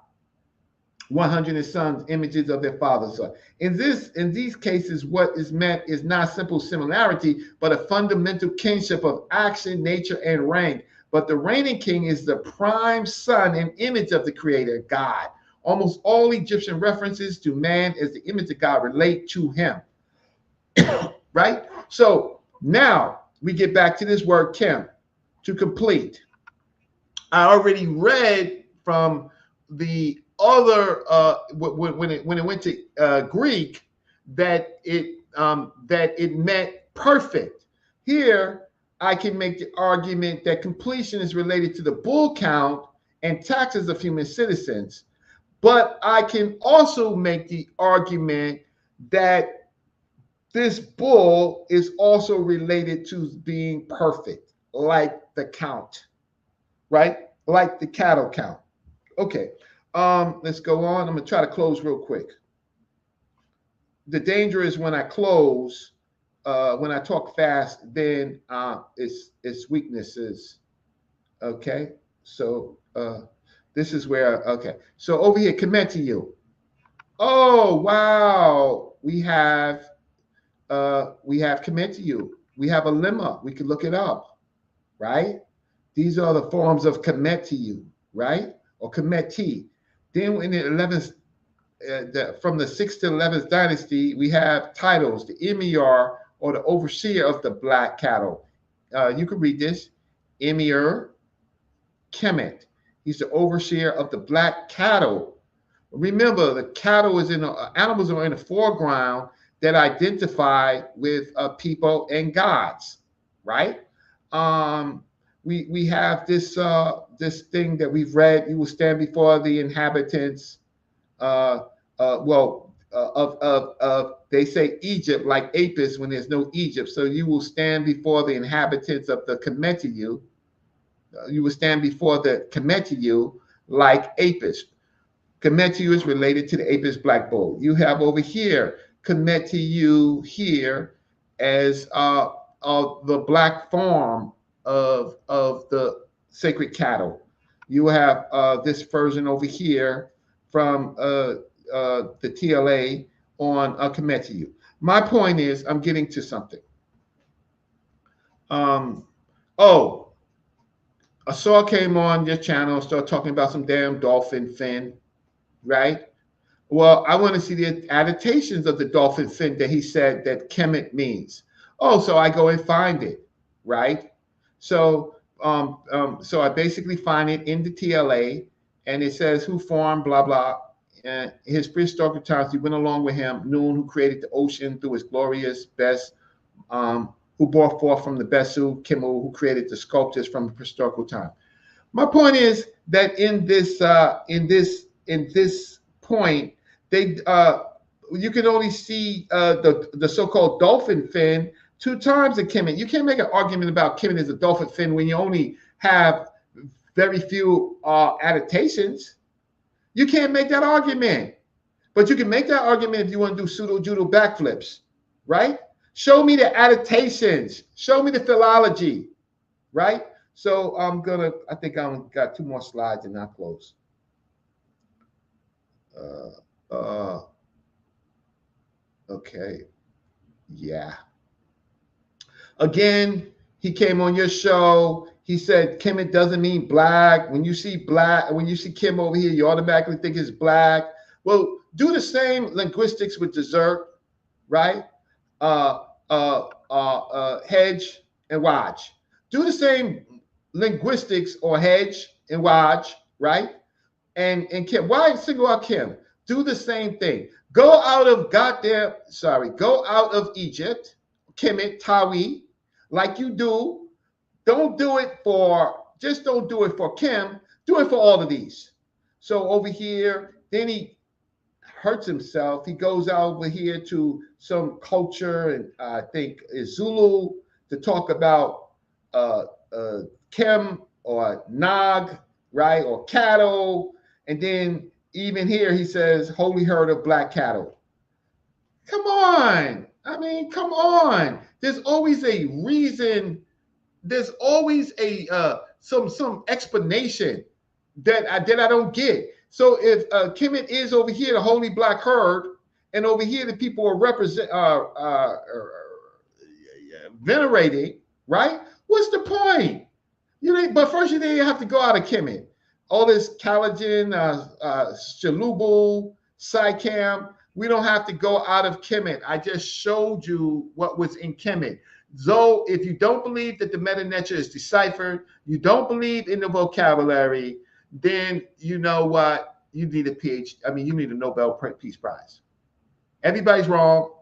B: 100 sons, images of their fathers. So in these cases, what is meant is not simple similarity, but a fundamental kinship of action, nature, and rank. But the reigning king is the prime son and image of the creator, God. Almost all Egyptian references to man as the image of God relate to him. Right? So now we get back to this word Kem, to complete. I already read from the other when it went to Greek that it meant perfect. Here I can make the argument that completion is related to the bull count and taxes of human citizens, but I can also make the argument that this bull is also related to being perfect, like the count, right? Like the cattle count. Okay, let's go on. I'm gonna try to close real quick. The danger is when I close, when I talk fast, then it's weaknesses. Okay, so this is where okay. So over here, Kemet.t. Oh wow, we have Kemet.t. We have a lemma. We can look it up, right? These are the forms of Kemet.t, right? Or Kemet.t. Then in the 11th, from the 6th to 11th dynasty, we have titles, the Emir or the overseer of the black cattle. You can read this, Emir Kemet. He's the overseer of the black cattle. Remember, the cattle is in the animals are in the foreground that identify with people and gods, right? We have this thing that we've read. You will stand before the inhabitants. Of they say Egypt like Apis when there's no Egypt. So you will stand before the inhabitants of the Kemet.t. You will stand before the Kemet.t like Apis. Kemet.t is related to the Apis black bull. You have over here Kemet.t here as the black form of the sacred cattle. You have this version over here from the TLA on Kemet.t. My point is, I'm getting to something. Oh, Asar came on your channel, started talking about some damn dolphin fin, right? Well, I want to see the adaptations of the dolphin fin that he said that Kemet means. Oh, so I go and find it, right? So I basically find it in the TLA, and it says who formed blah blah. And his prehistoric times, he went along with him. Noon, who created the ocean through his glorious best, who brought forth from the Besu, Kimu, who created the sculptures from the historical time. My point is that in this point, they you can only see the so-called dolphin fin 2 times in Kemet. You can't make an argument about Kemet as a dolphin fin when you only have very few adaptations. You can't make that argument. But you can make that argument if you want to do pseudo judo backflips, right? Show me the adaptations. Show me the philology, right? So I think I've got 2 more slides and I'll close. Okay. Yeah. Again, he came on your show. He said Kemet doesn't mean black. When you see black, when you see Kim over here, you automatically think it's black. Well, do the same linguistics with dessert, right? uh, hedge and watch. Do the same linguistics or hedge and watch, right? And Kim, why single out Kim? Do the same thing. Go out of go out of Egypt, Kemet.tyw, like you do. Don't do it for Kim. Do it for all of these. So over here, then he hurts himself. He goes out over here to some culture, and I think is Zulu, to talk about uh, uh, Kem or Nag, right, or cattle. And then even here he says, holy herd of black cattle. Come on. I mean, come on. There's always a reason. There's always a some explanation that I don't get. So if Kemet is over here, the holy black herd, and over here the people are venerating, right? What's the point? You know, but first you didn't have to go out of Kemet. All this collagen, Shalubu, Psycam. We don't have to go out of Kemet. I just showed you what was in Kemet. So if you don't believe that the meta nature is deciphered, you don't believe in the vocabulary, then you know what? You need a PhD. I mean, you need a Nobel Peace Prize. Everybody's wrong.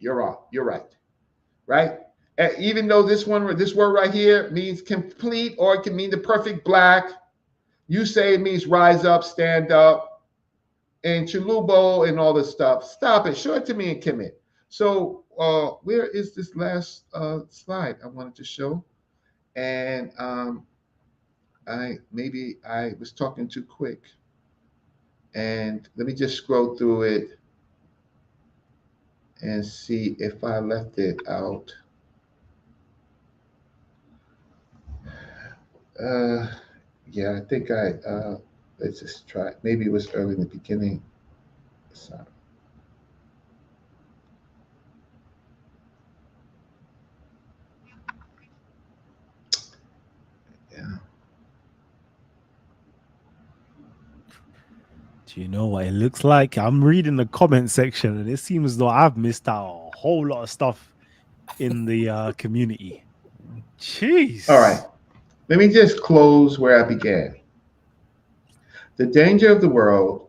B: You're wrong. You're right. Right? Even though this word right here means complete, or it can mean the perfect black. You say it means rise up, stand up, and chulubo and all this stuff. Stop it. Show it to me and Kemet. So where is this last slide I wanted to show? And I was talking too quick. And let me just scroll through it and see if I left it out. Yeah, I think let's just try. Maybe it was early in the beginning. Sorry. Yeah.
A: Do you know what it looks like? I'm reading the comment section and it seems as though I've missed out a whole lot of stuff in the community.
B: All right.
A: Jeez.
B: Let me just close where I began. The danger of the world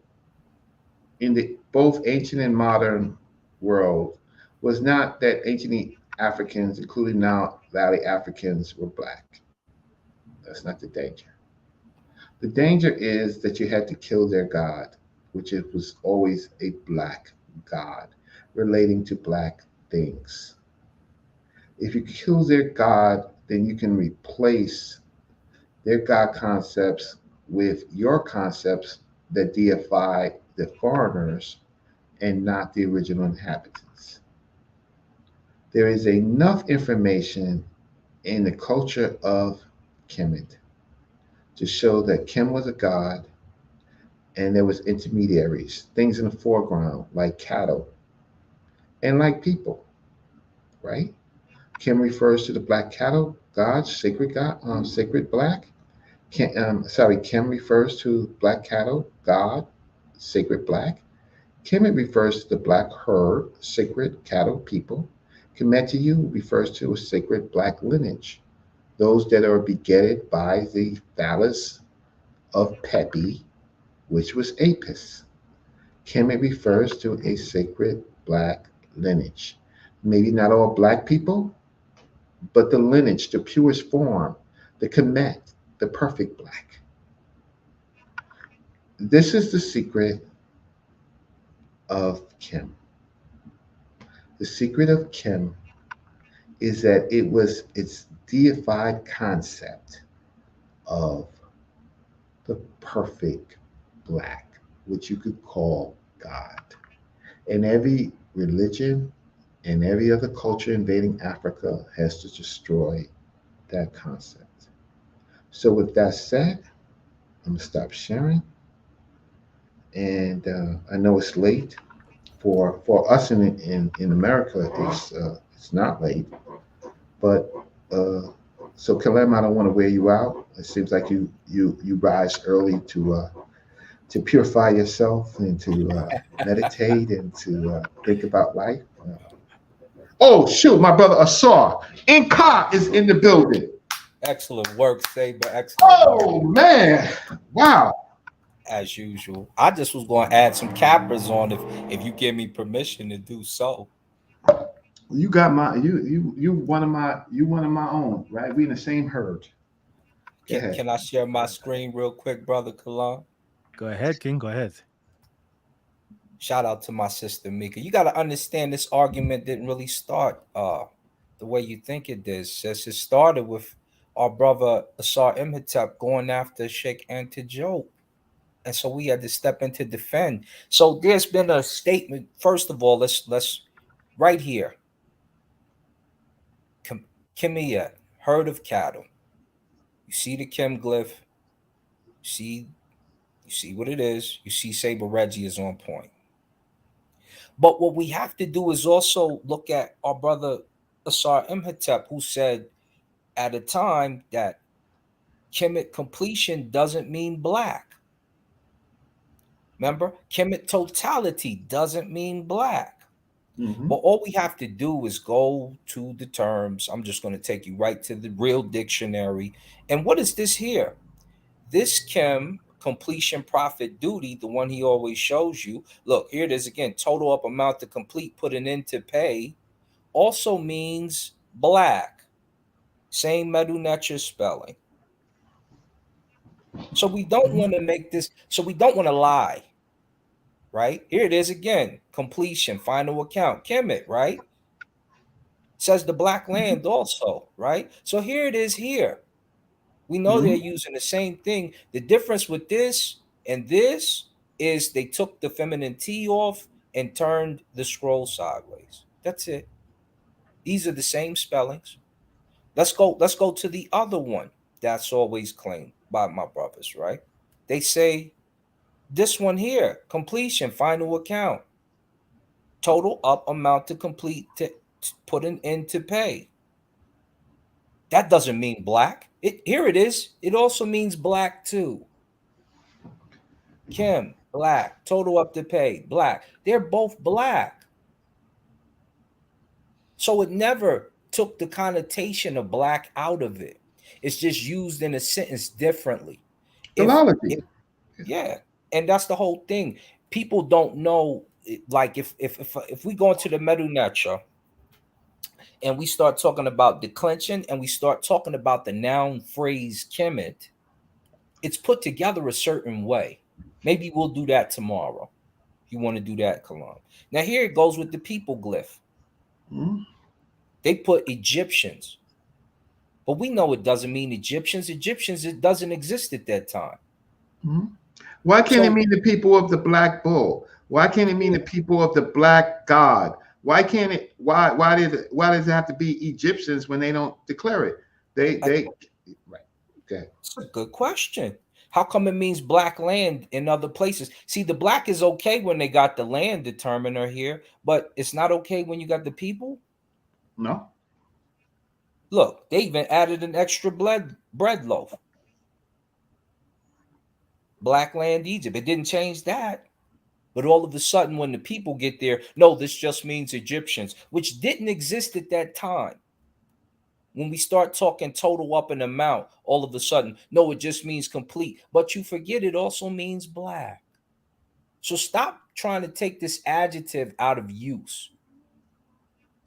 B: in the both ancient and modern world was not that ancient Africans, including now Valley Africans, were black. That's not the danger. The danger is that you had to kill their god, which it was always a black god relating to black things. If you kill their god, then you can replace their god concepts with your concepts that deify the foreigners and not the original inhabitants. There is enough information in the culture of Kemet to show that Kem was a god and there was intermediaries, things in the foreground like cattle and like people, right? Kem refers to the black cattle, God, sacred black. Kem refers to black cattle, God, sacred black. Kemet refers to the black herd, sacred cattle people. Km.t refers to a sacred black lineage, those that are begetted by the phallus of Pepi, which was Apis. Kemet refers to a sacred black lineage. Maybe not all black people, but the lineage, the purest form, the Kemet, the perfect black. This is the secret of Kem. The secret of Kem is that it was its deified concept of the perfect black, which you could call God. And every religion and every other culture invading Africa has to destroy that concept. So, with that said, I'm gonna stop sharing. And I know it's late. For us in America, it's not late. But uh, so Kalem, I don't want to wear you out. It seems like you rise early to purify yourself and to meditate and to think about life. Oh shoot, my brother Asar Inka is in the building.
C: Excellent work, Saber. Excellent work,
B: Oh man, wow.
C: as usual. I just was going to add some cappers on if you give me permission to do so.
B: You got my you one of my own, right? We in the same herd. Go ahead.
C: Can I share my screen real quick, brother Kalam?
A: Go ahead, King. Go ahead.
C: Shout out to my sister Mika. You got to understand this argument didn't really start the way you think it did. Sis. It started with our brother Asar Imhotep going after Sheikh Antijoke. And so we had to step in to defend. So there's been a statement. First of all, let's right here. Kemet, herd of cattle. You see the Kim glyph. See, you see what it is. You see Saber Reggie is on point. But what we have to do is also look at our brother Asar Imhotep, who said at a time that Kemet completion doesn't mean black. Remember, Kemet totality doesn't mean black.
B: Mm-hmm.
C: But all we have to do is go to the terms. I'm just going to take you right to the real dictionary. And what is this here? This Chem completion profit duty, the one he always shows you. Look, here it is again. Total up amount to complete, put an end to pay, also means black. Same Medu spelling. So we don't
B: Mm-hmm.
C: want to make this, so we don't want to lie, right? Here it is again. Completion, final account, Kemet, right? Says the black land also, right? So here it is here. We know they're
B: Mm-hmm.
C: using the same thing. The difference with this and this is they took the feminine T off and turned the scroll sideways. That's it. These are the same spellings. Let's go to the other one that's always claimed by my brothers, right? They say this one here, completion, final account, total up amount to complete to put an end to pay. That doesn't mean black. It here it is. It also means black too. Kim, black. Total up to pay, black. They're both black. So it never took the connotation of black out of it. It's just used in a sentence differently.
B: Philology.
C: If yeah, and that's the whole thing. People don't know. Like if we go into the Medu Netra and we start talking about declension and we start talking about the noun phrase kemet, it's put together a certain way. Maybe we'll do that tomorrow. If you want to do that, Kalam. Now here it goes with the people glyph.
B: Mm-hmm.
C: They put Egyptians, but we know it doesn't mean Egyptians. Egyptians, it doesn't exist at that time.
B: Mm-hmm. Why can't it
C: So
B: mean the people of the black bull? Why can't it mean the people of the black god? Why can't it? Why does it have to be Egyptians when they don't declare it? They right. Okay.
C: it's a good question. How come it means black land in other places? See, the black is okay when they got the land determiner here, but it's not okay when you got the people.
B: No.
C: Look, they even added an extra bread loaf. Black land Egypt. It didn't change that. But all of a sudden, when the people get there, no, this just means Egyptians, which didn't exist at that time. When we start talking total up an amount, all of a sudden, no, it just means complete. But you forget it also means black. So stop trying to take this adjective out of use.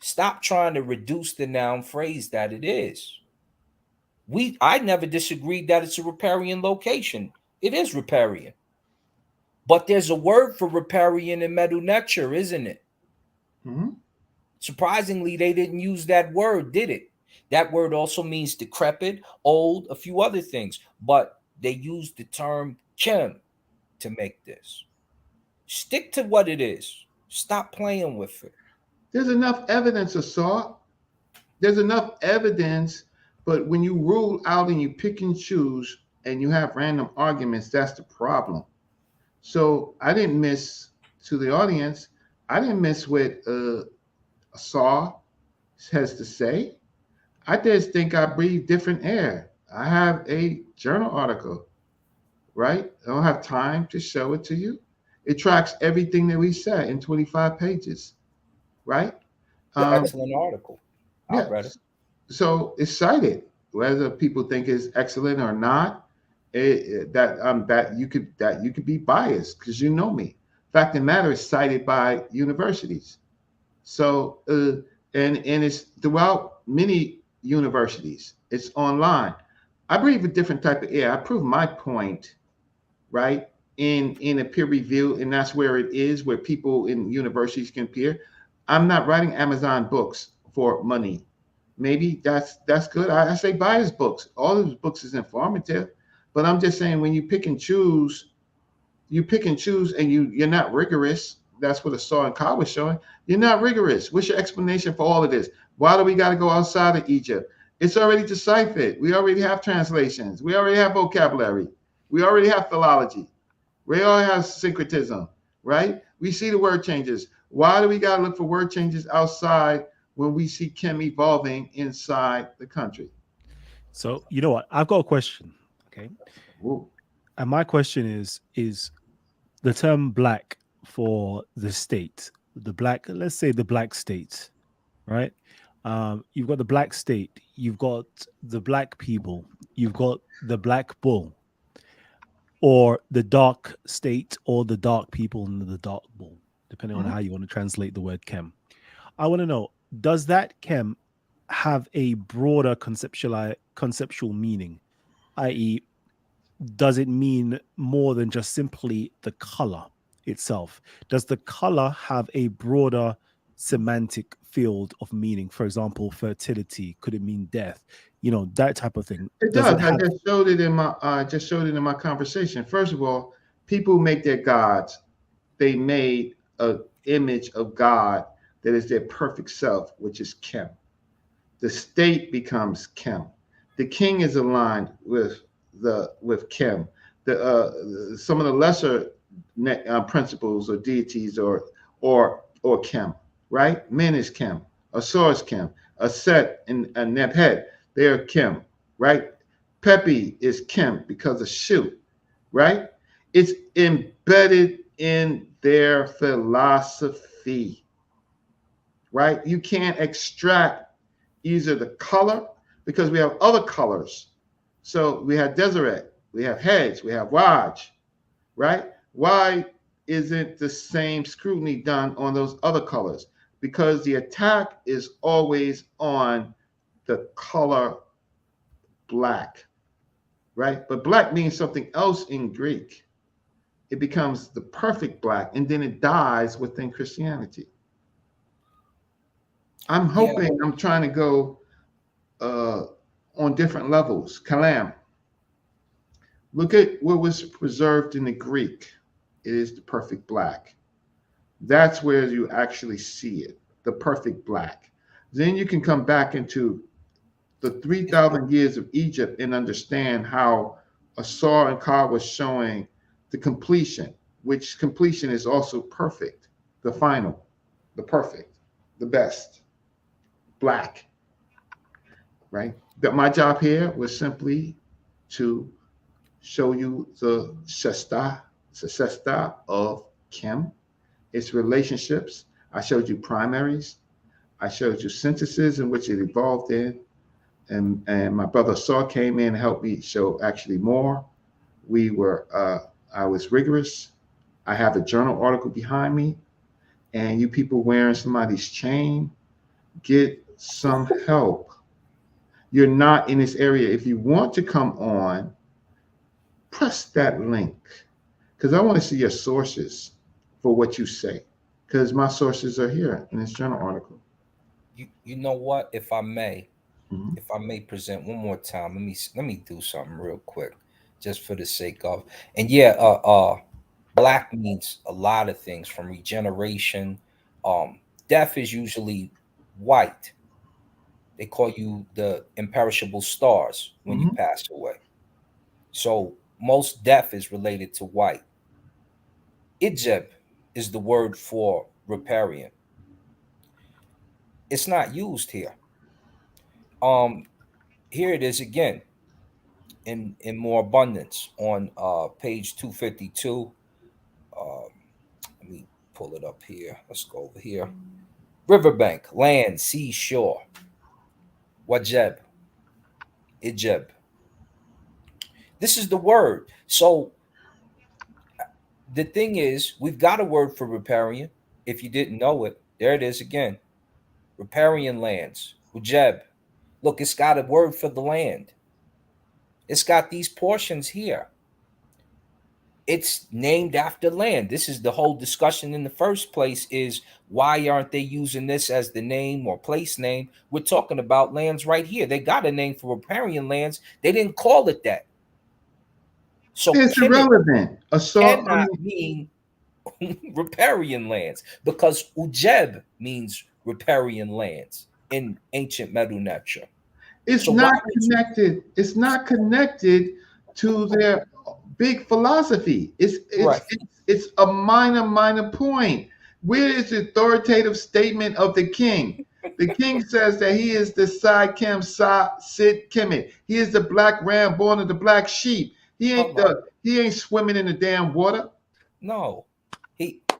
C: Stop trying to reduce the noun phrase that it is. I never disagreed that it's a riparian location. It is riparian. But there's a word for riparian in Medu Neter, isn't it?
B: Mm-hmm.
C: Surprisingly, they didn't use that word, did it? That word also means decrepit, old, a few other things, but they used the term chem to make this. Stick to what it is. Stop playing with it.
B: There's enough evidence, Assault. There's enough evidence, but when you rule out and you pick and choose and you have random arguments, that's the problem. So I didn't miss to the audience. I didn't miss what Asar has to say. I just think I breathe different air. I have a journal article, right? I don't have time to show it to you. It tracks everything that we said in 25 pages, right?
C: It's an
B: Um,
C: excellent article. I
B: yeah.
C: read it.
B: So it's cited. Whether people think it's excellent or not, that you could be biased because you know me. Fact of the matter is cited by universities. So and it's throughout many universities. It's online. I breathe a different type of air. I prove my point, right? In a peer review, and that's where it is, where people in universities can peer. I'm not writing Amazon books for money. Maybe that's good. I say buy his books. All of his books is informative, but I'm just saying when you pick and choose, and you're not rigorous. That's what a Saw and Cow was showing. You're not rigorous. What's your explanation for all of this? Why do we got to go outside of Egypt? It's already deciphered. We already have translations. We already have vocabulary. We already have philology. We already have syncretism, right? We see the word changes. Why do we got to look for word changes outside when we see chem evolving inside the country?
A: So you know what? I've got a question. Okay.
B: Ooh.
A: And my question is the term black for the state, the black, let's say the black state, right? You've got the black state, you've got the black people, you've got the black bull, or the dark state, or the dark people and the dark bull, depending on
B: Mhm.
A: how you want to translate the word chem. I want to know, does that chem have a broader conceptual meaning, i.e., does it mean more than just simply the color itself? Does the color have a broader semantic field of meaning? For example, fertility, could it mean death? That type of thing.
B: It
A: Does it
B: does. I
A: have
B: just showed it in my conversation. First of all, people make their gods. They made a image of God that is their perfect self, which is Kem. The state becomes Kem. The king is aligned with Kem. Some of the lesser principles or deities or Kem, right? Men is Kem. Asar is Kem. Aset and Nebhet, they are Kem, right? Pepi is Kem because of Shu, right? It's embedded in their philosophy, right? You can't extract either the color because we have other colors. So we have Deseret, we have Hedge, we have Raj, right? Why isn't the same scrutiny done on those other colors? Because the attack is always on the color black, right? But black means something else in Greek. It becomes the perfect black, and then it dies within Christianity.
C: Yeah,
B: I'm trying to go uh, on different levels. Kalam, look at what was preserved in the Greek. It is the perfect black. That's where you actually see it, the perfect black. Then you can come back into the
C: it's
B: 3,000 years of Egypt and understand how Asar and Ka was showing the completion, which completion is also perfect, the final, the perfect, the best, black, right? That my job here was simply to show you the shesta of Chem, its relationships. I showed you primaries. I showed you synthesis in which it evolved in. And my brother Saw came in and helped me show actually more. I was rigorous. I have a journal article behind me. And you people wearing somebody's chain, get some help. You're not in this area. If you want to come on, press that link because I want to see your sources for what you say because my sources are here in this journal article.
C: you know what?
B: Mhm.
C: If I may present one more time, let me do something real quick, just for the sake of. And yeah, black means a lot of things from regeneration. Um, Death is usually white. They call you the imperishable stars when you
B: Mhm.
C: pass away. So most death is related to white. Ijeb is the word for riparian. It's not used here. Um, Here it is again in more abundance on page 252. Um, Let me pull it up here. Let's go over here. Riverbank, land, sea, shore. Wajeb, ijeb. This is the word. So the thing is, we've got a word for riparian. If you didn't know it, there it is again. Riparian lands. Wajeb. Look, it's got a word for the land. It's got these portions here. It's named after land. This is the whole discussion in the first place, is why aren't they using this as the name or place name? We're talking about lands right here. They got a name for riparian lands. They didn't call it that. So
B: It's
C: Kemet
B: irrelevant. Assault. I
C: cannot
B: mean,
C: mean riparian lands because Ujeb means riparian lands in ancient Medu Neter.
B: it's
C: So why
B: not
C: would you?
B: connected. It's not connected to their big philosophy.
C: Right.
B: It's a minor point. Where is the authoritative statement of the king? The king says that he is the Sai Kem Sa Sid Kemet. He is the black ram born of the black sheep.
C: Hold on.
B: He ain't swimming in the damn water.
C: No.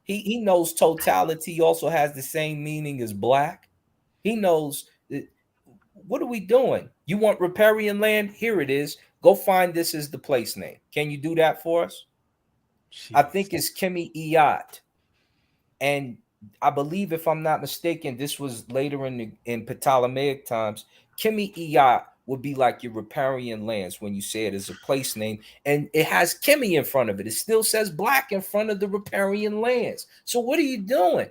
C: He knows totality also has the same meaning as black. He knows what are we doing? You want riparian land? Here it is. Go find this as the place name. Can you do that for us? I
A: Jeez.
C: think it's Kemi.t, and I believe, if I'm not mistaken, this was later in Ptolemaic times. Kemi.t would be like your riparian lands when you say it as a place name, and it has Kemi in front of it. It still says black in front of the riparian lands. So what are you doing?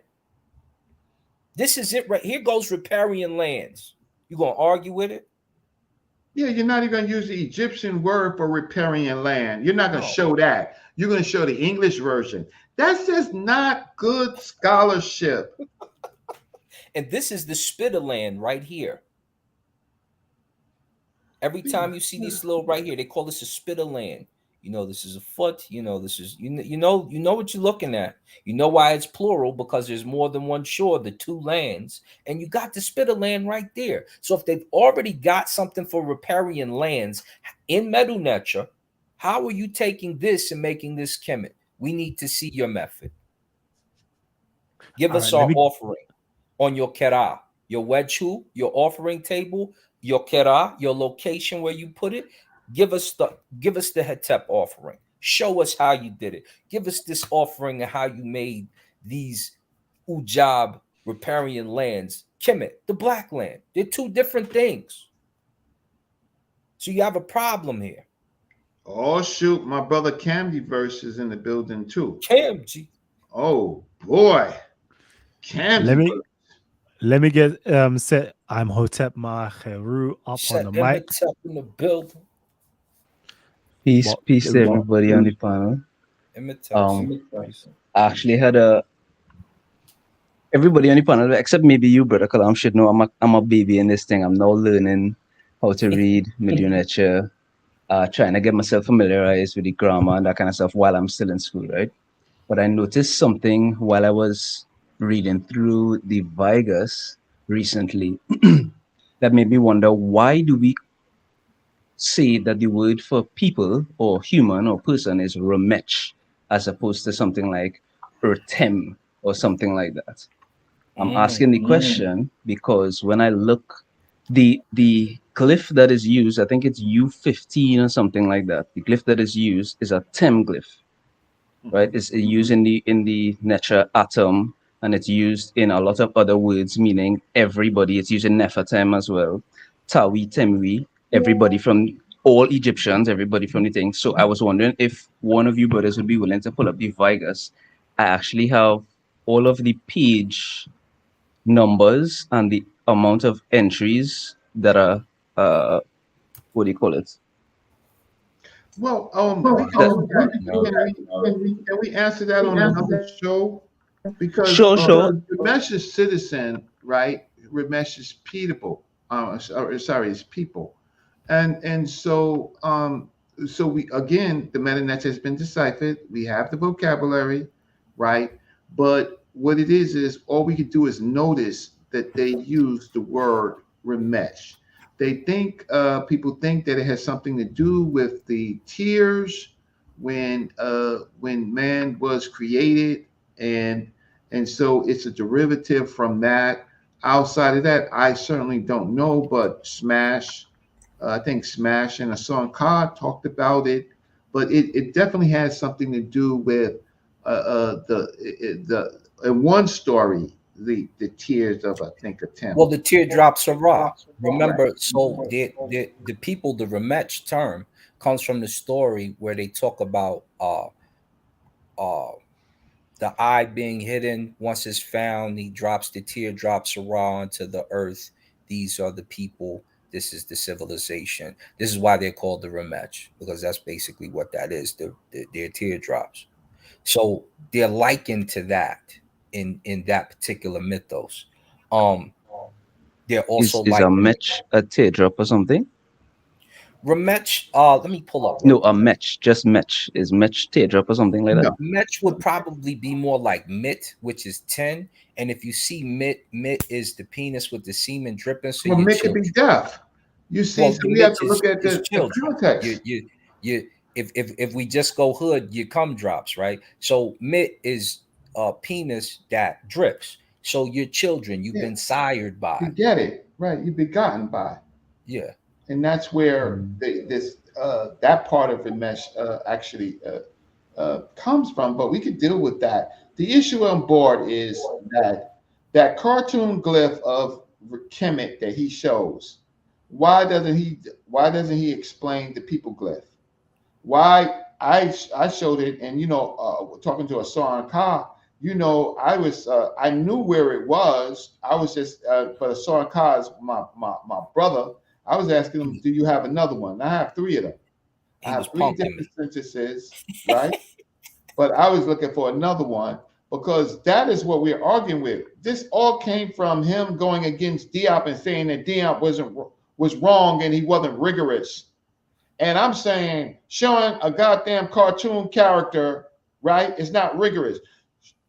C: This is it right here. Goes riparian lands. You gonna argue with it?
B: Yeah, you're not even going to use the Egyptian word for riparian land. You're not going to
C: No.
B: show that. You're going to show the English version. That's just not good scholarship.
C: And this is the spitter land right here. Every time you see these little right here, they call this a spitter land. You know this is a foot. You know this is you know what you're looking at. You know why it's plural, because there's more than one shore, the two lands, and you got the spitter land right there. So if they've already got something for riparian lands in Medu Neter, how are you taking this and making this Kemet? We need to see your method. Give
A: All
C: us
A: right, let
C: our
A: me
C: offering on your kera, your wedju, your offering table, your kera, your location where you put it. Give us the hetep offering. Show us how you did it. Give us this offering and how you made these ujab riparian lands. Kemet, the black land. They're two different things. So you have a problem here.
B: Oh, shoot. My brother Candy verse is in the building too.
C: KMG.
B: Oh, boy.
A: let
B: Candy
A: me
B: verse.
A: let me get set. I'm Hotep Maheru up on
C: Set
A: the mic.
C: Imhotep in the building.
D: Peace,
A: Well,
D: peace to everybody on the panel.
C: Imhotep.
D: Um, I actually had everybody on the panel except maybe you, brother Kalam, should know I'm a baby in this thing. I'm now learning how to read Medionature, trying to get myself familiarized with the grammar and that kind of stuff while I'm still in school, right? But I noticed something while I was reading through the Vigas recently that made me wonder, why do we say that the word for people or human or person is remech as opposed to something like urtem or something like that? I'm
C: Mm.
D: asking the question because when I look, the glyph that is used, I think it's U15 or something like that. The glyph that is used is a tem glyph, right? It's used in the nature atom, and it's used in a lot of other words, meaning everybody. It's used in Nefertem as well. Tawi, Temwi, everybody from all Egyptians, everybody from the thing. So I was wondering if one of you brothers would be willing to pull up the Vigas. I actually have all of the page numbers and the amount of entries that are what do you call it?
B: Well, we can
D: That,
B: do that. Can we answer that on another show? Because
D: sure, sure.
B: Ramesh is citizen, right? Ramesh is people. Sorry, is people, and so we again the metanet has been deciphered. We have the vocabulary, right? But what it is all we could do is notice that they use the word remesh. They think people think that it has something to do with the tears when man was created, and and so it's a derivative from that. Outside of that, I certainly don't know, but Smash, I think Smash and Asar talked about it, but it definitely has something to do with the in one story the tears of I think a
C: Well,
B: Tim.
C: the teardrops are raw.
B: Right.
C: Remember, so the people, the Remech term comes from the story where they talk about uh the eye being hidden. Once it's found, he drops the teardrops of raw onto the earth. These are the people. This is the civilization. This is why they're called the Remech, because that's basically what that is. Their teardrops. So they're likened to that in that particular mythos. Um, they're also
D: Is a
C: likened.
D: match a teardrop or something?
C: Remech, let me pull up real
D: No, a
C: quick.
D: match, just match. Is match teardrop or something like that?
B: No.
C: Mech would probably be more like mit, which is 10. And if you see mit is the penis with the semen dripping, so
B: Well,
C: your
B: make it be
C: children.
B: deaf. You see,
C: Well,
B: so
C: the
B: we have
C: mit
B: to look at
C: is
B: the
C: children.
B: context.
C: You if we just go hood, you come drops, right? So mit is a penis that drips. So your children, you've
B: Yeah,
C: been sired by.
B: you get it right. You're begotten by,
C: Yeah.
B: and that's where
D: Mm.
B: this that part of the mesh actually comes from. But we could deal with that. The issue on board is that that cartoon glyph of Kemet that he shows. Why doesn't he? Why doesn't he explain the people glyph? Why I showed it, and talking to Asar I knew where it was. I was just but Asar is my brother. I was asking him, do you have another one? I have three of them. I
C: He was
B: have three
C: punking
B: different
C: me.
B: sentences, right? But I was looking for another one because that is what we're arguing with. This all came from him going against Diop and saying that Diop was wrong and he wasn't rigorous. And I'm saying showing a goddamn cartoon character, right, is not rigorous.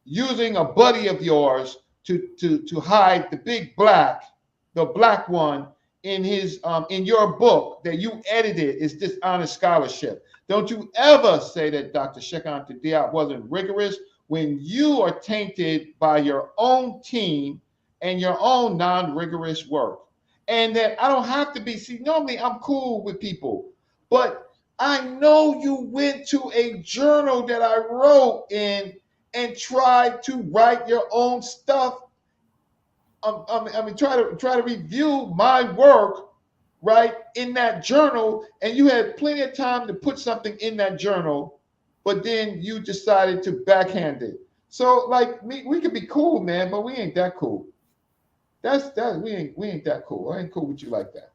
B: Using a buddy of yours to hide the black one in your book that you edited is dishonest scholarship. Don't you ever say that Dr. Shekan Diop wasn't rigorous when you are tainted by your own team and your own non-rigorous work. And that I don't have to be, see, normally I'm cool with people, but I know you went to a journal that I wrote in and tried to write your own stuff. Try to review my work, right, in that journal, and you had plenty of time to put something in that journal, but then you decided to backhand it. So, like, we could be cool, man, but we ain't that cool. We ain't that cool. I ain't cool with you like that.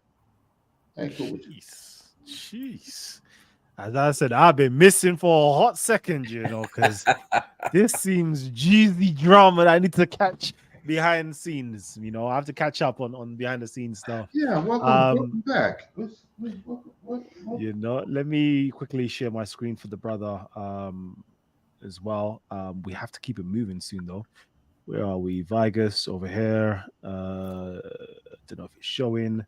B: I ain't cool with you.
A: Jeez. Jeez. As I said, I've been missing for a hot second, because this seems juicy drama that I need to catch behind the scenes. I have to catch up on behind the scenes stuff.
B: Yeah, welcome back.
A: Let me quickly share my screen for the brother as well. We have to keep it moving soon though. Where are we? Vigus over here. Don't know if it's showing.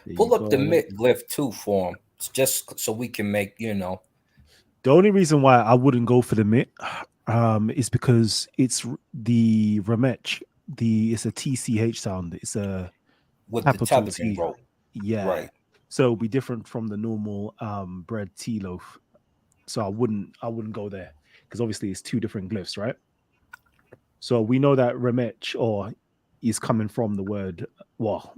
A: There
C: Pull
A: you
C: up the
A: go.
C: mit glyph too for him, just so we can make
A: The only reason why I wouldn't go for the MIT is because it's the Remech. It's a TCH sound. It's a
C: with the
A: capital
C: television
A: T.
C: rope.
A: Yeah.
C: Right.
A: So it'll be different from the normal bread tea loaf. So I wouldn't go there because obviously it's two different glyphs, right? So we know that Remech is coming from the word, well,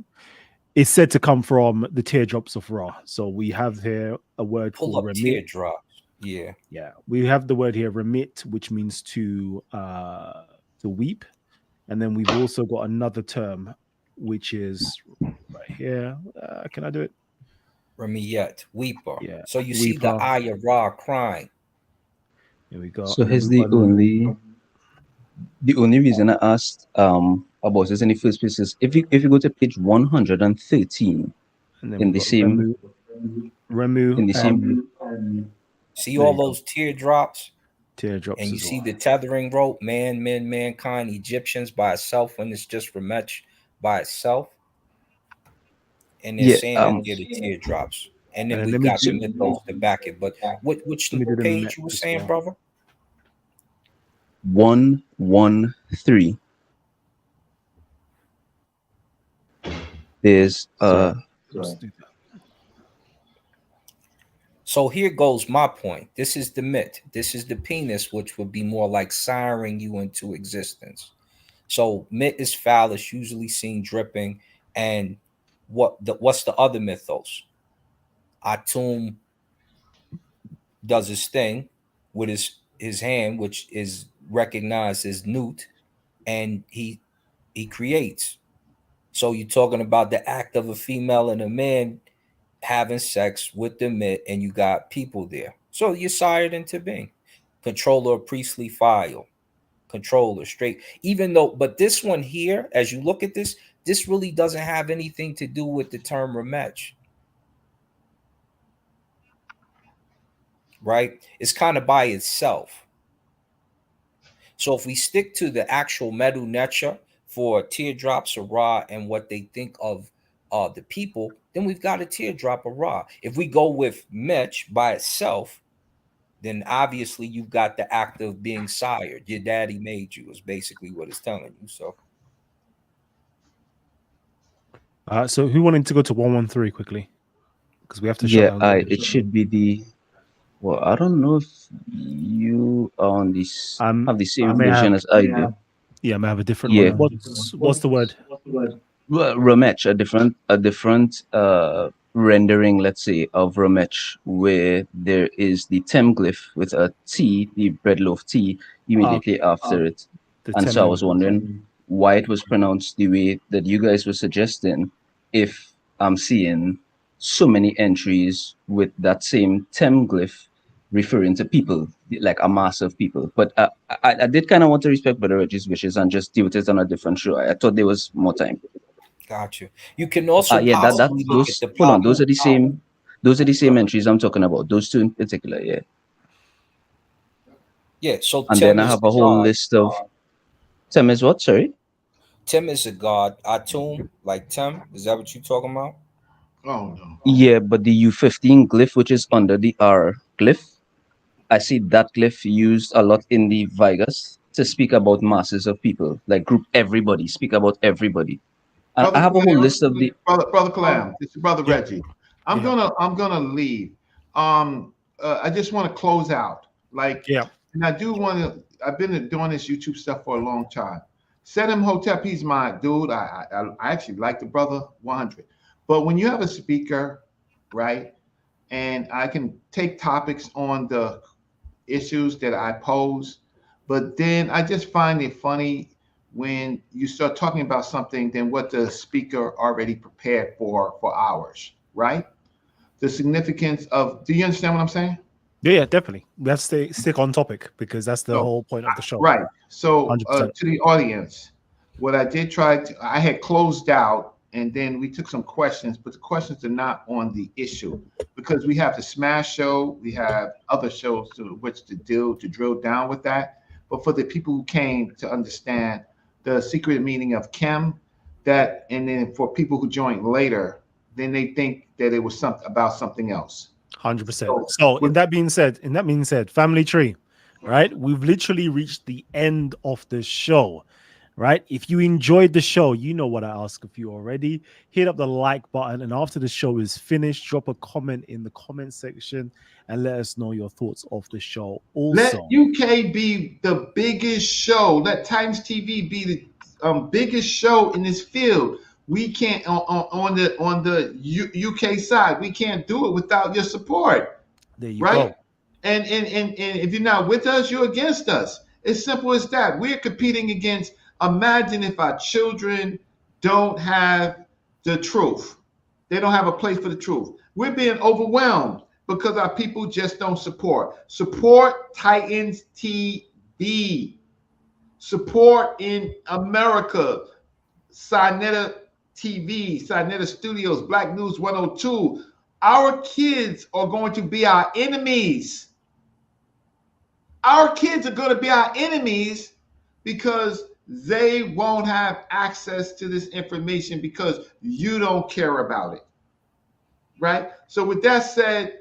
A: it's said to come from the teardrops of Ra. So we have here a word
C: Pull
A: for
C: up
A: remit.
C: teardrops. Yeah.
A: Yeah, we have the word here remit, which means to weep, and then we've also got another term, which is right here. Can I do it?
C: Remiyet, weeper.
A: Yeah,
C: So you see the
A: weeper.
C: eye of Ra crying.
A: Here we go.
D: So
A: And then
D: here's
A: we've got
D: the only reason I asked about this in the first place is if you go to page 113
A: and then
D: in
A: we've
D: the
A: got
D: same
A: Remu,
D: in the same
C: See
A: there
C: all
A: you go.
C: those teardrops?
A: Teardrops
C: And you
A: as
C: see
A: well.
C: the tethering rope, man, men, mankind, Egyptians by itself when it's just Remetch by itself. And they're
D: Yeah.
C: saying that they're the teardrops. And
A: And
C: then
A: then
C: we
A: let me
C: got the
A: do
C: mythos to back it. But which
A: let me do the
C: page
A: Met
C: you were
A: as
C: saying,
A: well.
C: brother?
D: 113. There's
A: Sorry. Let's do that.
C: So here goes my point. This is the myth. This is the penis, which would be more like siring you into existence. So myth is phallus, usually seen dripping. And what's the other mythos? Atum does his thing with his hand, which is recognized as Newt, and he creates. So you're talking about the act of a female and a man having sex with the myth, and you got people there. So you're sired into being controller of priestly file, controller straight. Even though, but this one here, as you look at this really doesn't have anything to do with the term rematch, right? It's kind of by itself. So if we stick to the actual medu necha for teardrops of Ra and what they think of the people, then we've got a teardrop of Ra. If we go with Mech by itself, then obviously you've got the act of being sired. Your daddy made you is basically what it's telling you. So
A: So who wanted to go to 113 quickly? Because we have to shut
D: yeah.
A: down the
D: I
A: room.
D: it should be the. Well, I don't know if you on this have the
A: I
D: same
A: may
D: version
A: have
D: as I do.
A: yeah, I may have a different
D: Yeah.
A: one. What's the word?
D: Well, Ramech, a different rendering, let's say, of Ramech, where there is the Tem glyph with a T, the bread loaf T, immediately
A: Okay,
D: after it.
A: the
D: And so I was
A: Temmem.
D: wondering why it was pronounced the way that you guys were suggesting, if I'm seeing so many entries with that same Tem glyph referring to people, like a mass of people. But I did kind of want to respect Brother Reggie's wishes and just do it on a different show. I thought there was more time.
C: got you. You can also
D: Yeah, that
C: possibly look at
D: those
C: the
D: hold on,
C: papa.
D: those are the same entries I'm talking about. Those two in particular, yeah.
C: Yeah, so
D: And then
C: Tim
D: I
C: is
D: have
C: the
D: a whole
C: god.
D: list of Tem is what? Sorry.
C: Tim is a god. Atum, like Tim. Is that what you're talking about?
B: Oh no.
D: Yeah, but the U15 glyph, which is under the R glyph, I see that glyph used a lot in the Vigas to speak about masses of people, like group everybody, speak about everybody. And I
B: Brother
D: have a whole
B: Kalam,
D: list of the.
B: brother Kalam, this is brother
A: Yeah,
B: Reggie.
A: yeah,
B: I'm gonna leave. I just want to close out. Like,
A: yeah.
B: and I do want to. I've been doing this YouTube stuff for a long time. Set Imhotep, he's my dude. I actually like the brother 100. But when you have a speaker, right, and I can take topics on the issues that I pose, but then I just find it funny when you start talking about something than what the speaker already prepared for hours, right? The significance of, do you understand what I'm saying?
A: Yeah, definitely. Let's stick on topic because that's the
B: So,
A: whole point of the show.
B: right. So,
A: 100%.
B: to the audience, what I did try to, I had closed out and then we took some questions, but the questions are not on the issue because we have the Smash show, we have other shows to which to do to drill down with that. But for the people who came to understand the secret meaning of Chem, that, and then for people who joined later, then they think that it was something about something else.
A: 100%.
B: So,
A: So,
B: with
A: in that being said, family tree, right? We've literally reached the end of the show, right? If you enjoyed the show, you know what I ask of you already. Hit up the like button, and after the show is finished, drop a comment in the comment section and let us know your thoughts of the show.
B: let
A: Also,
B: UK be the biggest show. Let Times TV be the biggest show in this field. We can't on the UK side. We can't do it without your support,
A: there you
B: right?
A: go.
B: And if you're not with us, you're against us. It's simple as that. We're competing against. Imagine if our children don't have the truth. They don't have a place for the truth. We're being overwhelmed because our people just don't support. Support Titans TV. Support in America. Sinetta TV, Sinetta Studios, Black News 102. Our kids are going to be our enemies. our kids are going to be our enemies because they won't have access to this information because you don't care about it. Right? So, with that said,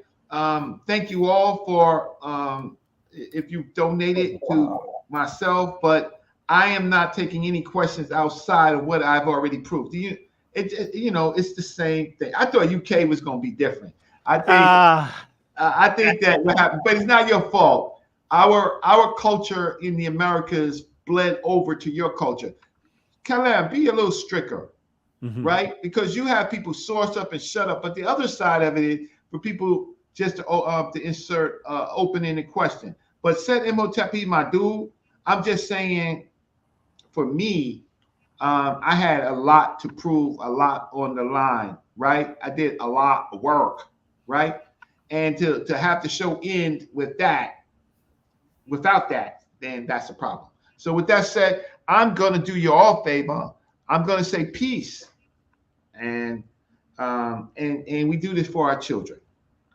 B: thank you all for if you donated to myself, but I am not taking any questions outside of what I've already proved. It's the same thing. I thought UK was going to be different. I think
A: Ah,
B: I think that what happened, but it's not your fault. Our culture in the Americas bled over to your culture. Kalam, be a little stricter,
A: mhm.
B: right? Because you have people source up and shut up. But the other side of it is for people just to insert open-ended question. But said Imhotep, my dude, I'm just saying, for me, I had a lot to prove, a lot on the line, right? I did a lot of work, right? And to have the show end with that, without that, then that's a problem. So with that said, I'm gonna do you all a favor. I'm gonna say peace, and and we do this for our children,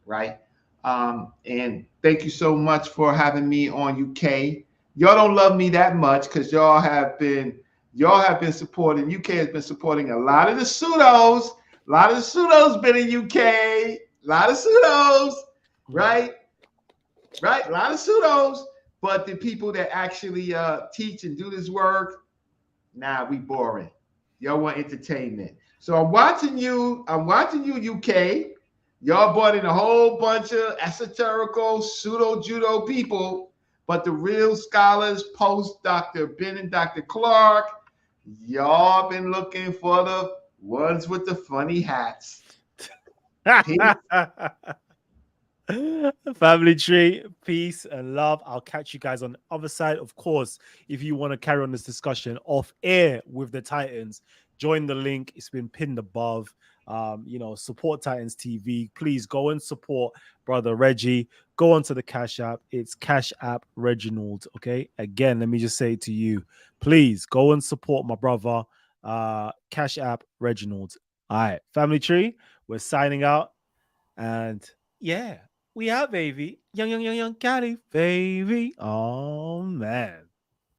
B: right? And thank you so much for having me on UK. Y'all don't love me that much because y'all have been supporting. UK has been supporting a lot of the pseudos. A lot of the pseudos been in UK. A lot of pseudos, right? Right? A lot of pseudos. But the people that actually teach and do this work, nah, we boring. Y'all want entertainment. So I'm watching you. I'm watching you, UK. Y'all brought in a whole bunch of esoterical pseudo judo people, but the real scholars, post Dr. Ben and Dr. Clark, y'all been looking for the ones with the funny hats.
A: Family tree, peace and love. I'll catch you guys on the other side. Of course, if you want to carry on this discussion off air with the Titans, join the link. It's been pinned above. Support Titans TV. Please go and support brother Reggie. Go onto the Cash App. It's Cash App Reginald. Okay. Again, let me just say to you, please go and support my brother. Cash App Reginald. All right, family tree. We're signing out. And yeah, we out, baby. Young Cali, baby. Oh, man.